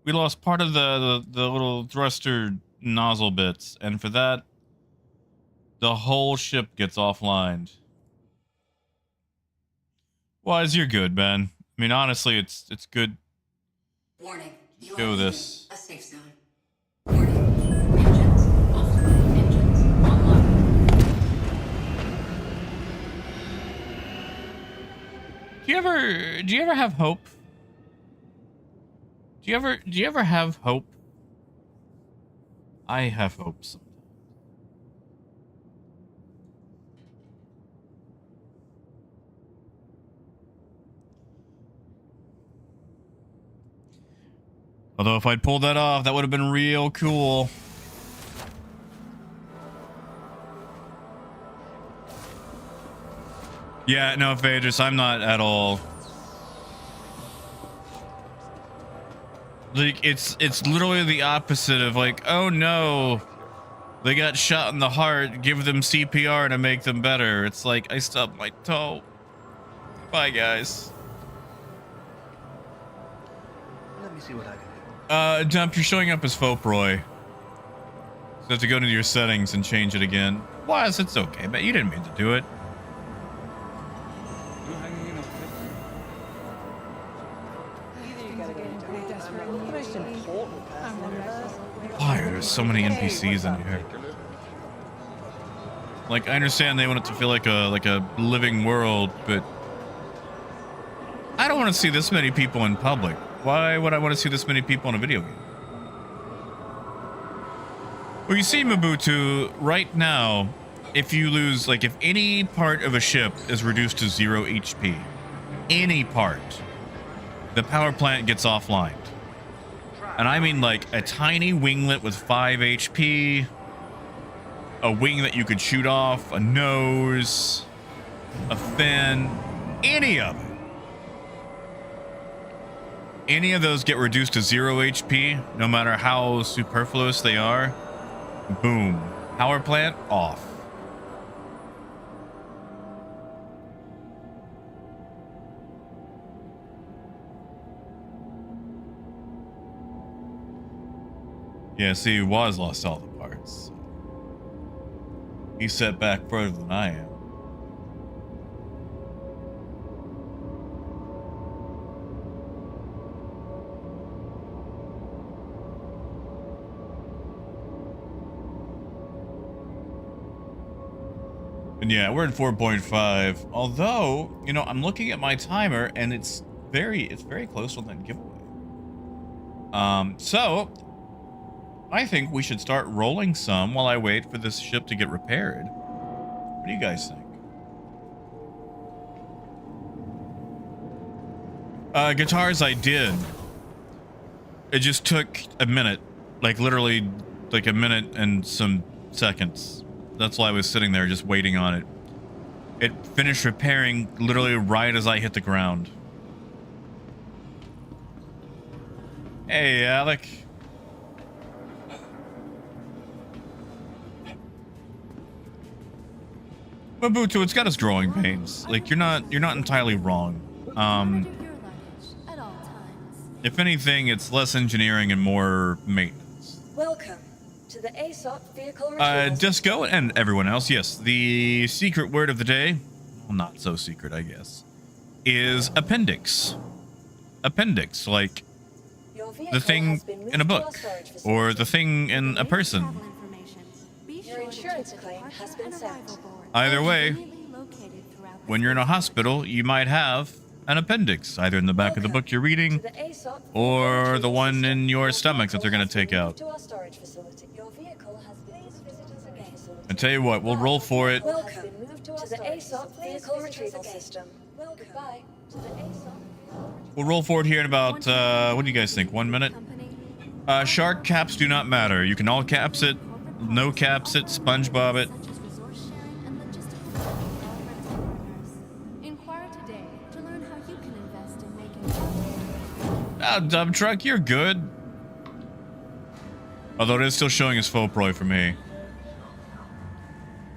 We lost part of the little thruster nozzle bits, and for that, the whole ship gets offline. Wise, you're good, man. I mean, honestly, it's good. Warning. You Show are this. leaving a safe zone. you ever have hope? Do you ever have hope? I have hope sometimes. Although if I'd pulled that off, that would have been real cool. Yeah, no, Phaedrus, I'm not at all. Like, it's literally the opposite of like, oh no, they got shot in the heart, give them CPR to make them better. It's like, I stubbed my toe. Bye, guys. Let me see what I can do. Dump, you're showing up as Foproy. So you have to go into your settings and change it again. Was, it's okay, but you didn't mean to do it. Why are there so many NPCs in here? Like, I understand they want it to feel like a living world, but I don't want to see this many people in public. Why would I want to see this many people in a video game? Well, you see, Mobutu, right now, if you lose, like, if any part of a ship is reduced to 0 HP, any part, the power plant gets offline. And I mean, like, a tiny winglet with 5 HP, a wing that you could shoot off, a nose, a fin, any of it. Any of those get reduced to 0 HP, no matter how superfluous they are. Boom. Power plant off. Yeah, see, Waz lost all the parts. He's set back further than I am. And yeah, we're at 4.5. Although, you know, I'm looking at my timer and it's very close on that giveaway. So I think we should start rolling some while I wait for this ship to get repaired. What do you guys think? Guitars I did. It just took a minute. Like literally like a minute and some seconds. That's why I was sitting there just waiting on it. It finished repairing literally right as I hit the ground. Hey, Alec. Mobutu, it's got its growing pains. Like you're not entirely wrong. If anything, it's less engineering and more maintenance. Welcome to the ASOP vehicle retrieval. Disco and everyone else, yes. The secret word of the day, well, not so secret, I guess, is appendix. Appendix, like the thing in a book or the thing in a person. Your insurance claim has been sent. Either way, when you're in a hospital, you might have an appendix, either in the back of the book you're reading or the one in your stomach that they're going to take out. I tell you what, we'll roll for it. Welcome to the ASOP vehicle retrieval system. Goodbye to the ASOP. We'll roll forward here in about, what do you guys think, 1 minute? Shark caps do not matter. You can all caps it, no caps it, SpongeBob it. Dump truck, you're good. Although it is still showing as faux pro for me.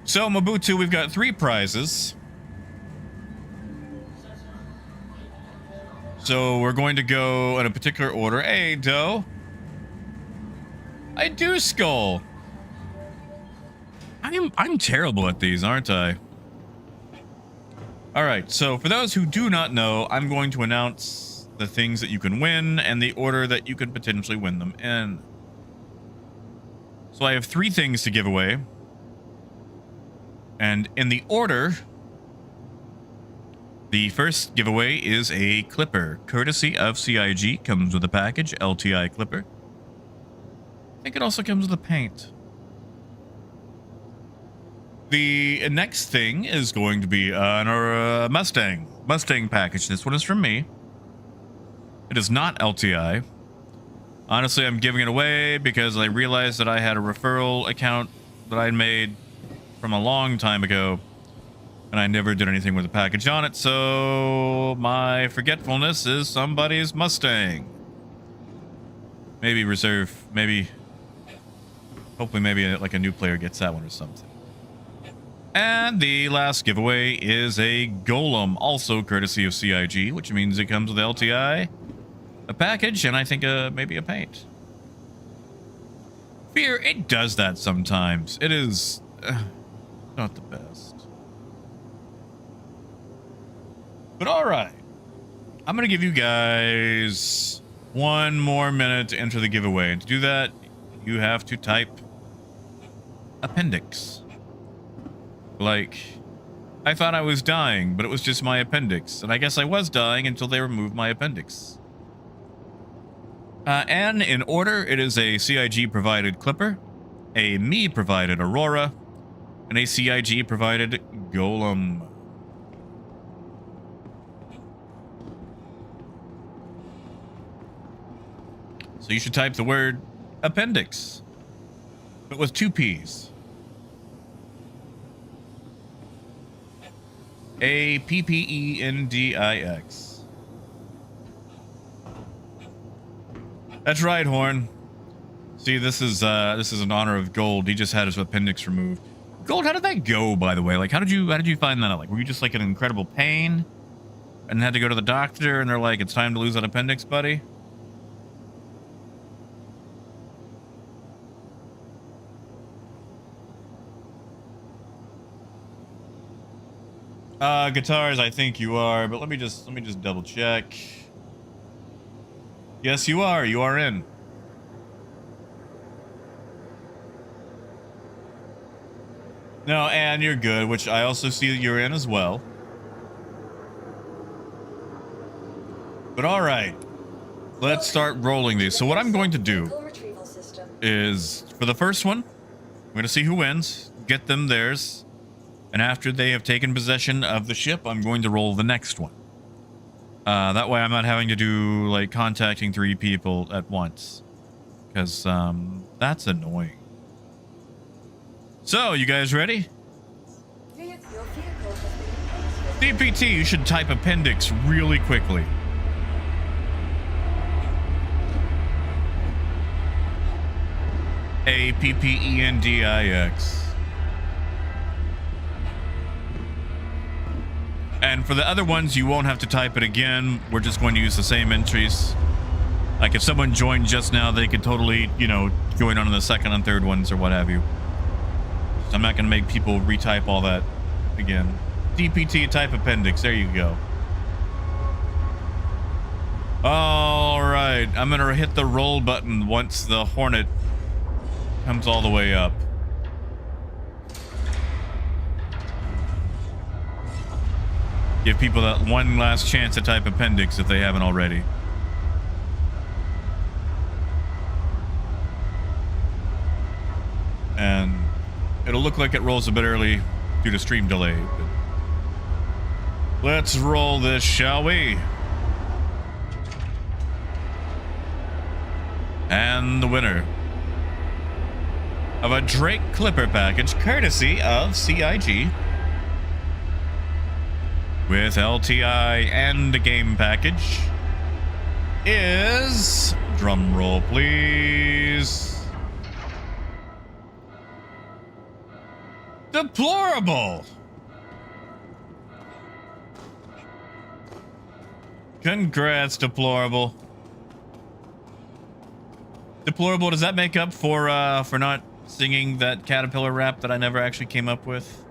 So, Mobutu, we've got 3 prizes. So, we're going to go in a particular order. Hey, Doe. I do skull. I'm terrible at these, aren't I? Alright, so for those who do not know, I'm going to announce the things that you can win and the order that you could potentially win them in. So I have 3 things to give away. And in the order The first giveaway is a clipper, courtesy of CIG. Comes with a package, LTI clipper. I think it also comes with a paint. The next thing is going to be our Mustang package. This one is from me. It is not LTI. Honestly, I'm giving it away because I realized that I had a referral account that I made from a long time ago, and I never did anything with the package on it, so my forgetfulness is somebody's Mustang. Maybe reserve, hopefully maybe like a new player gets that one or something. And the last giveaway is a golem, also courtesy of CIG, which means it comes with LTI, a package, and I think maybe a paint. Fear, it does that sometimes. It is not the best. But all right, I'm going to give you guys 1 more minute to enter the giveaway. And to do that, you have to type appendix. Like, I thought I was dying, but it was just my appendix. And I guess I was dying until they removed my appendix. And in order, it is a CIG-provided Clipper, a me-provided Aurora, and a CIG-provided Golem. So you should type the word appendix, but with 2 P's. APPENDIX. That's right, Horn. See, this is in honor of Gold. He just had his appendix removed. Gold, how did that go, by the way? Like, how did you find that out? Like, were you just like in incredible pain and had to go to the doctor and they're like, it's time to lose that appendix, buddy? Guitars, I think you are, but let me just double check. Yes, you are. You are in. No, and you're good, which I also see that you're in as well. But all right, let's start rolling these. So what I'm going to do is, for the first one, I'm going to see who wins, get them theirs. And after they have taken possession of the ship, I'm going to roll the next one. That way I'm not having to do, like, contacting 3 people at once. Because, that's annoying. So, you guys ready? DPT, you should type appendix really quickly. APPENDIX. And for the other ones, you won't have to type it again. We're just going to use the same entries. Like if someone joined just now, they could totally, you know, join on the second and third ones or what have you. I'm not going to make people retype all that again. DPT type appendix. There you go. All right. I'm going to hit the roll button once the Hornet comes all the way up. Give people that one last chance to type appendix if they haven't already. And it'll look like it rolls a bit early due to stream delay. But let's roll this, shall we? And the winner of a Drake Clipper package, courtesy of CIG, with LTI and a game package, is, drum roll please, Deplorable. Congrats, Deplorable. Deplorable, does that make up for not singing that caterpillar rap that I never actually came up with?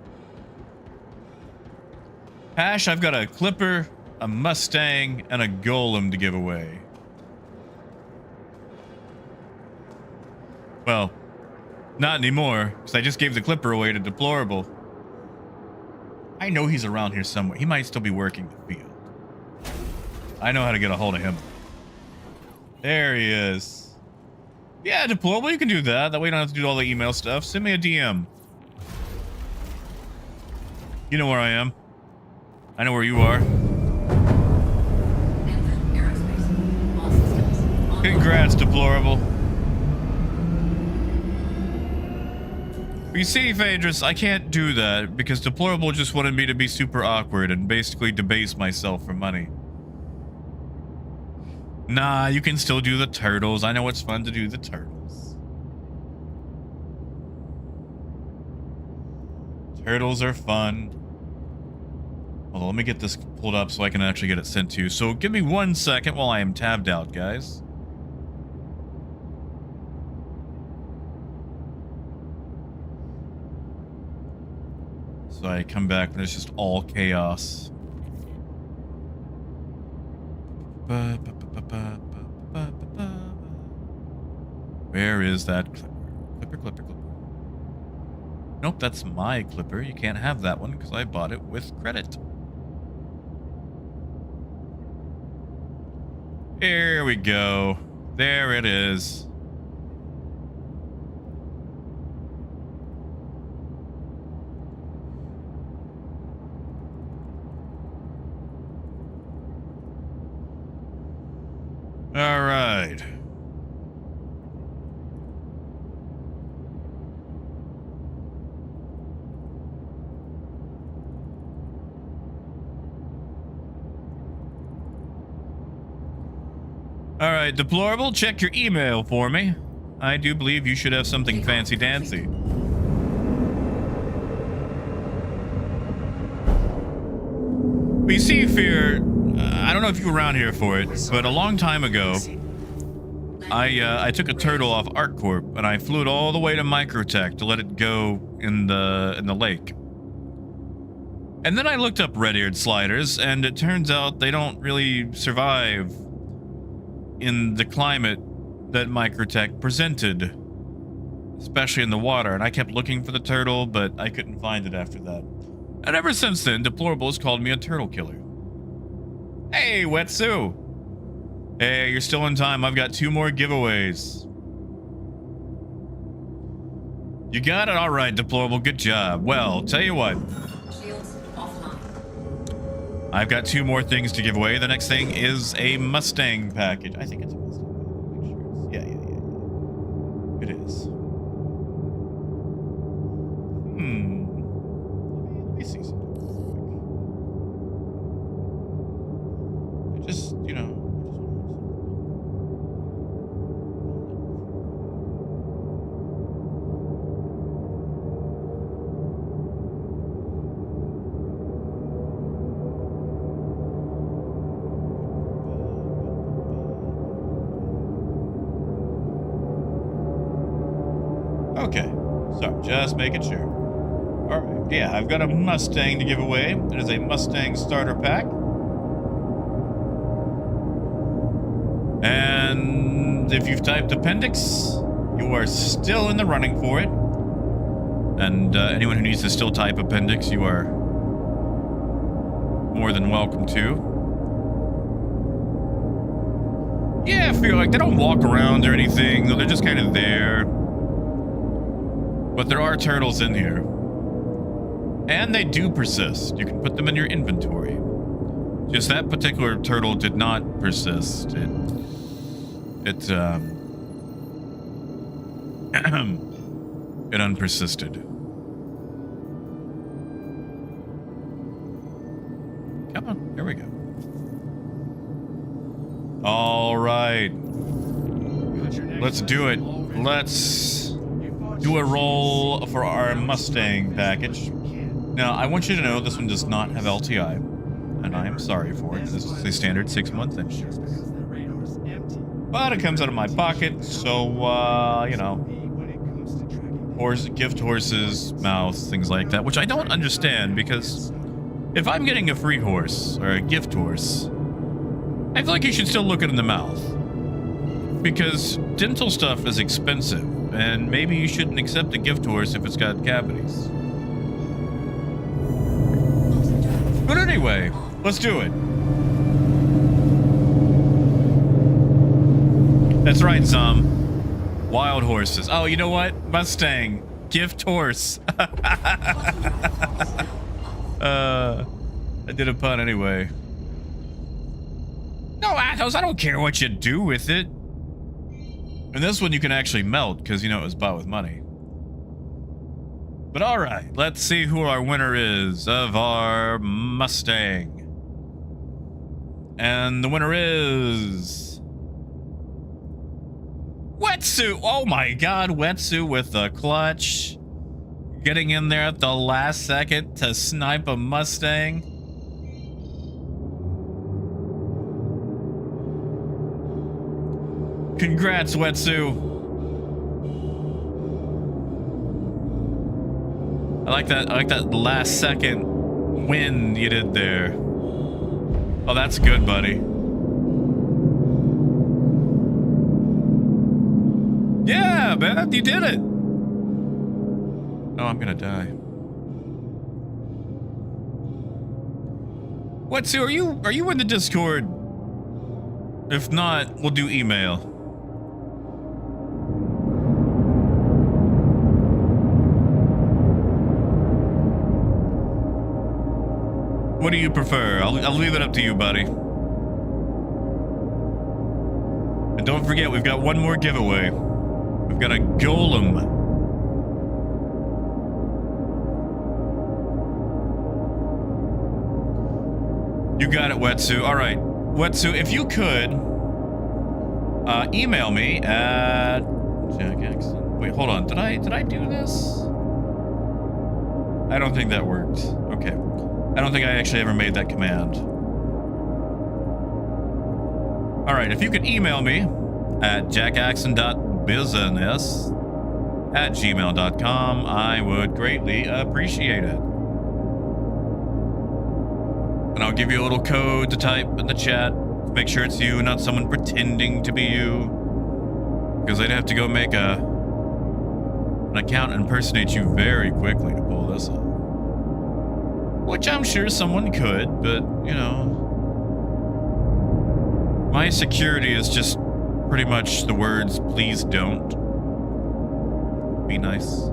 Hash, I've got a Clipper, a Mustang, and a Golem to give away. Well, not anymore, because I just gave the Clipper away to Deplorable. I know he's around here somewhere. He might still be working the field. I know how to get a hold of him. There he is. Yeah, Deplorable, you can do that. That way you don't have to do all the email stuff. Send me a DM. You know where I am. I know where you are. Congrats, Deplorable. You see, Phaedrus, I can't do that because Deplorable just wanted me to be super awkward and basically debase myself for money. Nah, you can still do the turtles. I know it's fun to do the turtles. Turtles are fun. Hold on, let me get this pulled up so I can actually get it sent to you. So give me 1 second while I am tabbed out, guys. So I come back and it's just all chaos. Where is that clipper? Clipper. Nope, that's my clipper. You can't have that one because I bought it with credit. Here we go. There it is. All right. All right, Deplorable, check your email for me. I do believe you should have something fancy-dancy. But you see, Fear, I don't know if you were around here for it, but a long time ago, I took a turtle off ArcCorp and I flew it all the way to Microtech to let it go in the lake. And then I looked up red-eared sliders, and it turns out they don't really survive in the climate that Microtech presented, especially in the water. And I kept looking for the turtle, but I couldn't find it after that. And ever since then, Deplorable has called me a turtle killer. Hey, Wetsu! Hey, you're still in time. I've got 2 more giveaways. You got it? All right, Deplorable. Good job. Well, tell you what. Shields offline. I've got 2 more things to give away. The next thing is a Mustang package. I think it's a Mustang. Make sure it's... Yeah. It is. Let me see something. Just, you know. Okay, so just making sure. All right, yeah, I've got a Mustang to give away. It is a Mustang starter pack. And if you've typed appendix, you are still in the running for it. And anyone who needs to still type appendix, you are more than welcome to. Yeah, I feel like they don't walk around or anything. They're just kind of there. But there are turtles in here. And they do persist. You can put them in your inventory. Just that particular turtle did not persist. It unpersisted. Come on, here we go. All right. Let's do it. Let's do a roll for our Mustang package. Now, I want you to know this one does not have LTI, and I am sorry for it. This is a standard 6-month thing. But it comes out of my pocket, so, you know, gift horses, mouse, things like that, which I don't understand, because if I'm getting a free horse, or a gift horse, I feel like you should still look it in the mouth. Because dental stuff is expensive, and maybe you shouldn't accept a gift horse if it's got cavities. But anyway, let's do it. That's right, Zom. Wild horses. Oh, you know what? Mustang. Gift horse. I did a pun anyway. No, Athos, I don't care what you do with it. And this one you can actually melt because you know it was bought with money. But all right, let's see who our winner is of our Mustang. And the winner is Wetsuit. Oh my God, Wetsuit with the clutch. Getting in there at the last second to snipe a Mustang. Congrats, Wetsuit. I like that last second win you did there. Oh, that's good, buddy. Yeah, man, you did it. Oh, I'm gonna die. What, Sue? Are you in the Discord? If not, we'll do email. What do you prefer? I'll leave it up to you, buddy. And don't forget, we've got one more giveaway. We've got a golem. You got it, Wetsu. All right, Wetsu, if you could email me at Jack Axon. Wait, hold on. Did I do this? I don't think that worked. Okay. I don't think I actually ever made that command. All right, if you could email me at jackaxon.business@gmail.com, I would greatly appreciate it. And I'll give you a little code to type in the chat to make sure it's you, not someone pretending to be you. Because they'd have to go make an account and impersonate you very quickly to pull this off. Which I'm sure someone could, but, you know, my security is just pretty much the words, please don't. Be nice.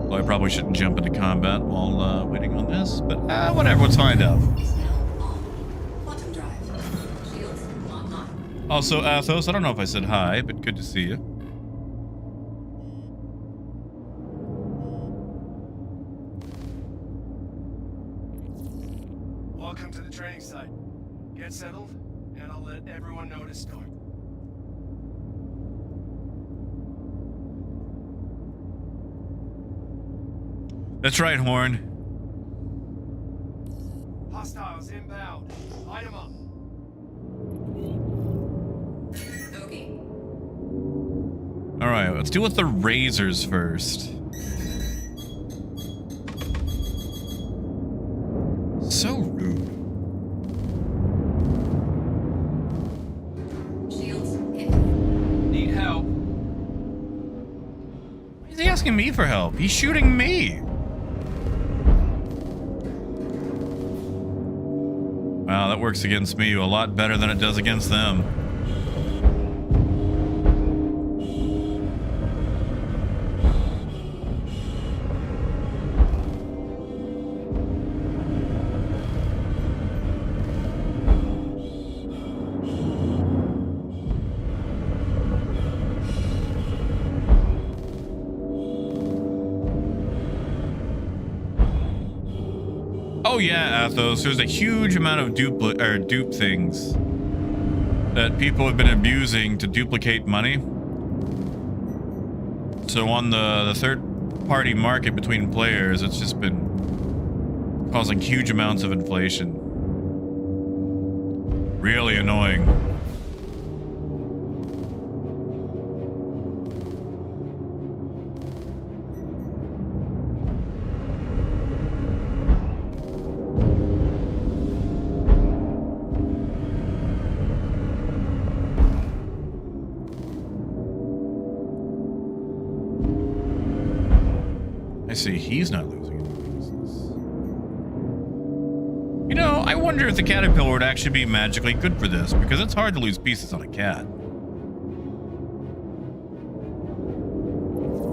Well, I probably shouldn't jump into combat while waiting on this, but whatever, let's find out. Also, Athos, I don't know if I said hi, but good to see you. Welcome to the training site. Get settled, and I'll let everyone know to start. That's right, Horn. Hostiles inbound. Light them up. Okay. All right, let's deal with the razors first. So rude. Shields hit. Need help. Why is he asking me for help? He's shooting me. Wow, that works against me a lot better than it does against them. Oh yeah, Athos, there's a huge amount of dupe things that people have been abusing to duplicate money. So on the third-party market between players, it's just been causing huge amounts of inflation. Really annoying. see he's not losing any pieces. You know, I wonder if the caterpillar would actually be magically good for this, because it's hard to lose pieces on a cat.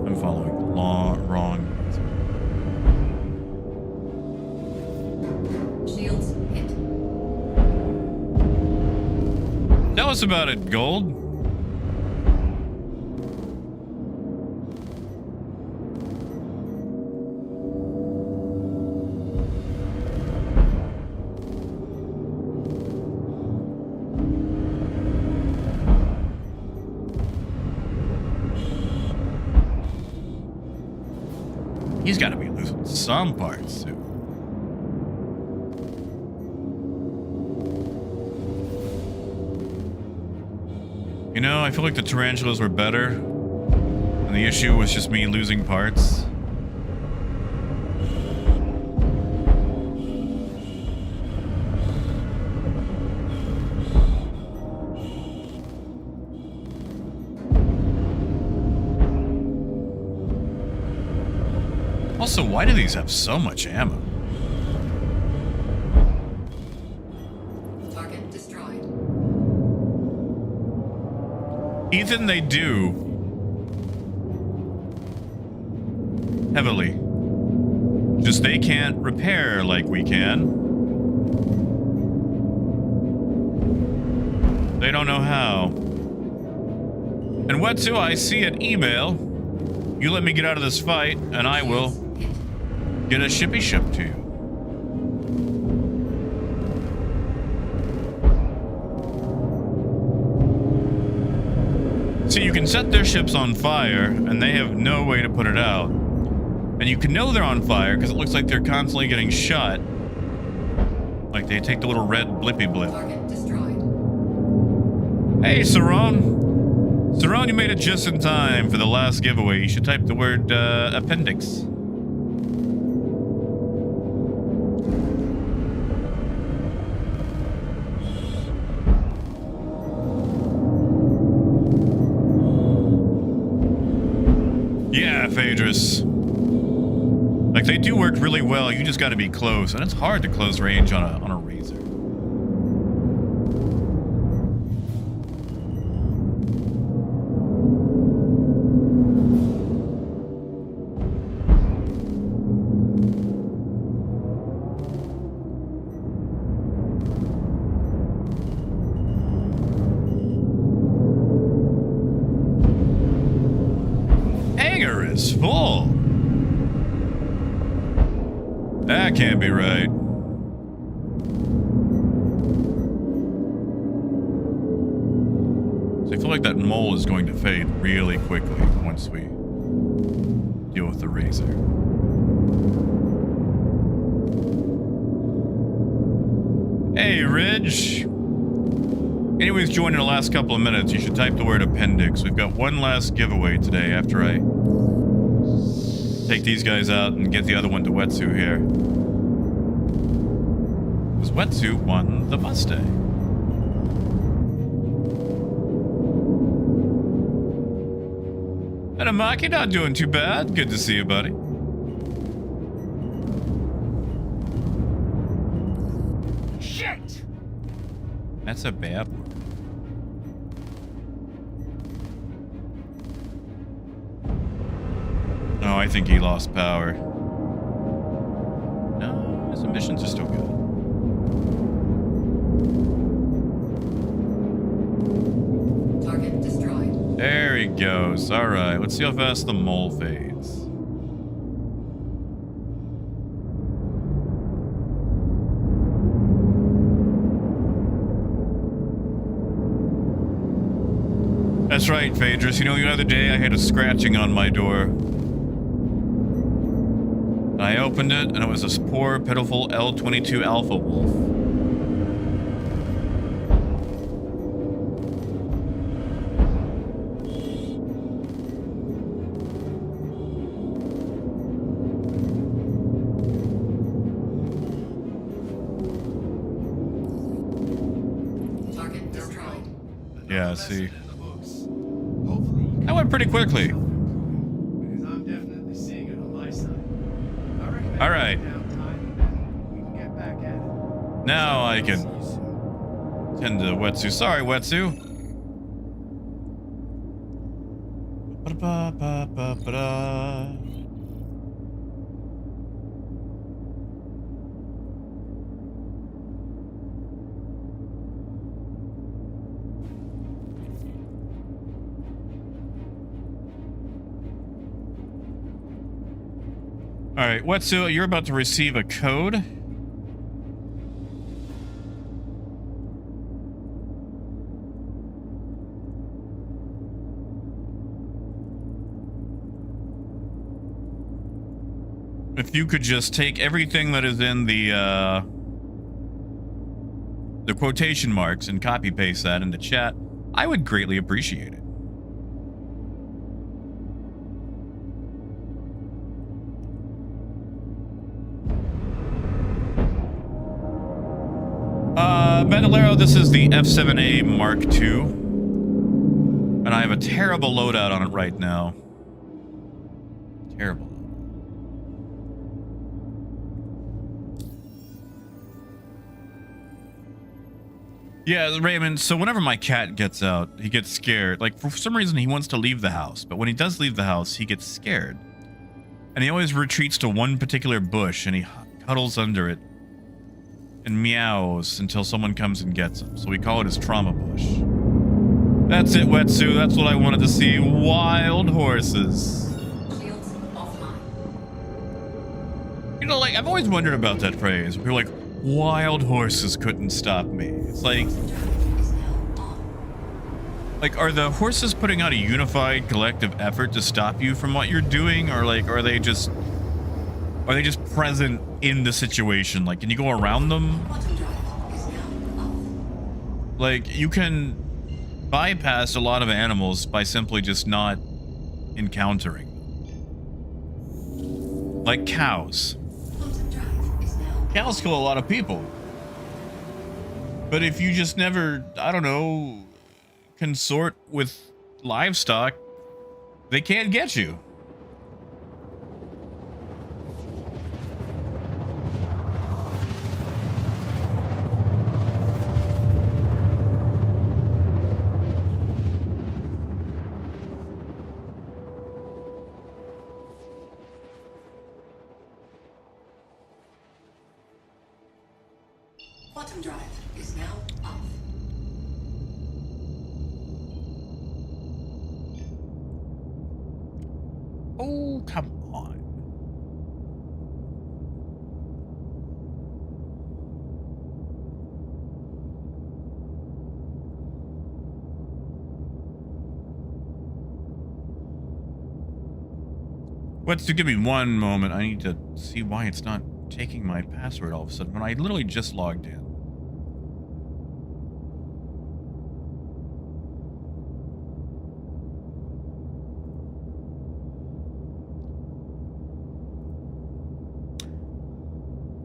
I'm following the wrong. Shields hit. Tell us about it, Gold. He's got to be losing some parts too. You know, I feel like the tarantulas were better, and the issue was just me losing parts. Also, why do these have so much ammo? Target destroyed. Ethan, they do. Heavily. Just they can't repair like we can. They don't know how. And Wetsu, I see an email. You let me get out of this fight, and I will get a shippy ship to you. See, you can set their ships on fire, and they have no way to put it out. And you can know they're on fire because it looks like they're constantly getting shot. Like they take the little red blippy blip. Target destroyed. Hey, Saron. Saron, you made it just in time for the last giveaway. You should type the word appendix. Yeah, Phaedrus. Like, they do work really well. You just got to be close, and it's hard to close range on a razor. Hangar is full. That can't be right. So I feel like that mole is going to fade really quickly once we deal with the razor. Hey, Ridge. Anyways, joining the last couple of minutes, you should type the word appendix. We've got one last giveaway today after I take these guys out and get the other one to Wetsu here. Because Wetsu won the Mustang. And Amaki, not doing too bad. Good to see you, buddy. Shit! That's a bad one. No, I think he lost power. No, his emissions are still good. Target destroyed. There he goes. All right, let's see how fast the mole fades. That's right, Phaedrus. You know, the other day I had a scratching on my door. I opened it, and it was this poor, pitiful L-22 Alpha Wolf. Target destroyed. Yeah, see. Hopefully you That went pretty quickly. can because I'm definitely seeing it on my side. All right. Downtime, we can get back at it. Now I See you can soon. tend to Wetsu. Sorry, Wetsu. Ba-da-ba-ba-ba-ba-da. All right, Wetsu, you're about to receive a code. If you could just take everything that is in the quotation marks and copy paste that into chat, I would greatly appreciate it. Bandolero, this is the F7A Mark II, and I have a terrible loadout on it right now. Terrible. Yeah, Raymond, so whenever my cat gets out, he gets scared. Like, for some reason, he wants to leave the house, but when he does leave the house, he gets scared. And he always retreats to one particular bush, and he cuddles under it and meows until someone comes and gets him. So we call it his trauma bush. That's it, Wetsu. That's what I wanted to see. Wild horses. Shields offline. You know, like, I've always wondered about that phrase. We're like, wild horses couldn't stop me. It's like, Is now on. like, are the horses putting out a unified collective effort to stop you from what you're doing? Or like, are they just present in the situation? Like, can you go around them? Quantum drive is now off. Like, you can bypass a lot of animals by simply just not encountering them. Like cows. Quantum drive is now Cows kill a lot of people. But if you just never, I don't know, consort with livestock, they can't get you. quantum drive is now off. Oh, come on. What's to give me one moment? I need to see why it's not taking my password all of a sudden when I literally just logged in.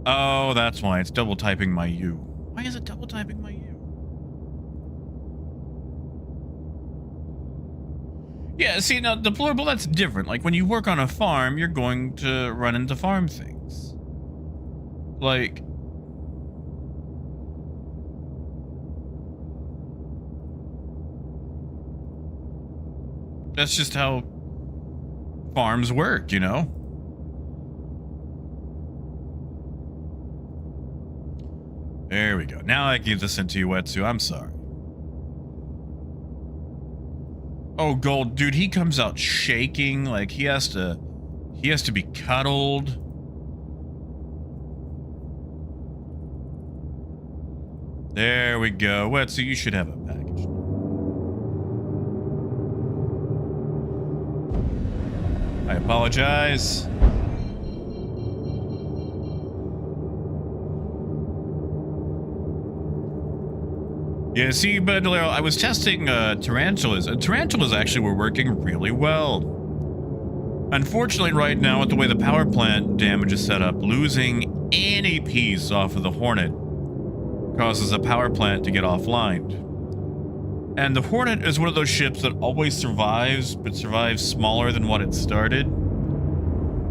Oh, that's why. It's double typing my U. Why is it double typing my U? Yeah, see, now, deplorable, that's different. Like, when you work on a farm, you're going to run into farm things. Like... that's just how farms work, you know? There we go. Now I can listen to you, Wetsu. I'm sorry. Oh, Gold, dude, he comes out shaking. Like, he has to be cuddled. There we go. Wetsu, you should have a package. I apologize. Yeah, see, Bandolero, I was testing tarantulas, and tarantulas actually were working really well. Unfortunately, right now, with the way the power plant damage is set up, losing any piece off of the Hornet causes a power plant to get offline. And the Hornet is one of those ships that always survives, but survives smaller than what it started.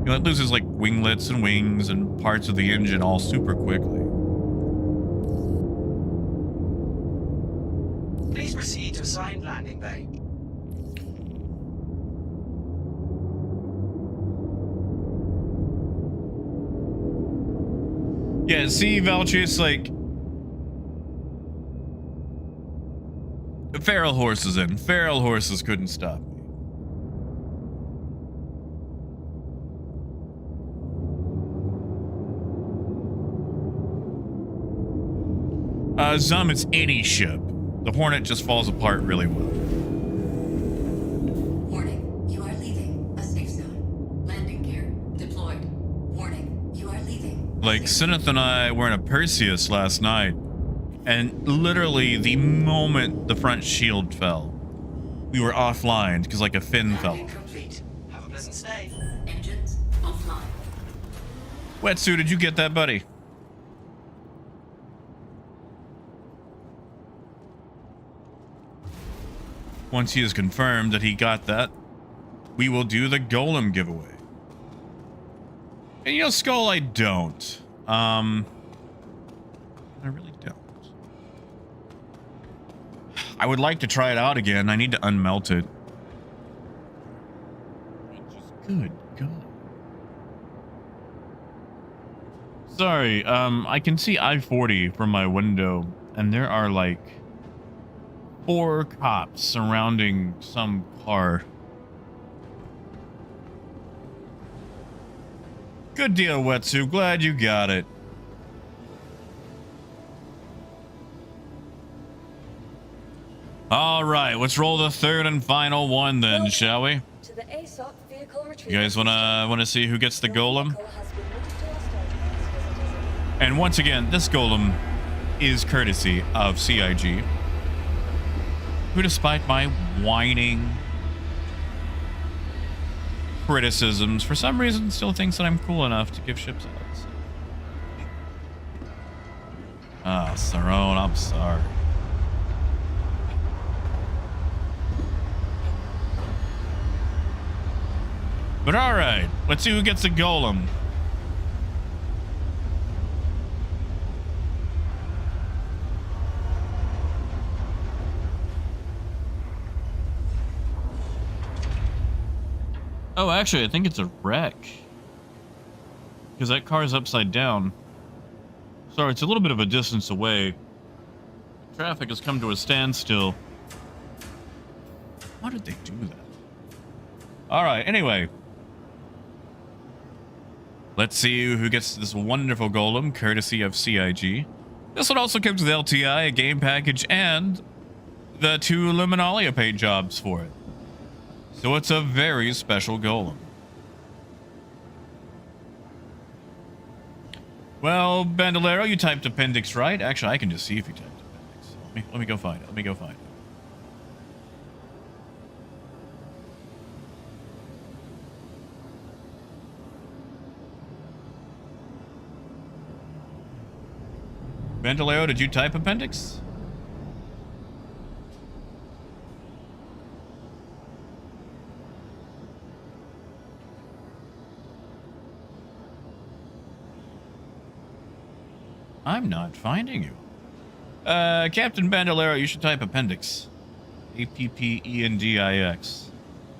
You know, it loses like winglets and wings and parts of the engine all super quickly. Please proceed to assigned landing bay. Yeah, see, Valchis, like... Feral horses in. Feral horses couldn't stop me. Zum, it's any ship. The Hornet just falls apart really well. Warning, you are leaving a safe zone. Landing gear deployed. Warning, you are leaving. Like, Syneth and I were in a Perseus last night, and literally the moment the front shield fell, we were offline because like a fin fell. Landing complete. Have a pleasant stay. Engines offline. Wetsuit, did you get that, buddy? Once he has confirmed that he got that, we will do the golem giveaway. And you know, Skull, I don't. I really don't. I would like to try it out again. I need to unmelt it. Just good God. Sorry, I can see I-40 from my window, and there are like 4 cops surrounding some car. Good deal, Wetsuit. Glad you got it. All right, let's roll the third and final one then, shall we? To the ASOP vehicle You retrieval guys wanna see who gets the Your golem? vehicle has been moved to our stations. And once again, this golem is courtesy of CIG, who, despite my whining criticisms, for some reason still thinks that I'm cool enough to give ships out. So. Ah, Saron, I'm sorry. But alright, let's see who gets the golem. Oh, actually, I think it's a wreck. Because that car's upside down. Sorry, it's a little bit of a distance away. Traffic has come to a standstill. Why did they do that? Alright, anyway. Let's see who gets this wonderful golem, courtesy of CIG. This one also comes with LTI, a game package, and the 2 Luminalia paid jobs for it. So it's a very special golem. Well, Bandolero, you typed appendix right. Actually, I can just see if you typed appendix. Let me go find it. Let me go find it. Bandolero, did you type appendix? I'm not finding you. Captain Bandolero, you should type appendix. APPENDIX.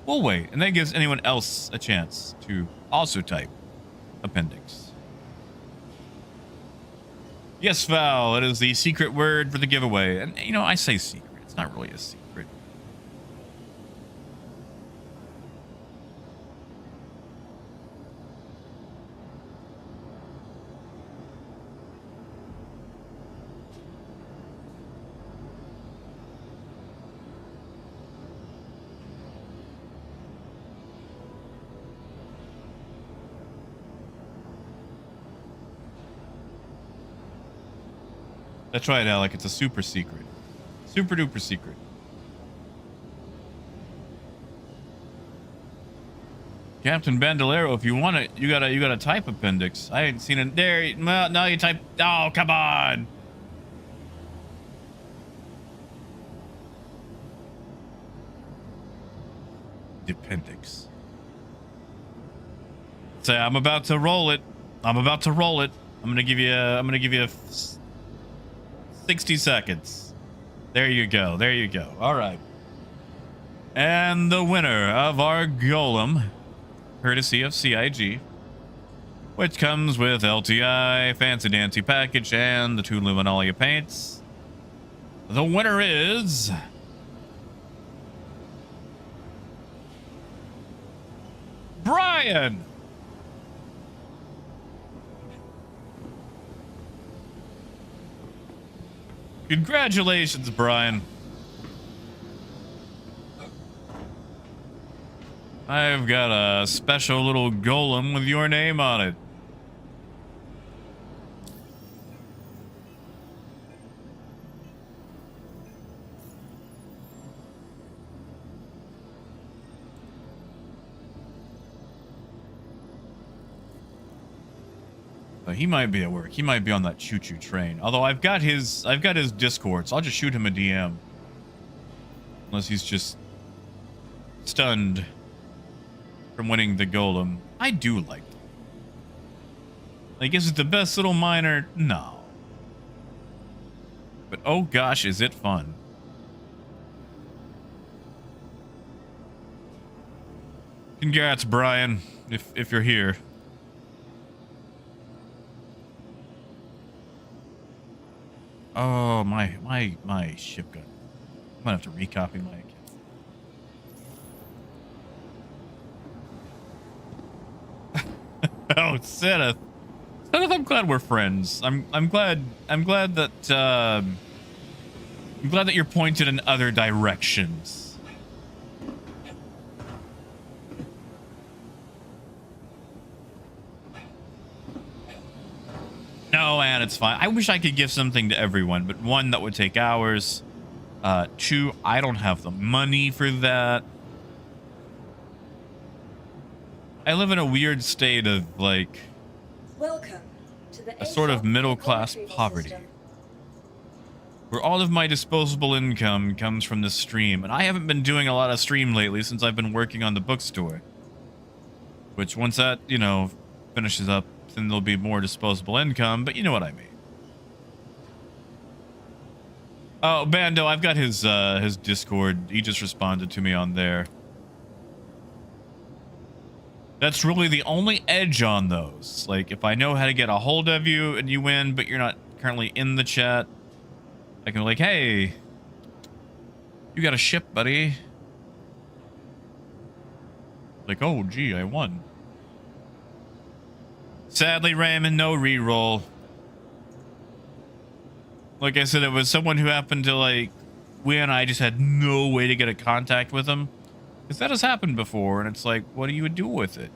We'll wait, and that gives anyone else a chance to also type appendix. Yes, Val, it is the secret word for the giveaway. And, you know, I say secret. It's not really a secret. That's right, Alec. It's a super secret. Super duper secret. Captain Bandolero, if you want it, you gotta type appendix. I ain't seen it there. Well, now you type. Oh, come on. The appendix. Say, I'm about to roll it. I'm about to roll it. I'm gonna give you 60 seconds. There you go. There you go. All right. And the winner of our golem, courtesy of CIG, which comes with LTI, fancy dancy package, and the 2 Luminalia paints. The winner is Brian. Congratulations, Brian. I've got a special little golem with your name on it. He might be at work. He might be on that choo-choo train. Although I've got his Discord, so I'll just shoot him a DM. Unless he's just stunned from winning the golem. I do like it. Like, is it the best little miner? No. But oh gosh, is it fun. Congrats, Brian, if you're here. Oh, my ship gun. I'm gonna have to recopy my account. Oh, Seth. I'm glad we're friends. I'm glad that you're pointed in other directions. No, man, it's fine. I wish I could give something to everyone, but 1, that would take hours. 2, I don't have the money for that. I live in a weird state of, like, Welcome to the a sort of middle-class poverty, where all of my disposable income comes from the stream, and I haven't been doing a lot of stream lately since I've been working on the bookstore. Which, once that, you know, finishes up, then there'll be more disposable income, but you know what I mean. Oh, Bando, I've got his Discord. He just responded to me on there. That's really the only edge on those. Like, if I know how to get a hold of you and you win, but you're not currently in the chat, I can be like, hey, you got a ship, buddy. Like, oh, gee, I won. Sadly, Raymond, no reroll. Like I said, it was someone who happened to, like, win. I just had no way to get in contact with him. Because that has happened before, and it's like, what do you do with it?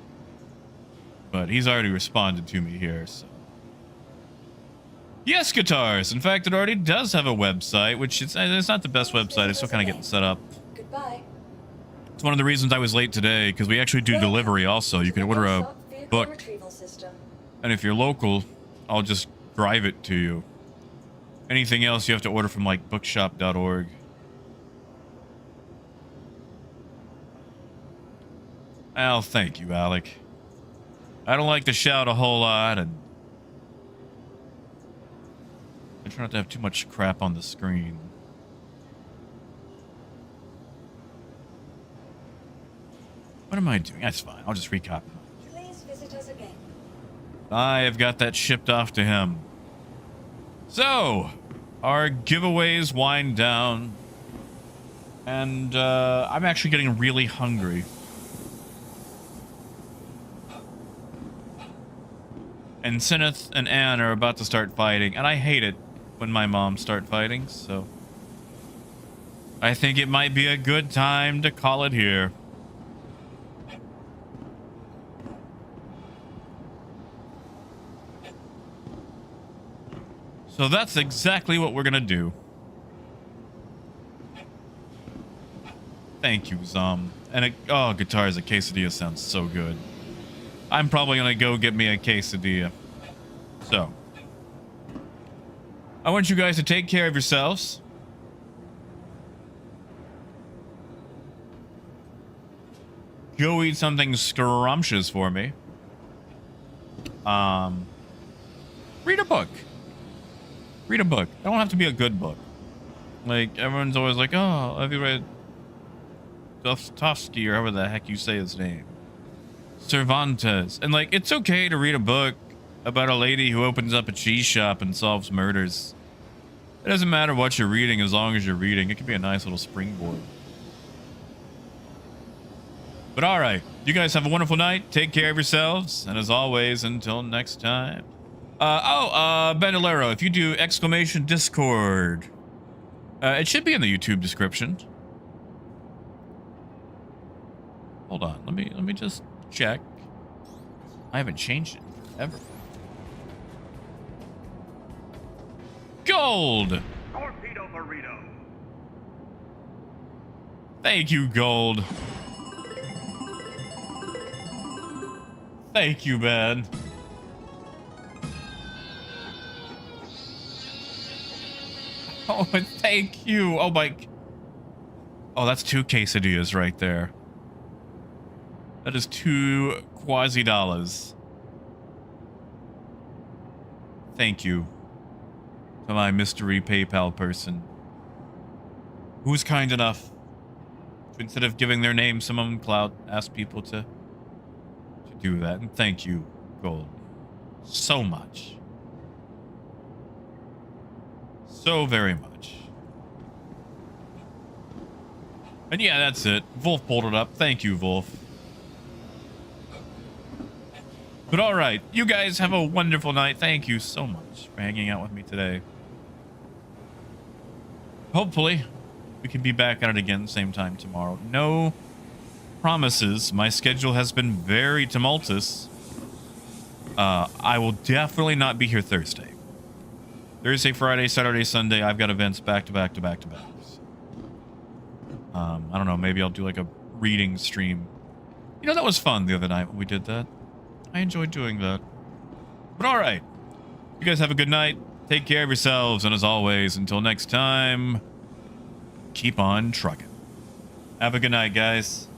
But he's already responded to me here, so. Yes, Guitars. In fact, it already does have a website, which it's not the best website. It's still kind of getting set up. Goodbye. It's one of the reasons I was late today, because we actually do delivery also. You can order a book. And if you're local, I'll just drive it to you. Anything else you have to order from, like, bookshop.org. Well, thank you, Alec. I don't like to shout a whole lot, and I try not to have too much crap on the screen. What am I doing? That's fine. I'll just recopy. Please visit us again. I have got that shipped off to him. So, our giveaways wind down. And I'm actually getting really hungry. And Sinneth and Anne are about to start fighting. And I hate it when my moms start fighting, so I think it might be a good time to call it here. So that's exactly what we're gonna do. Thank you, Zom. And oh, guitars, a quesadilla sounds so good. I'm probably gonna go get me a quesadilla. So, I want you guys to take care of yourselves. Go eat something scrumptious for me. Read a book. Read a book. It don't have to be a good book. Like, everyone's always like, oh, have you read Dostoevsky or however the heck you say his name? Cervantes. And, like, it's okay to read a book about a lady who opens up a cheese shop and solves murders. It doesn't matter what you're reading as long as you're reading. It can be a nice little springboard. But all right, you guys have a wonderful night. Take care of yourselves. And as always, until next time. Bandolero, if you do !Discord, it should be in the YouTube description. Hold on, let me just check. I haven't changed it ever. Gold. Torpedo burrito. Thank you, Gold. Thank you, man. Oh, thank you. Oh my. Oh, that's 2 quesadillas right there. That is 2 quasi-dollars. Thank you to my mystery PayPal person, who's kind enough to, instead of giving their name some clout, ask people to do that. And thank you, Gold, so much. So very much. And yeah, that's it. Wolf pulled it up. Thank you, Wolf. But all right, you guys have a wonderful night. Thank you so much for hanging out with me today. Hopefully, we can be back at it again same time tomorrow. No promises. My schedule has been very tumultuous. I will definitely not be here Thursday. Thursday, Friday, Saturday, Sunday, I've got events back to back to back to back. I don't know, maybe I'll do like a reading stream. You know, that was fun the other night when we did that. I enjoyed doing that. But all right, you guys have a good night. Take care of yourselves, and as always, until next time, keep on trucking. Have a good night, guys.